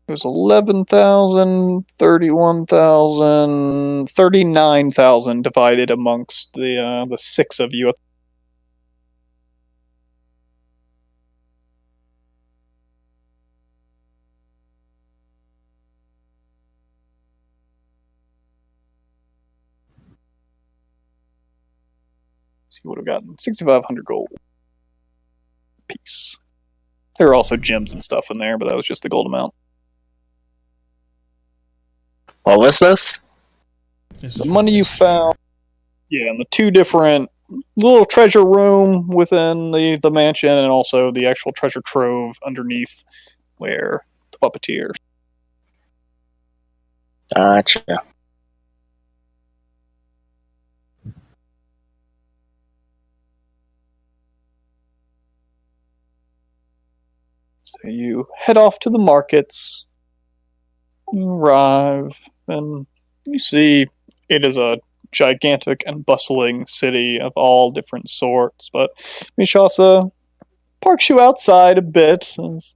It was 11,000, 31,000, 39,000 divided amongst the six of you. So you would have gotten 6,500 gold piece. There were also gems and stuff in there, but that was just the gold amount. What was this? This The is money from you this year. found, yeah, and the two different little treasure room within the mansion, and also the actual treasure trove underneath where the puppeteers. Gotcha. So you head off to the markets. You arrive, and you see it is a gigantic and bustling city of all different sorts. But Mishasa parks you outside a bit. As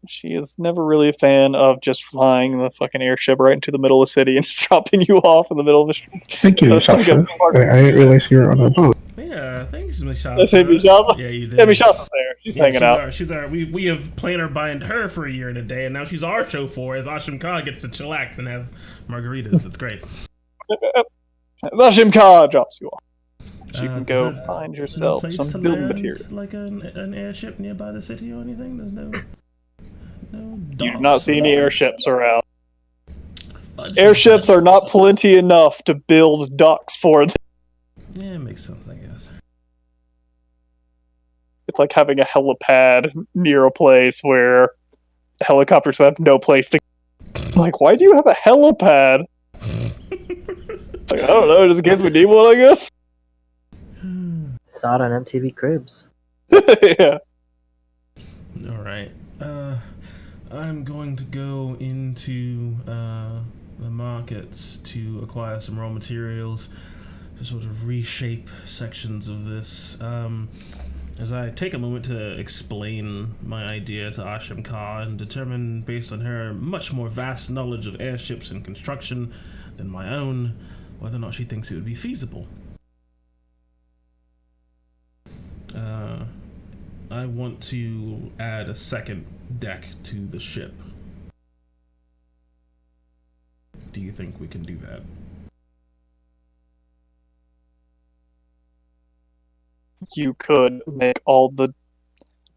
she is never really a fan of just flying the fucking airship right into the middle of the city and dropping you off in the middle of the street. Thank you, Sasha. I didn't realize you were on a boat. Yeah, thanks, Mishasa. I say Mishasa? Yeah, you did. Yeah, Mishasa's there. She's hanging out. She's our. We have planned our bind her for a year and a day, and now she's our show for as Ashim Khan gets to chillax and have margaritas. It's great. Zashim Ka drops you off. So you can go is there find yourself place some to building land, material. like an airship nearby the city or anything. There's no. You do not see any airships around. Fudge. Airships are not plenty enough to build docks for them. Yeah, it makes sense, I guess. It's like having a helipad near a place where helicopters have no place to. Like, why do you have a helipad? Like, I don't know, just in case we need one, I guess. Saw it on MTV Cribs. Yeah. All right. I'm going to go into the markets to acquire some raw materials to sort of reshape sections of this. As I take a moment to explain my idea to Ashim Ka and determine, based on her much more vast knowledge of airships and construction than my own, whether or not she thinks it would be feasible. I want to add a second deck to the ship. Do you think we can do that? You could make all the.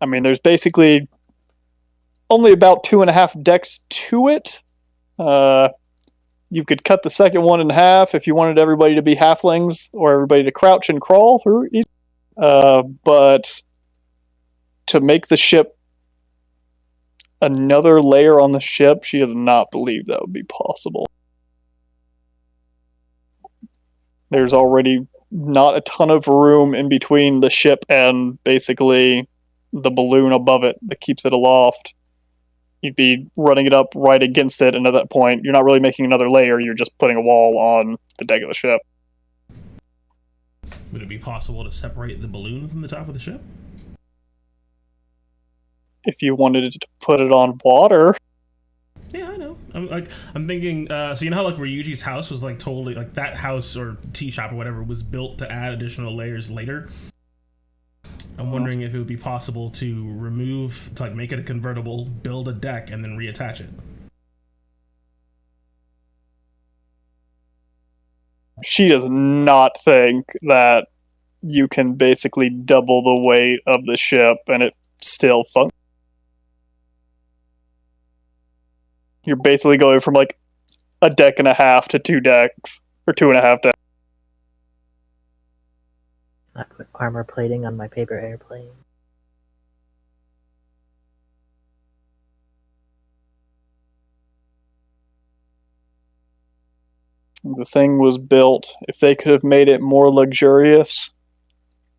I mean, there's basically only about 2.5 decks to it. You could cut the second one in half if you wanted everybody to be halflings or everybody to crouch and crawl through each. But to make the ship another layer on the ship, she does not believe that would be possible. There's already not a ton of room in between the ship and basically the balloon above it that keeps it aloft. You'd be running it up right against it, and at that point, you're not really making another layer, you're just putting a wall on the deck of the ship. Would it be possible to separate the balloon from the top of the ship? If you wanted to put it on water. Yeah, I know. I'm thinking. So you know how like Ryuji's house was like totally like that house or tea shop or whatever was built to add additional layers later. I'm wondering if it would be possible to remove, to like make it a convertible, build a deck, and then reattach it. She does not think that you can basically double the weight of the ship and it still functions. You're basically going from like a deck and a half to 2 decks, or 2.5 decks. I put armor plating on my paper airplane. The thing was built, if they could have made it more luxurious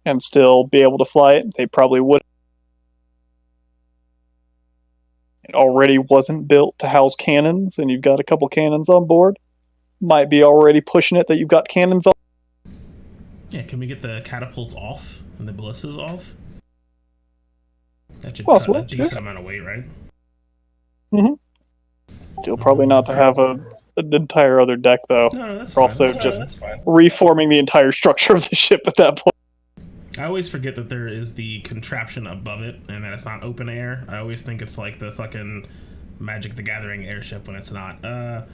and still be able to fly it, they probably would. It already wasn't built to house cannons, and you've got a couple cannons on board. Might be already pushing it that you've got cannons on. Yeah, can we get the catapults off and the ballistas off? That should Possible, cut a decent amount of weight, right? Still probably not to have an entire other deck, though. No, that's We're fine. also That's just fine. That's fine. reforming the entire structure of the ship at that point. I always forget that there is the contraption above it and that it's not open air. I always think it's like the fucking Magic the Gathering airship when it's not. No,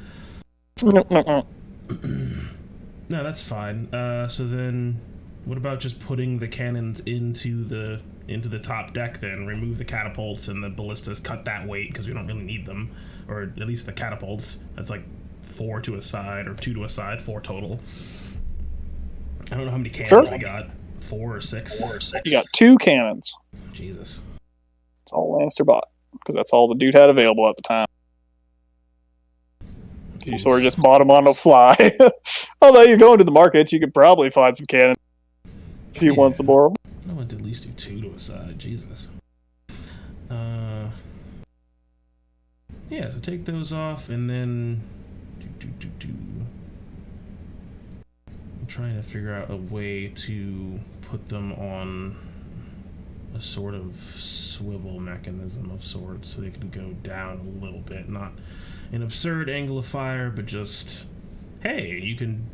that's fine. So then, what about just putting the cannons into the top deck then? Remove the catapults and the ballistas, cut that weight because we don't really need them. Or at least the catapults. That's like 4 to a side or 2 to a side, 4 total. I don't know how many cannons Sure. we got. 4 or 6? You got 2 cannons. Jesus. That's all Lannister bought. Because that's all the dude had available at the time. You sort of just bought them on the fly. Although you're going to the market, you could probably find some cannons if you want some more. I want to at least do 2 to a side. Jesus. Yeah, so take those off, and then... I'm trying to figure out a way to put them on a sort of swivel mechanism of sorts so they can go down a little bit. Not an absurd angle of fire, but just, hey, you can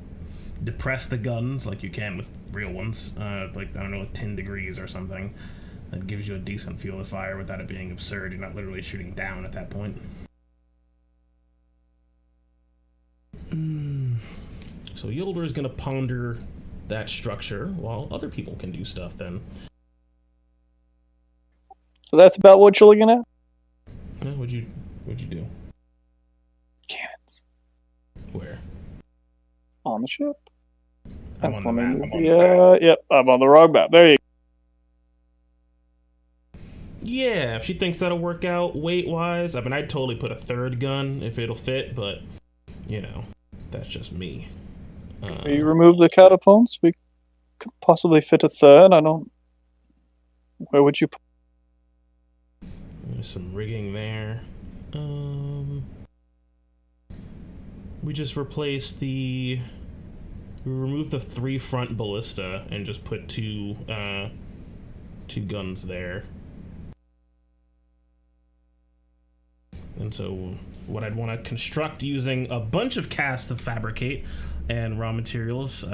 depress the guns like you can with real ones, like, I don't know, like 10 degrees or something. That gives you a decent field of fire without it being absurd. You're not literally shooting down at that point. So Yolder is going to ponder that structure while other people can do stuff then. So that's about what you're looking at? Yeah, what'd you do? Cannons. Where? On the ship. I'm That's on the map. Yep, I'm on the wrong map. There you go. Yeah, if she thinks that'll work out weight-wise, I mean, I'd totally put a third gun if it'll fit, but, you know, that's just me. You remove the catapults, we could possibly fit a third. I don't... Where would you put... There's some rigging there. We just replaced we removed the 3 front ballista and just put 2 guns there. And so what I'd want to construct using a bunch of casts of fabricate and raw materials,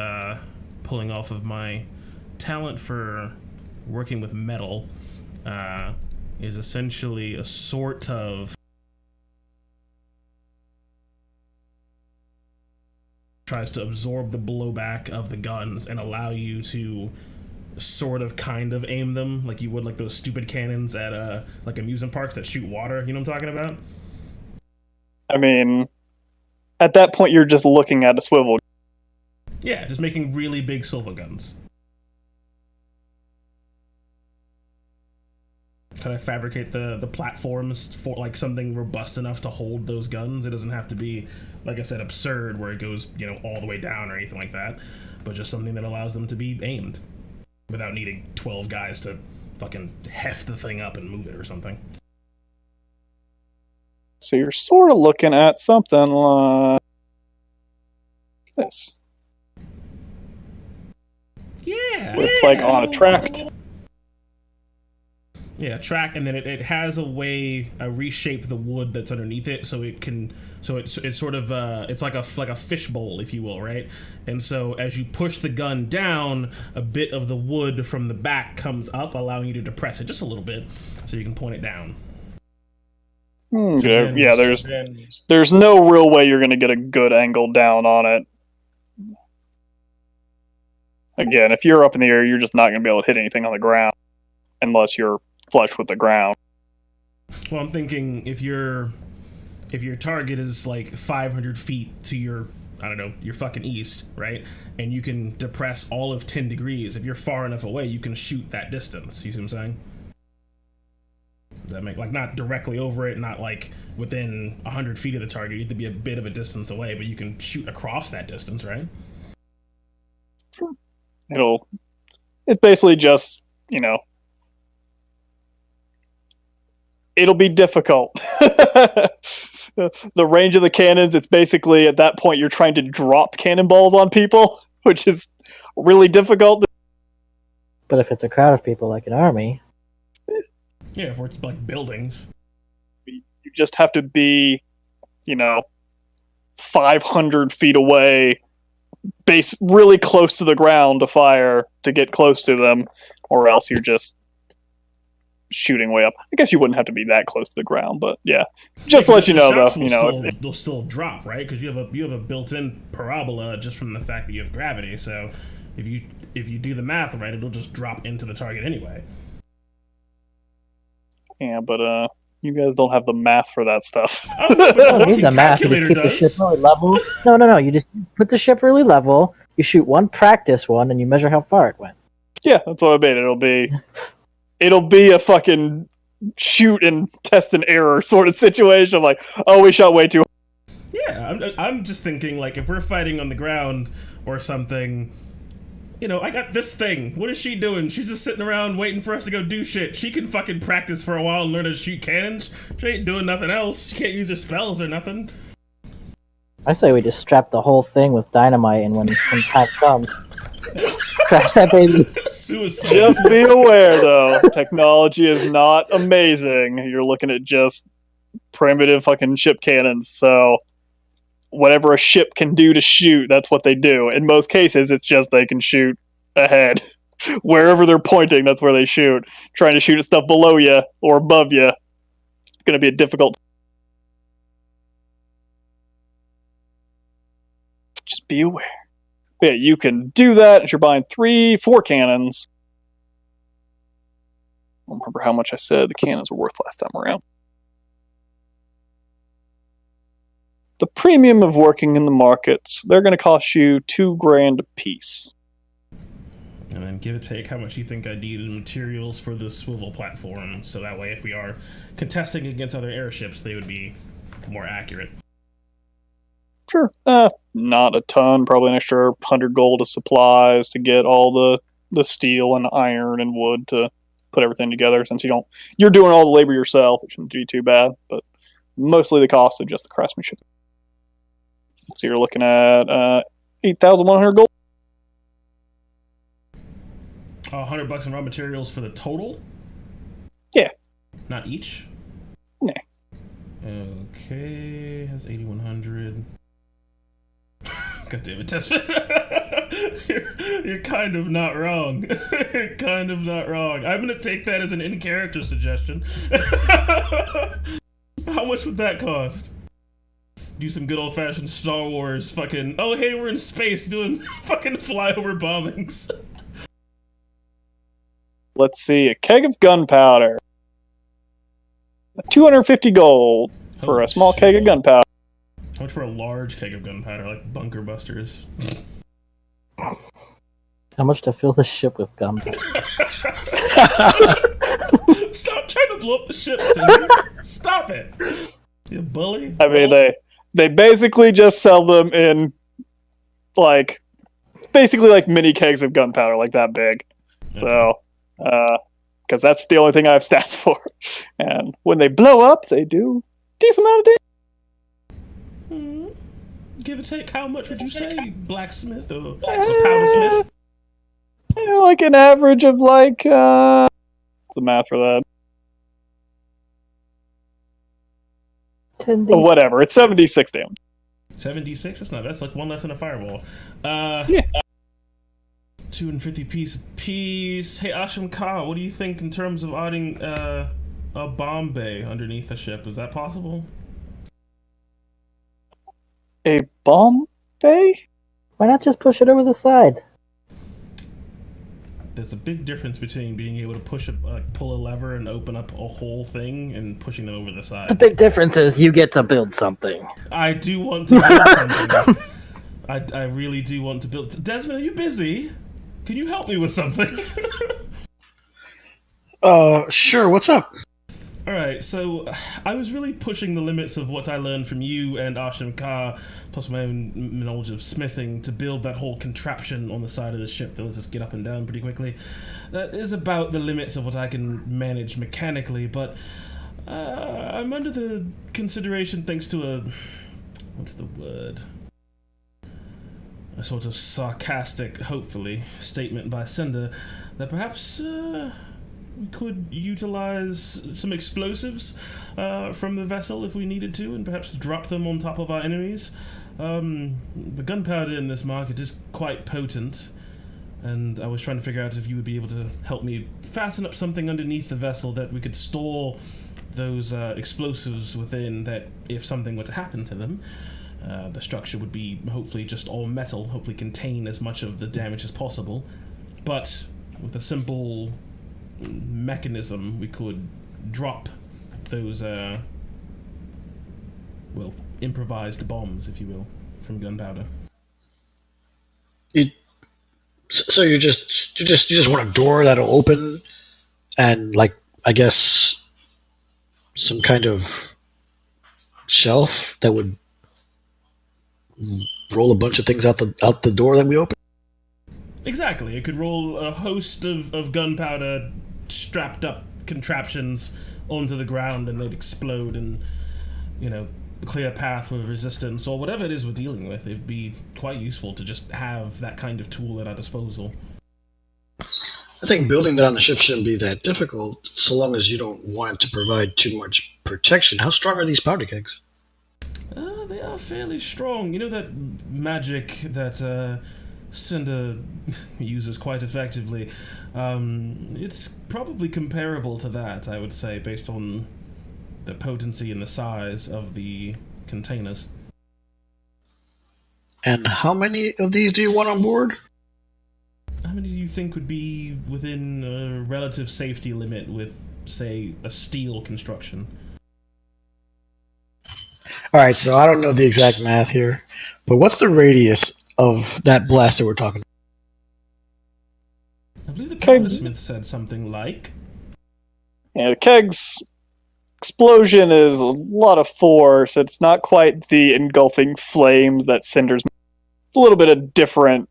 pulling off of my talent for working with metal, is essentially a sort of tries to absorb the blowback of the guns and allow you to sort of kind of aim them like you would like those stupid cannons at like amusement parks that shoot water. You know what I'm talking about? I mean, at that point you're just looking at a swivel. Yeah, just making really big silver guns. Can I fabricate the platforms for like something robust enough to hold those guns? It doesn't have to be, like I said, absurd where it goes, you know, all the way down or anything like that, but just something that allows them to be aimed without needing 12 guys to fucking heft the thing up and move it or something. So you're sort of looking at something like this. Yeah. Where it's like on a track. Yeah, track, and then it has a way reshape the wood that's underneath it, so it can, so it's sort of it's like a fishbowl, if you will, right? And so as you push the gun down, a bit of the wood from the back comes up, allowing you to depress it just a little bit, so you can point it down. Okay. Yeah, there's no real way you're gonna get a good angle down on it. Again, if you're up in the air, you're just not gonna be able to hit anything on the ground unless you're flush with the ground. Well, I'm thinking if your target is like 500 feet to your, I don't know, your fucking east, right? And you can depress all of 10 degrees. If you're far enough away, you can shoot that distance. You see what I'm saying? Does that make, like, not directly over it, not like within 100 feet of the target. You have to be a bit of a distance away, but you can shoot across that distance, right? Sure. It's basically just, you know, it'll be difficult. The range of the cannons, it's basically at that point you're trying to drop cannonballs on people, which is really difficult. But if it's a crowd of people like an army... Yeah, if it's like buildings. You just have to be, you know, 500 feet away, really close to the ground to fire to get close to them, or else you're just shooting way up. I guess you wouldn't have to be that close to the ground, but yeah, just to let you know though, you know, they'll still drop, right? Because you have a built-in parabola just from the fact that you have gravity. So if you do the math right, it'll just drop into the target anyway. Yeah, but you guys don't have the math for that stuff. You don't need the math. You just keep the ship really level. No. You just put the ship really level. You shoot one practice one, and you measure how far it went. Yeah, that's what I mean. It'll be a fucking shoot and test and error sort of situation. Like, oh, we shot way too. Yeah, I'm just thinking, like, if we're fighting on the ground or something, you know, I got this thing. What is she doing? She's just sitting around waiting for us to go do shit. She can fucking practice for a while and learn how to shoot cannons. She ain't doing nothing else. She can't use her spells or nothing. I say we just strap the whole thing with dynamite, and when time comes, crash that baby. Suicide. Just be aware, though, technology is not amazing. You're looking at just primitive fucking ship cannons, so whatever a ship can do to shoot, that's what they do. In most cases, it's just they can shoot ahead. Wherever they're pointing, that's where they shoot. Trying to shoot at stuff below you or above you, it's going to be a difficult. Just be aware. Yeah, you can do that if you're buying 3-4 cannons. I don't remember how much I said the cannons were worth last time around. The premium of working in the markets, they're going to cost you $2,000 a piece. And then give or take how much you think I need in materials for the swivel platform, so that way if we are contesting against other airships, they would be more accurate. Sure. Not a ton, probably an extra 100 gold of supplies to get all the steel and iron and wood to put everything together, since you're doing all the labor yourself, which shouldn't be too bad, but mostly the cost of just the craftsmanship. So you're looking at 8,100 gold. $100 in raw materials for the total? Yeah. Not each? Nah. Okay, has 8,100. God damn it, Tespin. You're kind of not wrong. You're kind of not wrong. I'm gonna take that as an in-character suggestion. How much would that cost? Do some good old-fashioned Star Wars fucking, oh hey, we're in space doing fucking flyover bombings. Let's see, a keg of gunpowder. 250 gold for a small keg of gunpowder. How much for a large keg of gunpowder, like bunker busters? How much to fill the ship with gunpowder? Stop trying to blow up the ship, Tinder. Stop it. You bully. I mean, they basically just sell them in, like, basically like mini kegs of gunpowder, like that big. Okay. So, because that's the only thing I have stats for. And when they blow up, they do decent amount of damage. Give or take, how much would you say, blacksmith or powdersmith? Like an average of like, what's the math for that? 10 whatever, it's 76 damage. 76? That's not bad. That's like one less than a fireball. Yeah. 250 piece apiece. Hey, Asham Ka, what do you think in terms of adding a bomb bay underneath the ship? Is that possible? A bomb bay? Why not just push it over the side? There's a big difference between being able to pull a lever and open up a whole thing and pushing them over the side. The big difference is you get to build something. I do want to build something. I really do want to build. Desmond, are you busy? Can you help me with something? Sure. What's up? Alright, so I was really pushing the limits of what I learned from you and Asham Ka, plus my own knowledge of smithing, to build that whole contraption on the side of the ship that lets us get up and down pretty quickly. That is about the limits of what I can manage mechanically, but I'm under the consideration thanks to a... what's the word? A sort of sarcastic, hopefully, statement by Cinder that perhaps... we could utilize some explosives from the vessel if we needed to, and perhaps drop them on top of our enemies. The gunpowder in this market is quite potent, and I was trying to figure out if you would be able to help me fasten up something underneath the vessel that we could store those explosives within, that if something were to happen to them, the structure would be hopefully just all metal, hopefully contain as much of the damage as possible, but with a simple mechanism we could drop those improvised bombs, if you will, from gunpowder. You, so you just want a door that'll open, and like I guess some kind of shelf that would roll a bunch of things out the door that we open. Exactly. It could roll a host of gunpowder strapped up contraptions onto the ground, and they'd explode and, clear a path with resistance, or whatever it is we're dealing with. It'd be quite useful to just have that kind of tool at our disposal. I think building that on the ship shouldn't be that difficult, so long as you don't want it to provide too much protection. How strong are these powder kegs? They are fairly strong. You know that magic that Cinder uses quite effectively? It's probably comparable to that, I would say, based on the potency and the size of the containers. And how many of these do you want on board? How many do you think would be within a relative safety limit with, say, a steel construction? Alright, so I don't know the exact math here, but what's the radius of that blaster we're talking about? I believe the powdersmith said something like... Yeah, the keg's explosion is a lot of force. It's not quite the engulfing flames that cinders. A little bit of different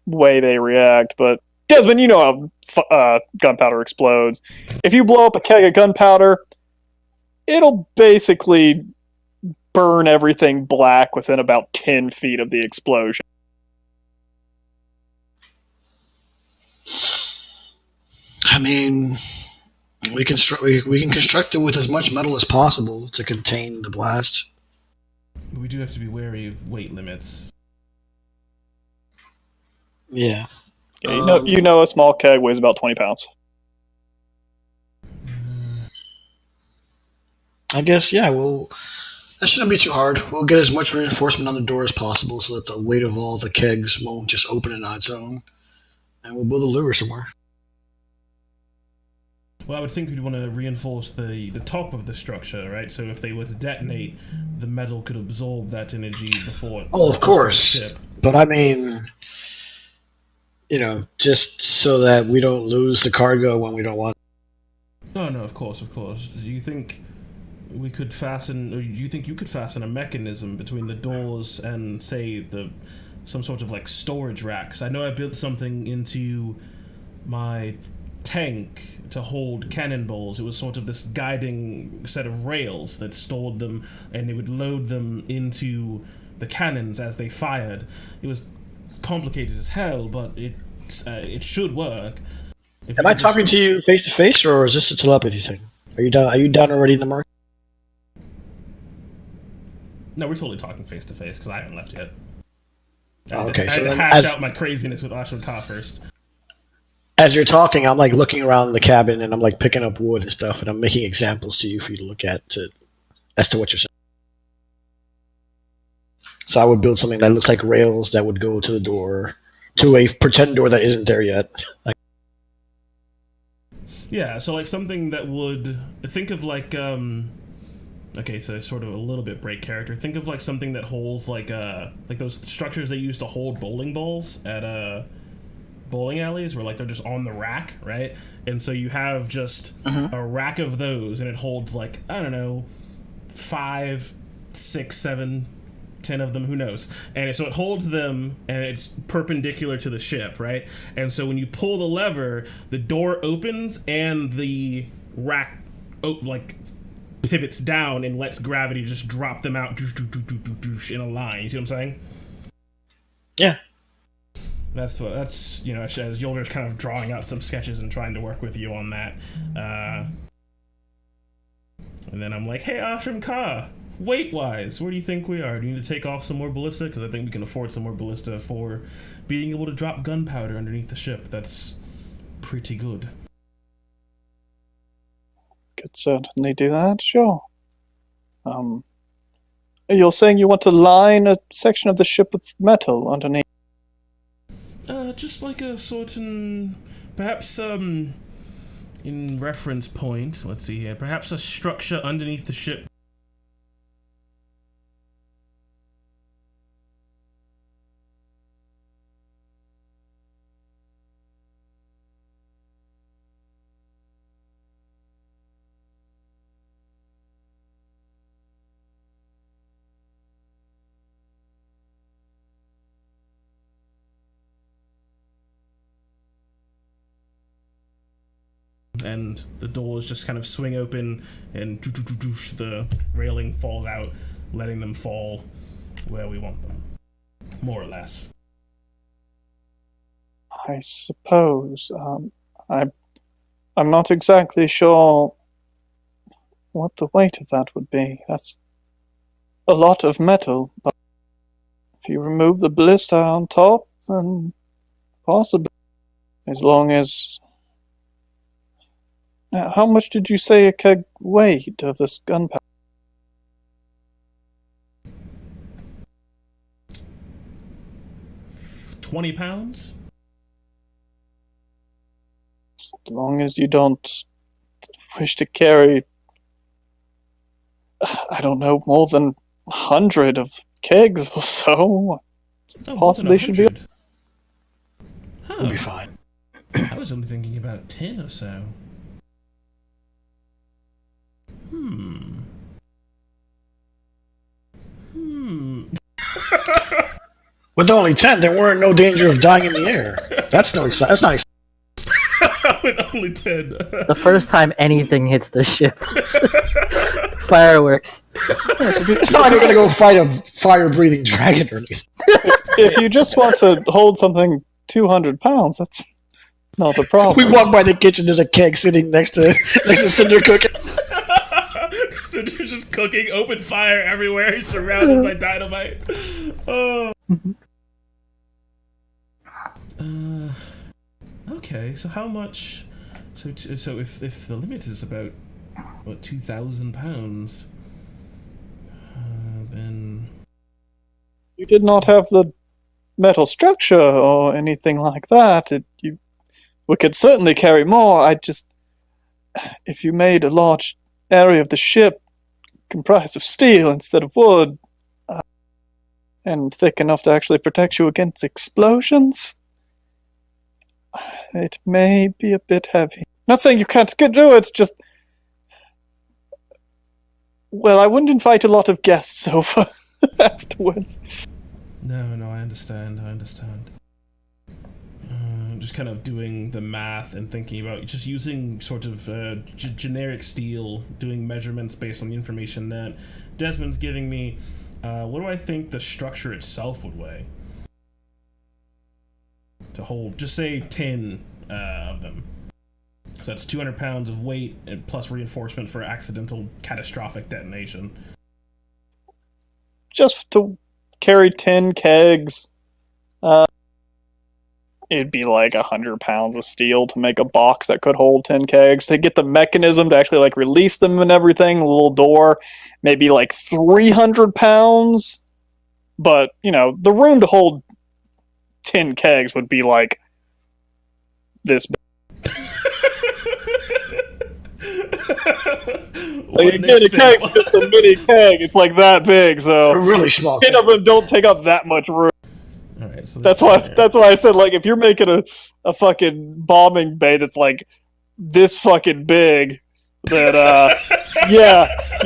way they react, but Desmond, you know how gunpowder explodes. If you blow up a keg of gunpowder, it'll basically burn everything black within about 10 feet of the explosion. I mean, we can construct it with as much metal as possible to contain the blast. We do have to be wary of weight limits. Yeah. You know a small keg weighs about 20 pounds. I guess, yeah, well, that shouldn't be too hard. We'll get as much reinforcement on the door as possible so that the weight of all the kegs won't just open it on its own. And we'll build a lure somewhere. Well, I would think we'd want to reinforce the top of the structure, right? So if they were to detonate, the metal could absorb that energy before it... Oh, of course. But I mean, just so that we don't lose the cargo when we don't want it. Oh, no, of course. Do you think we could fasten... Or do you think you could fasten a mechanism between the doors and, say, some sort of, like, storage racks? I know I built something into my tank to hold cannonballs. It was sort of this guiding set of rails that stored them, and they would load them into the cannons as they fired. It was complicated as hell, but it should work. Am I talking to you face to face, or is this a telepathy thing? Are you down already in the market? No, we're totally talking face to face because I haven't left yet. Okay, I had to hash out my craziness with Ashwin Ka first. As you're talking, I'm like looking around the cabin and I'm like picking up wood and stuff, and I'm making examples to you for you to look at as to what you're saying. So I would build something that looks like rails that would go to the door, to a pretend door that isn't there yet. Yeah, so like something that would think of like okay, so sort of a little bit break character. Think of like something that holds like those structures they use to hold bowling balls at bowling alleys, where like they're just on the rack, right? And so you have just a rack of those, and it holds like, I don't know, 5, 6, 7, 10 of them, who knows? And so it holds them, and it's perpendicular to the ship, right? And so when you pull the lever, the door opens and the rack pivots down and lets gravity just drop them out in a line. You see what I'm saying? Yeah. That's as Yolder's kind of drawing out some sketches and trying to work with you on that. And then I'm like, hey, Ashram Ka, weight-wise, where do you think we are? Do you need to take off some more ballista? Because I think we can afford some more ballista for being able to drop gunpowder underneath the ship. That's pretty good. Could certainly do that, sure. You're saying you want to line a section of the ship with metal underneath? Just like a certain, perhaps, in reference point, let's see here, perhaps a structure underneath the ship. and the doors just kind of swing open, and the railing falls out, letting them fall where we want them, more or less. I suppose. I'm not exactly sure what the weight of that would be. That's a lot of metal, but if you remove the blister on top, then possibly. As long as... How much did you say a keg weighed of this gunpowder? 20 pounds? As long as you don't wish to carry, I don't know, more than 100 of kegs or so. Possibly should be. We'll be fine. I was only thinking about 10 or so. With only 10, there weren't no danger of dying in the air. That's not exciting. With only 10. The first time anything hits the ship. Fireworks. It's not like we're gonna go fight a fire-breathing dragon or anything. If you just want to hold something 200 pounds, that's not a problem. We walk by the kitchen, there's a keg sitting next to Cinder cooking. Cinder's just cooking, open fire everywhere, he's surrounded by dynamite. Oh. Okay, so how much... So if the limit is about, what, 2,000 pounds, then... You did not have the metal structure or anything like that. We could certainly carry more. If you made a large area of the ship comprised of steel instead of wood, and thick enough to actually protect you against explosions, it may be a bit heavy. Not saying you can't do it, just... Well, I wouldn't invite a lot of guests over afterwards. No, I understand. Just kind of doing the math and thinking about just using sort of generic steel, doing measurements based on the information that Desmond's giving me. What do I think the structure itself would weigh? To hold, just say 10 of them. So that's 200 pounds of weight and plus reinforcement for accidental catastrophic detonation. Just to carry 10 kegs, it'd be like 100 pounds of steel to make a box that could hold 10 kegs. To get the mechanism to actually like release them and everything, a little door, maybe like 300 pounds. But, the room to hold 10 kegs would be like this big. Like, again, a keg's just a mini keg. It's like that big, so A really small 10 of them don't take up that much room. All right, so That's why I said, like, if you're making a fucking bombing bay that's like this fucking big, then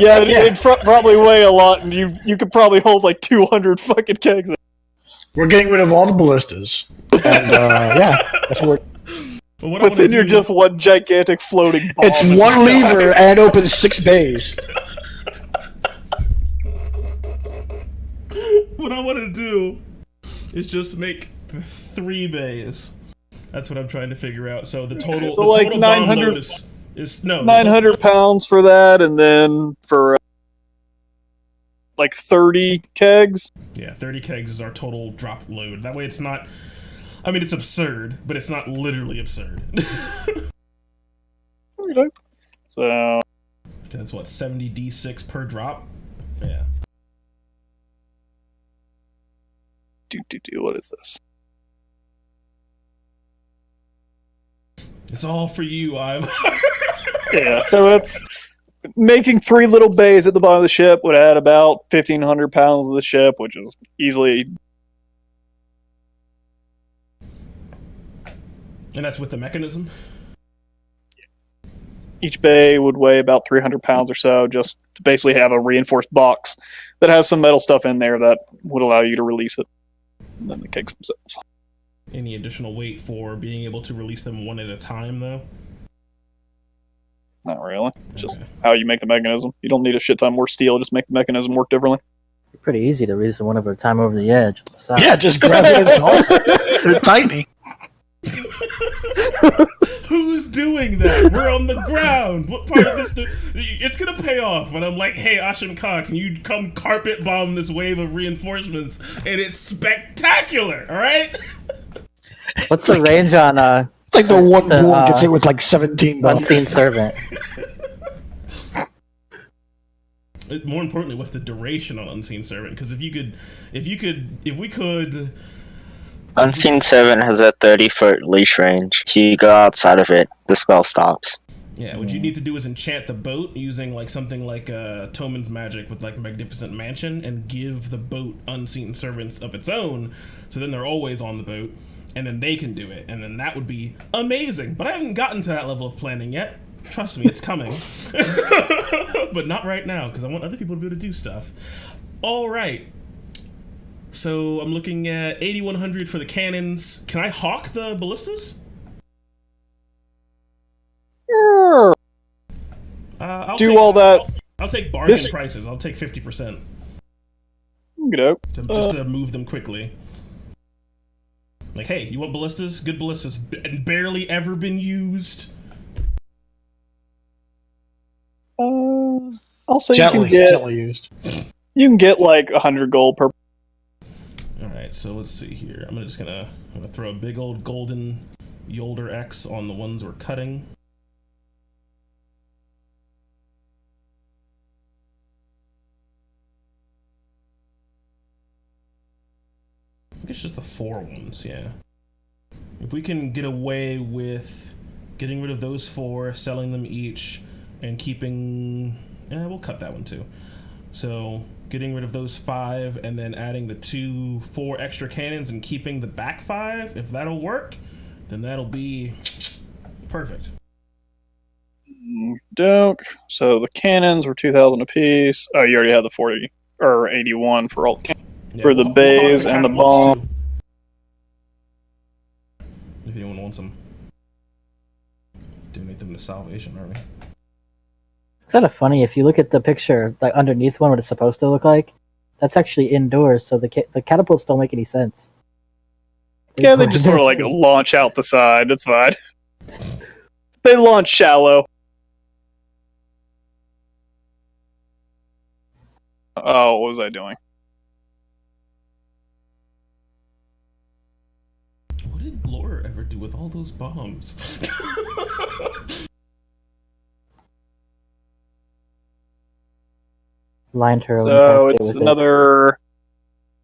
it'd probably weigh a lot, and you could probably hold like 200 fucking kegs. We're getting rid of all the ballistas, and that's what. But then you're just one gigantic floating bomb. It's one lever and it opens 6 bays. What I want to do is just make 3 bays. That's what I'm trying to figure out. So the total, So like total 900 bomb load is 900 pounds for that, and then for like 30 kegs. Yeah, 30 kegs is our total drop load. That way it's not... I mean, it's absurd, but it's not literally absurd. So... That's what, 70 D6 per drop? Yeah. What is this? It's all for you, Ivar. Yeah, so it's... Making 3 little bays at the bottom of the ship would add about 1,500 pounds of the ship, which is easily... And that's with the mechanism? Each bay would weigh about 300 pounds or so, just to basically have a reinforced box that has some metal stuff in there that would allow you to release it. And then the kegs themselves. Any additional weight for being able to release them one at a time, though? Not really. Just how you make the mechanism. You don't need a shit ton more steel. Just make the mechanism work differently. Pretty easy to reason one of a time over the edge. On the side. Yeah, just grab it and toss it. They're tiny. Who's doing that? We're on the ground. What part of this? It's gonna pay off when I'm like, hey, Ashim Khan, can you come carpet bomb this wave of reinforcements? And it's spectacular, all right? What's the range on It's like the one board gets hit with like 17 bucks. Unseen Servant? More importantly, what's the duration on Unseen Servant? Because if we could. Unseen Servant has a 30-foot leash range. If you go outside of it, the spell stops. Yeah, what you need to do is enchant the boat using like something like Toman's magic with like Magnificent Mansion and give the boat Unseen Servants of its own, so then they're always on the boat, and then they can do it, and then that would be amazing. But I haven't gotten to that level of planning yet. Trust me, it's coming. But not right now, because I want other people to be able to do stuff. All right. So I'm looking at 8100 for the cannons. Can I hawk the ballistas? Sure. All that. I'll take bargain prices. I'll take 50%. Just to move them quickly. Like, hey, you want ballistas? Good ballistas. And barely ever been used. I'll say Gently used. You can get like 100 gold per. Alright, so let's see here. I'm gonna throw a big old golden Yolder X on the ones we're cutting. I think it's just the 4 ones, yeah. If we can get away with getting rid of those 4, selling them each, and keeping... we'll cut that one too. So, getting rid of those 5, and then adding the 4 extra cannons and keeping the back 5, if that'll work, then that'll be perfect. Doke. So the cannons were 2,000 apiece. Oh, you already had the 40 or 81 for all the cannons. Yeah, for the bays and the bomb. If anyone wants them, donate them to Salvation Army. It's kind of funny if you look at the picture, like underneath one, what it's supposed to look like. That's actually indoors, so the catapults don't make any sense. Yeah, they just sort of like launch out the side. It's fine. They launch shallow. Oh, what was I doing? What did Blore ever do with all those bombs? Lined her. So it's another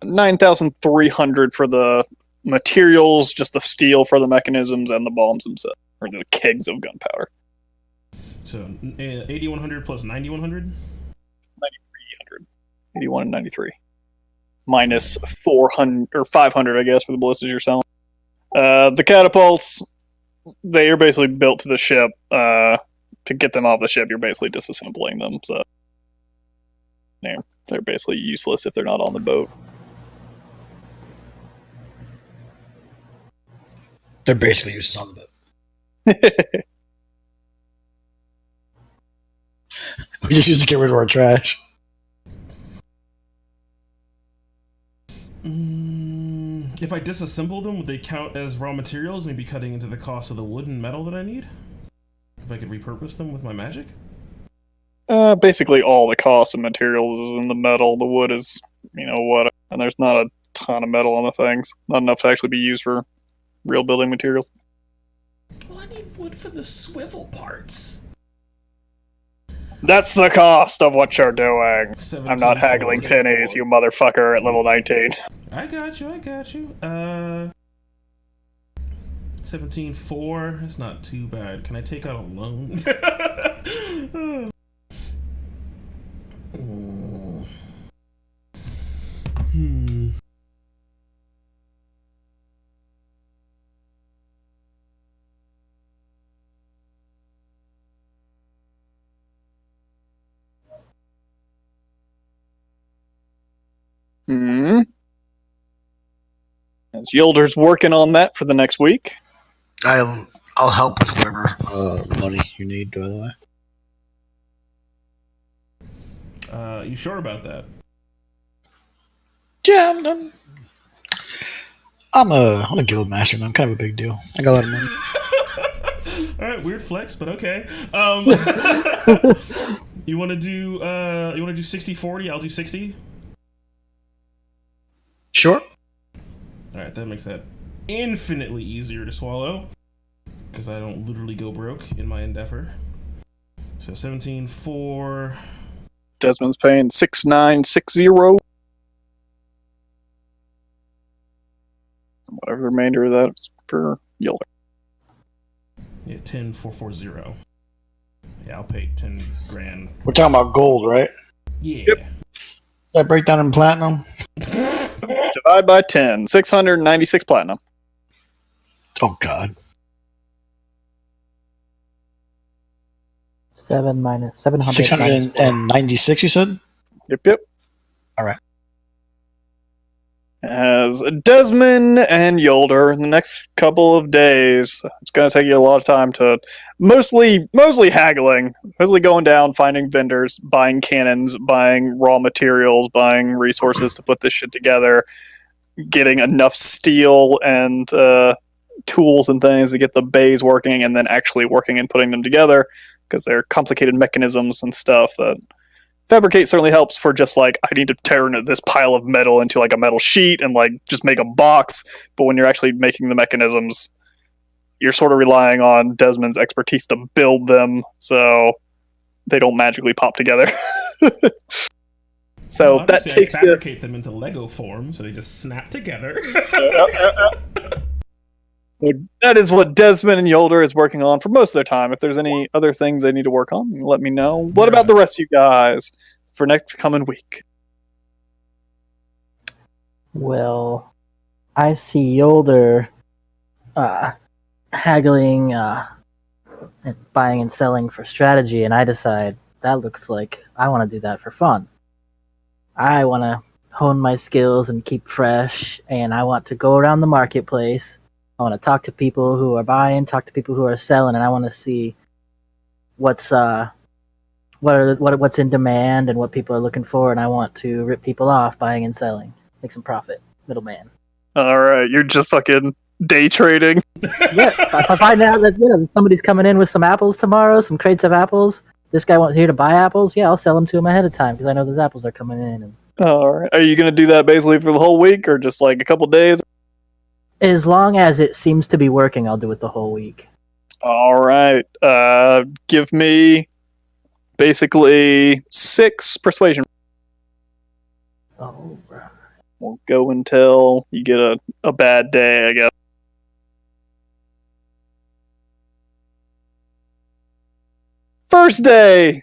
9,300 for the materials, just the steel for the mechanisms and the bombs themselves, or the kegs of gunpowder. So 8,100 plus 9,100? 9,300. 81 and 93. Minus 400 or 500, I guess, for the ballistas you're selling. The catapults, they are basically built to the ship. To get them off the ship, you're basically disassembling them. So they're basically useless if they're not on the boat. They're basically useless on the boat. We just used to get rid of our trash. If I disassemble them, would they count as raw materials, maybe cutting into the cost of the wood and metal that I need? If I could repurpose them with my magic? Basically all the cost of materials is in the metal. The wood is, what, and there's not a ton of metal on the things. Not enough to actually be used for real building materials. Well, I need wood for the swivel parts. That's the cost of what you're doing. 17, I'm not haggling 14, pennies, you motherfucker, at level 19. I got you. 17.4. That's not too bad. Can I take out a loan? As Yolder's working on that for the next week. I'll help with whatever money you need, by the way. You sure about that? Yeah, I'm a guild master, man. I'm kind of a big deal. I got a lot of money. All right, weird flex, but okay. You want to do 60-40? I'll do 60. Sure. All right, that makes that infinitely easier to swallow because I don't literally go broke in my endeavor. So 17 for Desmond's paying 6960. Whatever the remainder of that is for Yelder. yeah 10 for 40. Yeah, I'll pay 10 grand. We're talking about gold, right? Yeah. Yep. Does that break down in platinum? Divide by 10. 696 platinum. Oh, God. 7 minus 700. 696, you said? Yep. All right. As Desmond and Yolder in the next couple of days, it's going to take you a lot of time to mostly haggling, mostly going down, finding vendors, buying cannons, buying raw materials, buying resources to put this shit together, getting enough steel and tools and things to get the bays working, and then actually working and putting them together, because they're complicated mechanisms and stuff that fabricate certainly helps for just like, I need to turn this pile of metal into like a metal sheet and like just make a box. But when you're actually making the mechanisms, you're sort of relying on Desmond's expertise to build them so they don't magically pop together. So well, that takes fabricate them into Lego form so they just snap together. That is what Desmond and Yolder is working on for most of their time. If there's any other things they need to work on, let me know. What about the rest of you guys for next coming week? Well, I see Yolder haggling and buying and selling for strategy, and I decide that looks like I want to do that for fun. I want to hone my skills and keep fresh, and I want to go around the marketplace. I want to talk to people who are buying, talk to people who are selling, and I want to see what's in demand and what people are looking for, and I want to rip people off buying and selling, make some profit, middleman. All right, you're just fucking day trading. Yeah, if I find out that somebody's coming in with some apples tomorrow, some crates of apples, this guy wants here to buy apples, yeah, I'll sell them to him ahead of time because I know those apples are coming in. And all right, are you gonna do that basically for the whole week or just like a couple days? as long as it seems to be working, I'll do it the whole week. All right. Give me basically 6 persuasion. Oh, right. We'll go until you get a bad day, I guess. First day.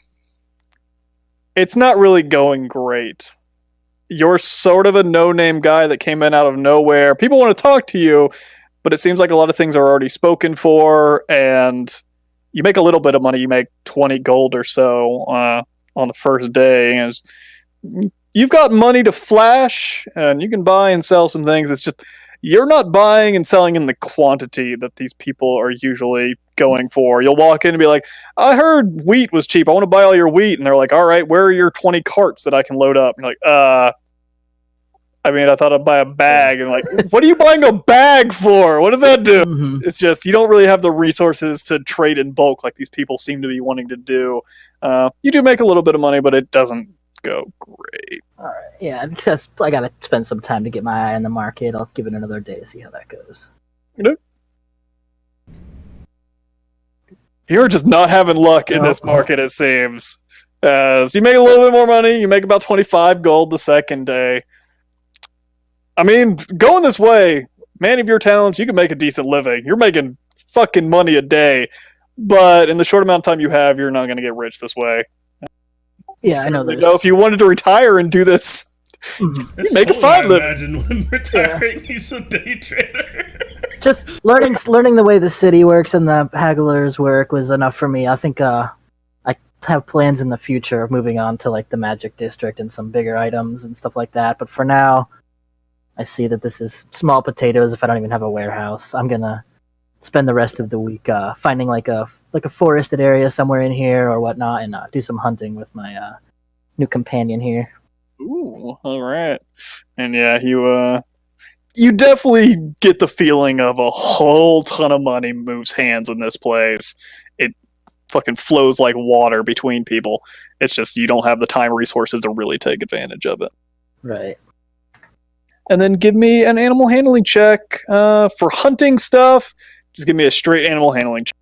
It's not really going great. You're sort of a no-name guy that came in out of nowhere. People want to talk to you, but it seems like a lot of things are already spoken for, and you make a little bit of money. You make 20 gold or so on the first day. And you've got money to flash, and you can buy and sell some things. It's just you're not buying and selling in the quantity that these people are usually going for. You'll walk in and be like, I heard wheat was cheap. I want to buy all your wheat. And they're like, all right, where are your 20 carts that I can load up? And you're like, I mean, I thought I'd buy a bag. And like, what are you buying a bag for? What does that do? Mm-hmm. It's just, you don't really have the resources to trade in bulk like these people seem to be wanting to do. You do make a little bit of money, but it doesn't go great. All right. Yeah, because I got to spend some time to get my eye on the market. I'll give it another day to see how that goes. You're just not having luck in this market, it seems. So you make a little bit more money. You make about 25 gold the second day. I mean, going this way, man of your talents, you can make a decent living. You're making fucking money a day. But in the short amount of time you have, you're not going to get rich this way. Yeah, I know this. If you wanted to retire and do this, you make a fine living. Imagine when retiring, he's a day trader. Just learning the way the city works and the hagglers work was enough for me. I think I have plans in the future of moving on to like the Magic District and some bigger items and stuff like that. But for now, I see that this is small potatoes. If I don't even have a warehouse, I'm gonna spend the rest of the week finding like a forested area somewhere in here or whatnot, and do some hunting with my new companion here. Ooh, all right. And yeah, you definitely get the feeling of a whole ton of money moves hands in this place. It fucking flows like water between people. It's just you don't have the time resources to really take advantage of it. Right. And then give me an animal handling check for hunting stuff. Just give me a straight animal handling check.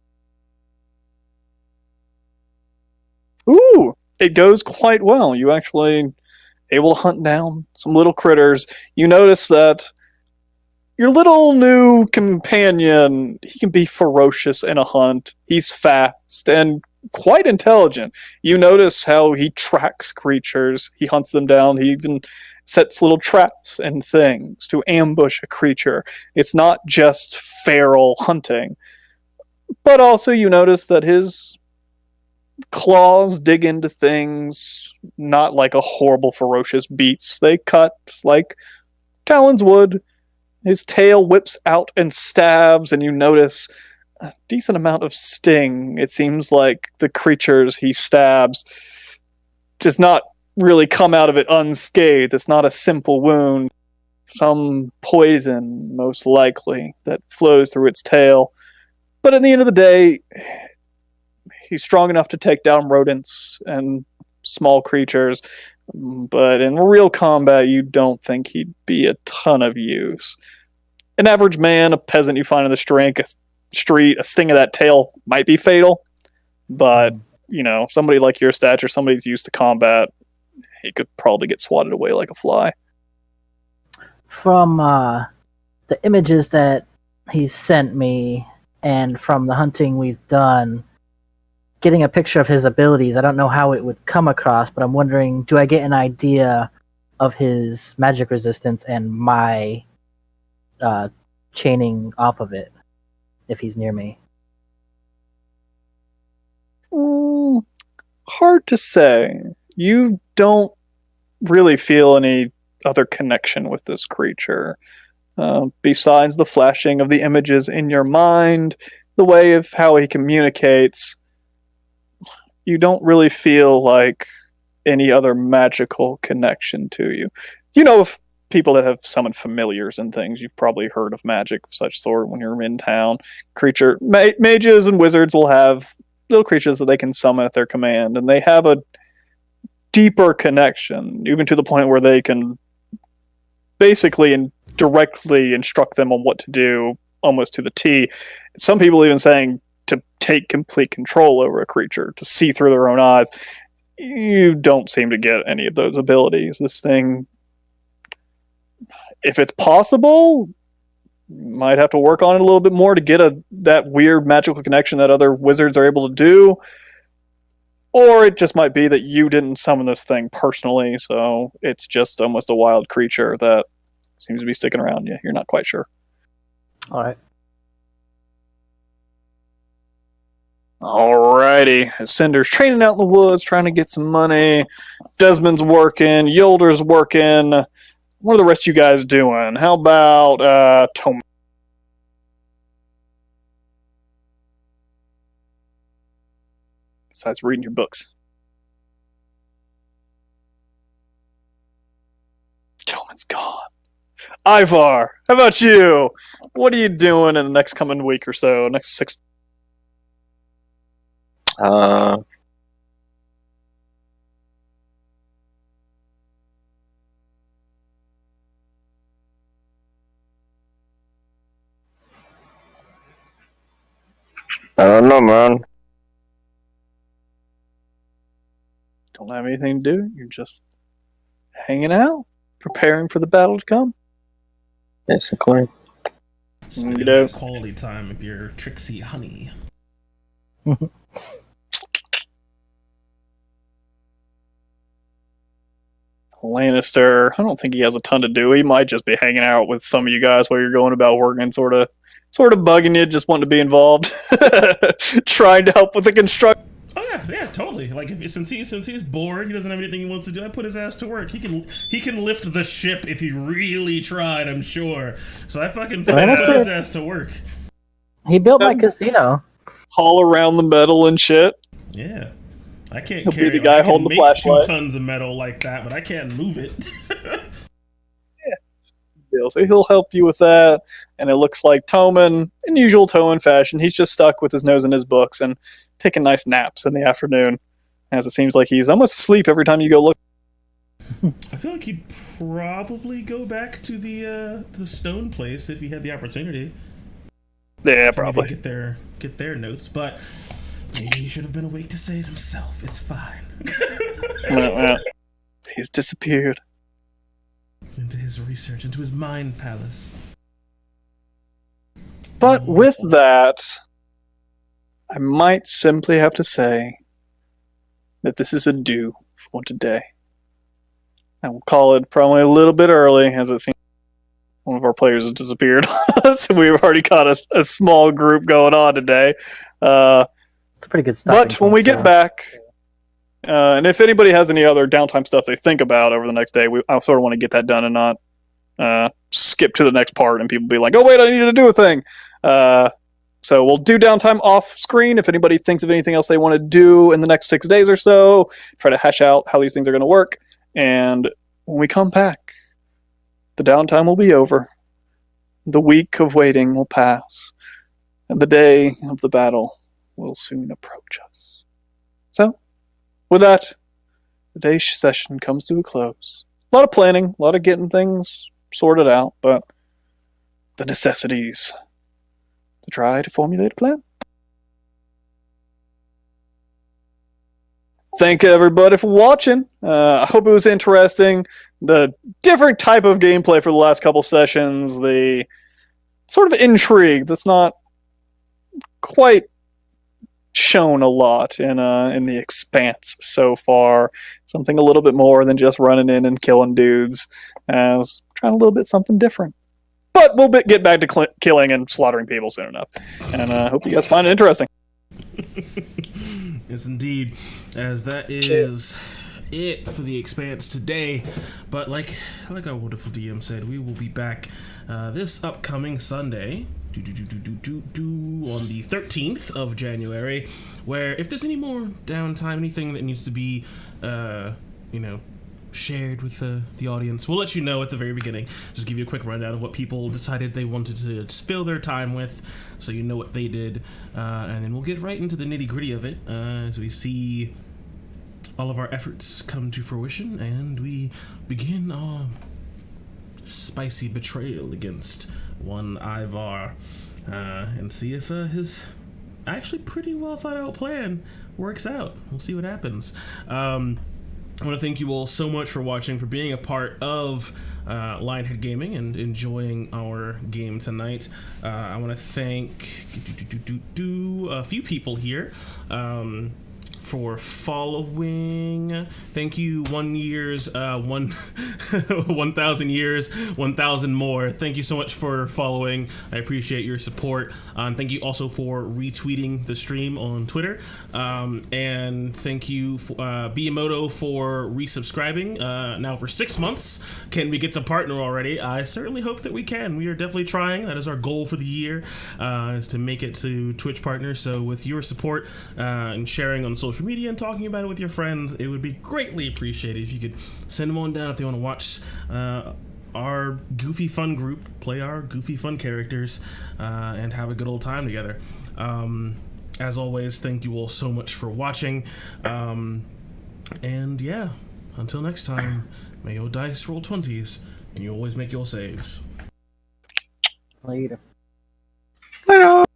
Ooh, it goes quite well. You actually able to hunt down some little critters. You notice that your little new companion, he can be ferocious in a hunt. He's fast and quite intelligent. You notice how he tracks creatures. He hunts them down. He even sets little traps and things to ambush a creature. It's not just feral hunting. But also you notice that his claws dig into things, not like a horrible ferocious beast. They cut like talons would. His tail whips out and stabs, and you notice a decent amount of sting. It seems like the creatures he stabs does not really come out of it unscathed. It's not a simple wound. Some poison, most likely, that flows through its tail. But at the end of the day, he's strong enough to take down rodents and small creatures. But in real combat, you don't think he'd be a ton of use. An average man, a peasant you find in the street, a sting of that tail might be fatal. But, somebody like your stature, somebody's used to combat, he could probably get swatted away like a fly. From the images that he sent me and from the hunting we've done, getting a picture of his abilities, I don't know how it would come across, but I'm wondering, do I get an idea of his magic resistance and my chaining off of it if he's near me? Hard to say. You don't really feel any other connection with this creature. Besides the flashing of the images in your mind, the way of how he communicates, you don't really feel like any other magical connection to you. If people that have summoned familiars and things, you've probably heard of magic of such sort when you're in town. Mages and wizards will have little creatures that they can summon at their command, and they have a deeper connection, even to the point where they can basically and directly instruct them on what to do, almost to the T. Some people even saying to take complete control over a creature, to see through their own eyes. You don't seem to get any of those abilities. This thing, if it's possible, might have to work on it a little bit more to get that weird magical connection that other wizards are able to do. Or it just might be that you didn't summon this thing personally, so it's just almost a wild creature that seems to be sticking around you. You're not quite sure. All right. Alrighty. Cinder's training out in the woods, trying to get some money. Desmond's working. Yolder's working. What are the rest of you guys doing? How about Tom? Besides reading your books. Tillman's gone. Ivar, how about you? What are you doing in the next coming week or so? Next 6. I don't know, man. Don't have anything to do. You're just hanging out, preparing for the battle to come. Basically. Spending quality time with your Trixie honey. Lannister, I don't think he has a ton to do. He might just be hanging out with some of you guys while you're going about working, sort of bugging you, just wanting to be involved, trying to help with the construction. Oh yeah, totally. Like since he's bored, he doesn't have anything he wants to do. I put his ass to work. He can lift the ship if he really tried. I'm sure. So I fucking put his ass to work. He built my casino. Haul around the metal and shit. Yeah. I can't He'll be carry. the guy I can holding the make flashlight. 2 tons of metal like that, but I can't move it. So he'll help you with that, and it looks like Toman, in usual Toman fashion, he's just stuck with his nose in his books and taking nice naps in the afternoon, as it seems like he's almost asleep every time you go look. I feel like he'd probably go back to the stone place if he had the opportunity. Yeah, to maybe probably. get their notes, but maybe he should have been awake to say it himself. It's fine. He's disappeared. Into his research, into his mind palace. But with that, I might simply have to say that this is a do for today. I will call it probably a little bit early, as it seems one of our players has disappeared on us, and we've already got a small group going on today. It's a pretty good stopping But when point we get for us. back, and if anybody has any other downtime stuff they think about over the next day, I sort of want to get that done and not skip to the next part and people be like, oh, wait, I need to do a thing. So we'll do downtime off screen. If anybody thinks of anything else they want to do in the next 6 days or so, try to hash out how these things are going to work. And when we come back, the downtime will be over. The week of waiting will pass. And the day of the battle will soon approach us. So, with that, today's session comes to a close. A lot of planning, a lot of getting things sorted out, but the necessities to try to formulate a plan. Thank everybody for watching. I hope it was interesting. The different type of gameplay for the last couple sessions, the sort of intrigue that's not quite shown a lot in the Expanse so far. Something a little bit more than just running in and killing dudes. I was trying a little bit something different. But we'll get back to killing and slaughtering people soon enough. And I hope you guys find it interesting. Yes, indeed. As that is it for the Expanse today. But like our wonderful DM said, we will be back this upcoming Sunday. On the 13th of January, where if there's any more downtime, anything that needs to be, shared with the audience, we'll let you know at the very beginning. Just give you a quick rundown of what people decided they wanted to fill their time with, so you know what they did, and then we'll get right into the nitty-gritty of it as we see all of our efforts come to fruition, and we begin our spicy betrayal against one Ivar, and see if his actually pretty well thought out plan works out. We'll see what happens. I want to thank you all so much for watching, for being a part of Lionhead Gaming and enjoying our game tonight. I want to thank a few people here for following. Thank you, 1 year's 1,000 years, 1,000 more. Thank you so much for following. I appreciate your support. Thank you also for retweeting the stream on Twitter. And thank you, Biamoto, for resubscribing now for 6 months. Can we get to partner already? I certainly hope that we can. We are definitely trying. That is our goal for the year, is to make it to Twitch partners. So with your support and sharing on social media and talking about it with your friends, it would be greatly appreciated if you could send them on down if they want to watch our goofy fun group play our goofy fun characters and have a good old time together. As always, thank you all so much for watching, and yeah, until next time, may your dice roll 20s and you always make your saves. Later. Later.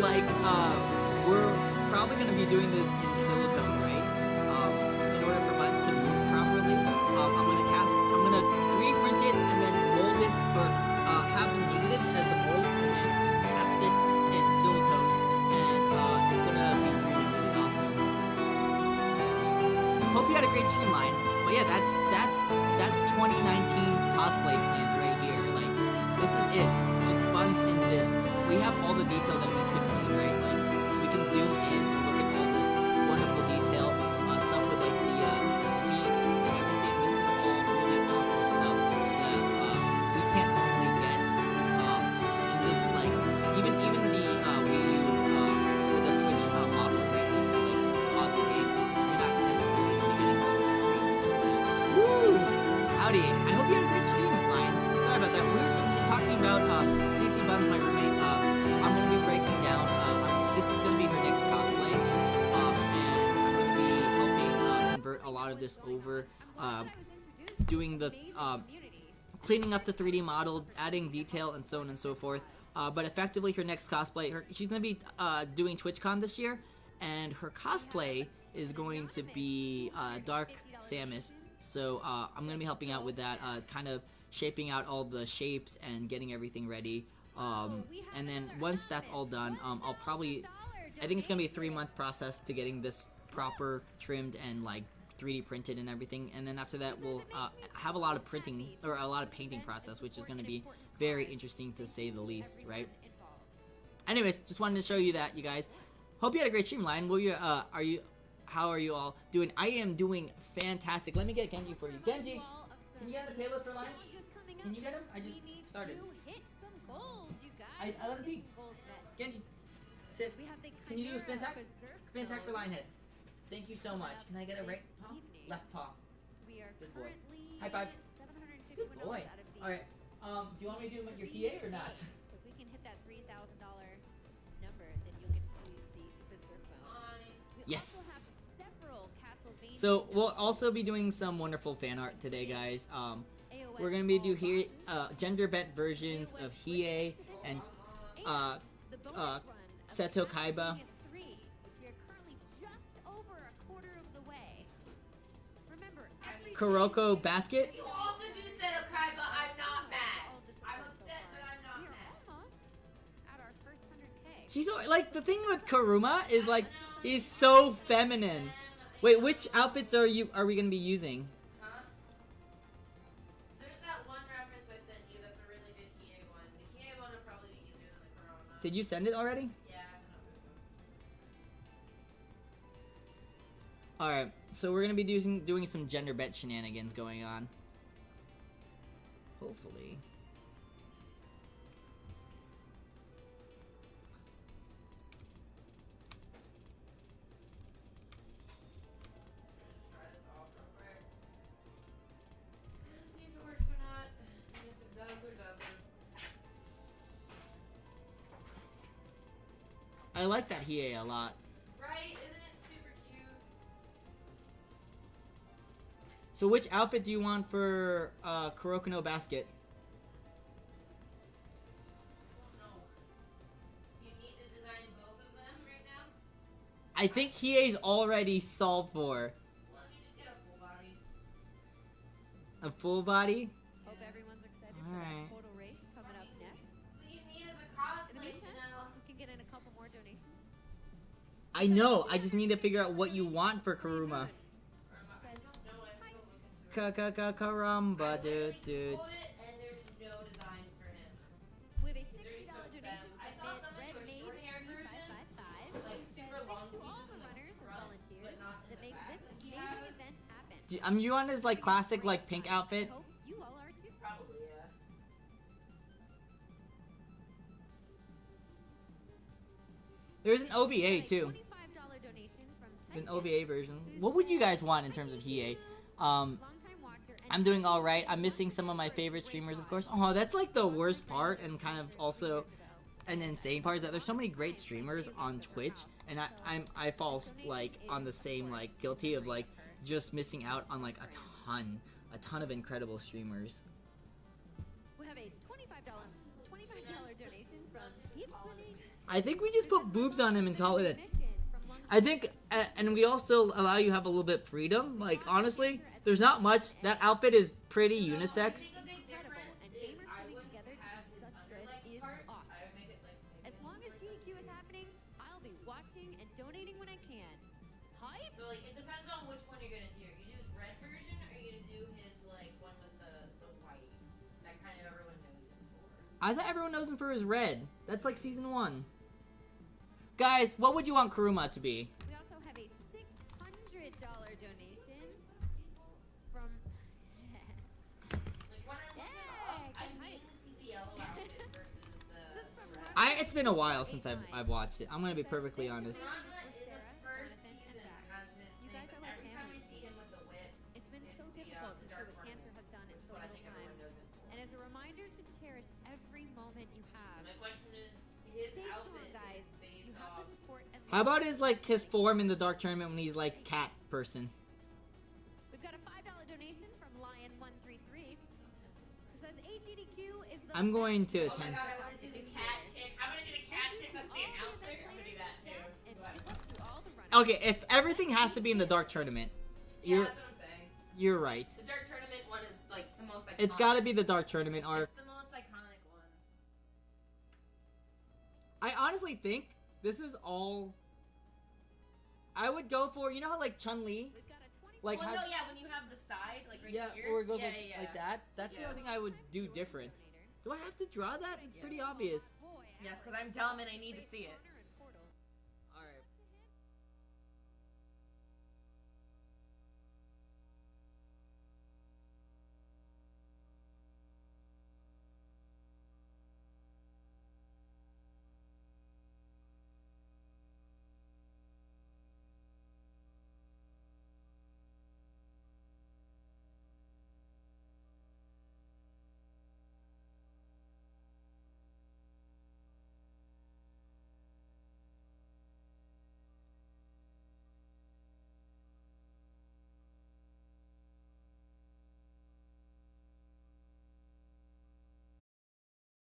like, we're probably going to be doing this in silicone, right? In order for buttons to move properly. I'm going to 3D print it and then mold it, or have the negative as the mold, and then cast it in silicone, and it's going to be really awesome. Hope you had a great streamline. But yeah, that's 2019 cosplay plans right here. Like, this is it. Just buns in this. We have all the detail that we could need, right? Like, we can zoom in and look at all this wonderful detail, stuff with like the feet and everything. This is all really awesome stuff that we can't normally get in this, like, even the Wii U with the Switch offer, right? Like, this console game, you're not necessarily going to be getting all this crazy stuff. Woo! Howdy! I hope you had a great stream, Lion. Sorry about that. We were just talking about CC Buns, my roommate. I'm going to be breaking down. This is going to be her next cosplay, and I'm going to be helping convert a lot of this over, doing the cleaning up the 3D model, adding detail, and so on and so forth. But effectively, her next cosplay, she's going to be doing TwitchCon this year, and her cosplay is going to be Dark Samus. So I'm going to be helping out with that, kind of shaping out all the shapes and getting everything ready. And then once that's all done, I'll probably, I think it's going to be a 3-month process to getting this proper trimmed and like 3D printed and everything. And then after that, we'll have a lot of printing, or a lot of painting process, which is going to be very interesting to say the least, right? Anyways, just wanted to show you that, you guys. Hope you had a great stream, Lion. How are you all doing? I am doing fantastic. Let me get Genji for you. Genji, can you get the payload for Lion? Can you get him? I just started. I let him be. Genji, sit. Can you do a spin attack? Spin attack for Lionhead. Thank you so much. Can I get a right paw? Left paw. Good boy. High five. Good boy. Alright. Do you want me to do your PA or not? So if we can hit that $3,000 number, then you'll get to use the Berserk mode. Yes. Several Castlevania. So we'll also be doing some wonderful fan art today, guys. We're gonna be doing gender bent versions of Hiei and Seto Kaiba. We are currently just over a quarter of the way. Remember, every Kuroko Basket. You also do Seto Kaiba. I'm not mad. I'm upset, but I'm not mad. Almost at our first 100K. She's like, the thing with Karuma is like, he's so feminine. Wait, which outfits are we gonna be using? Huh? There's that one reference I sent you that's a really good Hiei one. The Hiei one will probably be easier than the Kurama. Did you send it already? Yeah, I sent it. Alright, so we're gonna be doing some gender bent shenanigans going on. Hopefully. Try this off real quick. Let's see if it works or not. And if it does or doesn't. I like that Hiei a lot. Right? Isn't it super cute? So which outfit do you want for Kuroko no Basket? I don't know. Do you need to design both of them right now? I think Hiei's already solved for. Let me just get a full body. A full body? Hope everyone's excited All for right. that photo race coming up next. That's what you need as a In the cosplay, meantime, Janelle. we can get in a couple more donations. I know, I just need to figure out what you want for Karuma. I don't know. I have to go look into it. Karamba, dude. Pulled it, and there's no designs for him. We have a Is there any $60 sort of donation them? I from saw Red somebody do a Mage short-haired version, 3555. like super long To all pieces the in the runners and front, volunteers but not in that the make back. this He amazing has- event happen. You want his like classic like pink outfit? Hope you all are too. Probably, yeah. There's an OVA too. $25 donation from An Titan, OVA version. who's What would you said, guys want in terms of Hiei? longtime watcher and I'm doing all right. I'm missing some of my favorite streamers, of course. Oh, that's like the worst part, and kind of also an insane part is that there's so many great streamers on Twitch, and I fall like on the same like guilty of like just missing out on like a ton of incredible streamers. We have a $25 $25 donation from Pete's Winning. I think we just put boobs on him and call it a... Mission from Long I think, and we also allow you to have a little bit of freedom. Like, honestly, there's not much. That outfit is pretty unisex. Incredible, and gamers coming together to do such good is awesome. As long as GQ is happening, I'll be watching and donating when I can. Hype? So like it depends on which one you're gonna do. Are you gonna do his red version or are you gonna do his like one with the white? That kind of everyone knows him for. I thought everyone knows him for his red. That's like season 1. Guys, what would you want Kuruma to be? We also have a $600 donation from. Like when I look it up, I mean to see the yellow outfit versus the red. It's been a while since I've watched it. I'm gonna be perfectly honest. Manga in the first season has his You things, guys are but like every time I family see him with the whip, It's been so the, difficult to the show dark what ornament, cancer has done in which is so what I little think time. everyone knows him for. And as a reminder to cherish every moment you So have. my question is, his Stay outfit strong, guys. is based You have off. the support and How about his form in the Dark Tournament when he's like cat person? We've got a $5 donation from Lion133. It says AGDQ is the I'm going to Oh my attend. god, I want to do the cat chick. I'm gonna do the cat chick that's the announcer. I'm gonna do that too. and keep up to all the running. Okay, if everything has to be in the Dark Tournament, Yeah, you're that's what I'm saying. you're right. The Dark Tournament one is like the most iconic. It's got to be the Dark Tournament arc. It's the most iconic one. I honestly think this is all. I would go for, you know how like Chun-Li, We've got a 20 like Well, has, no, yeah, when you have the side, like right yeah, here. or it goes yeah, like, yeah, like that. That's the Yeah. only thing I would do different. Do I have to draw that? It's pretty obvious. boy. Yes, because I'm dumb and I need to see it.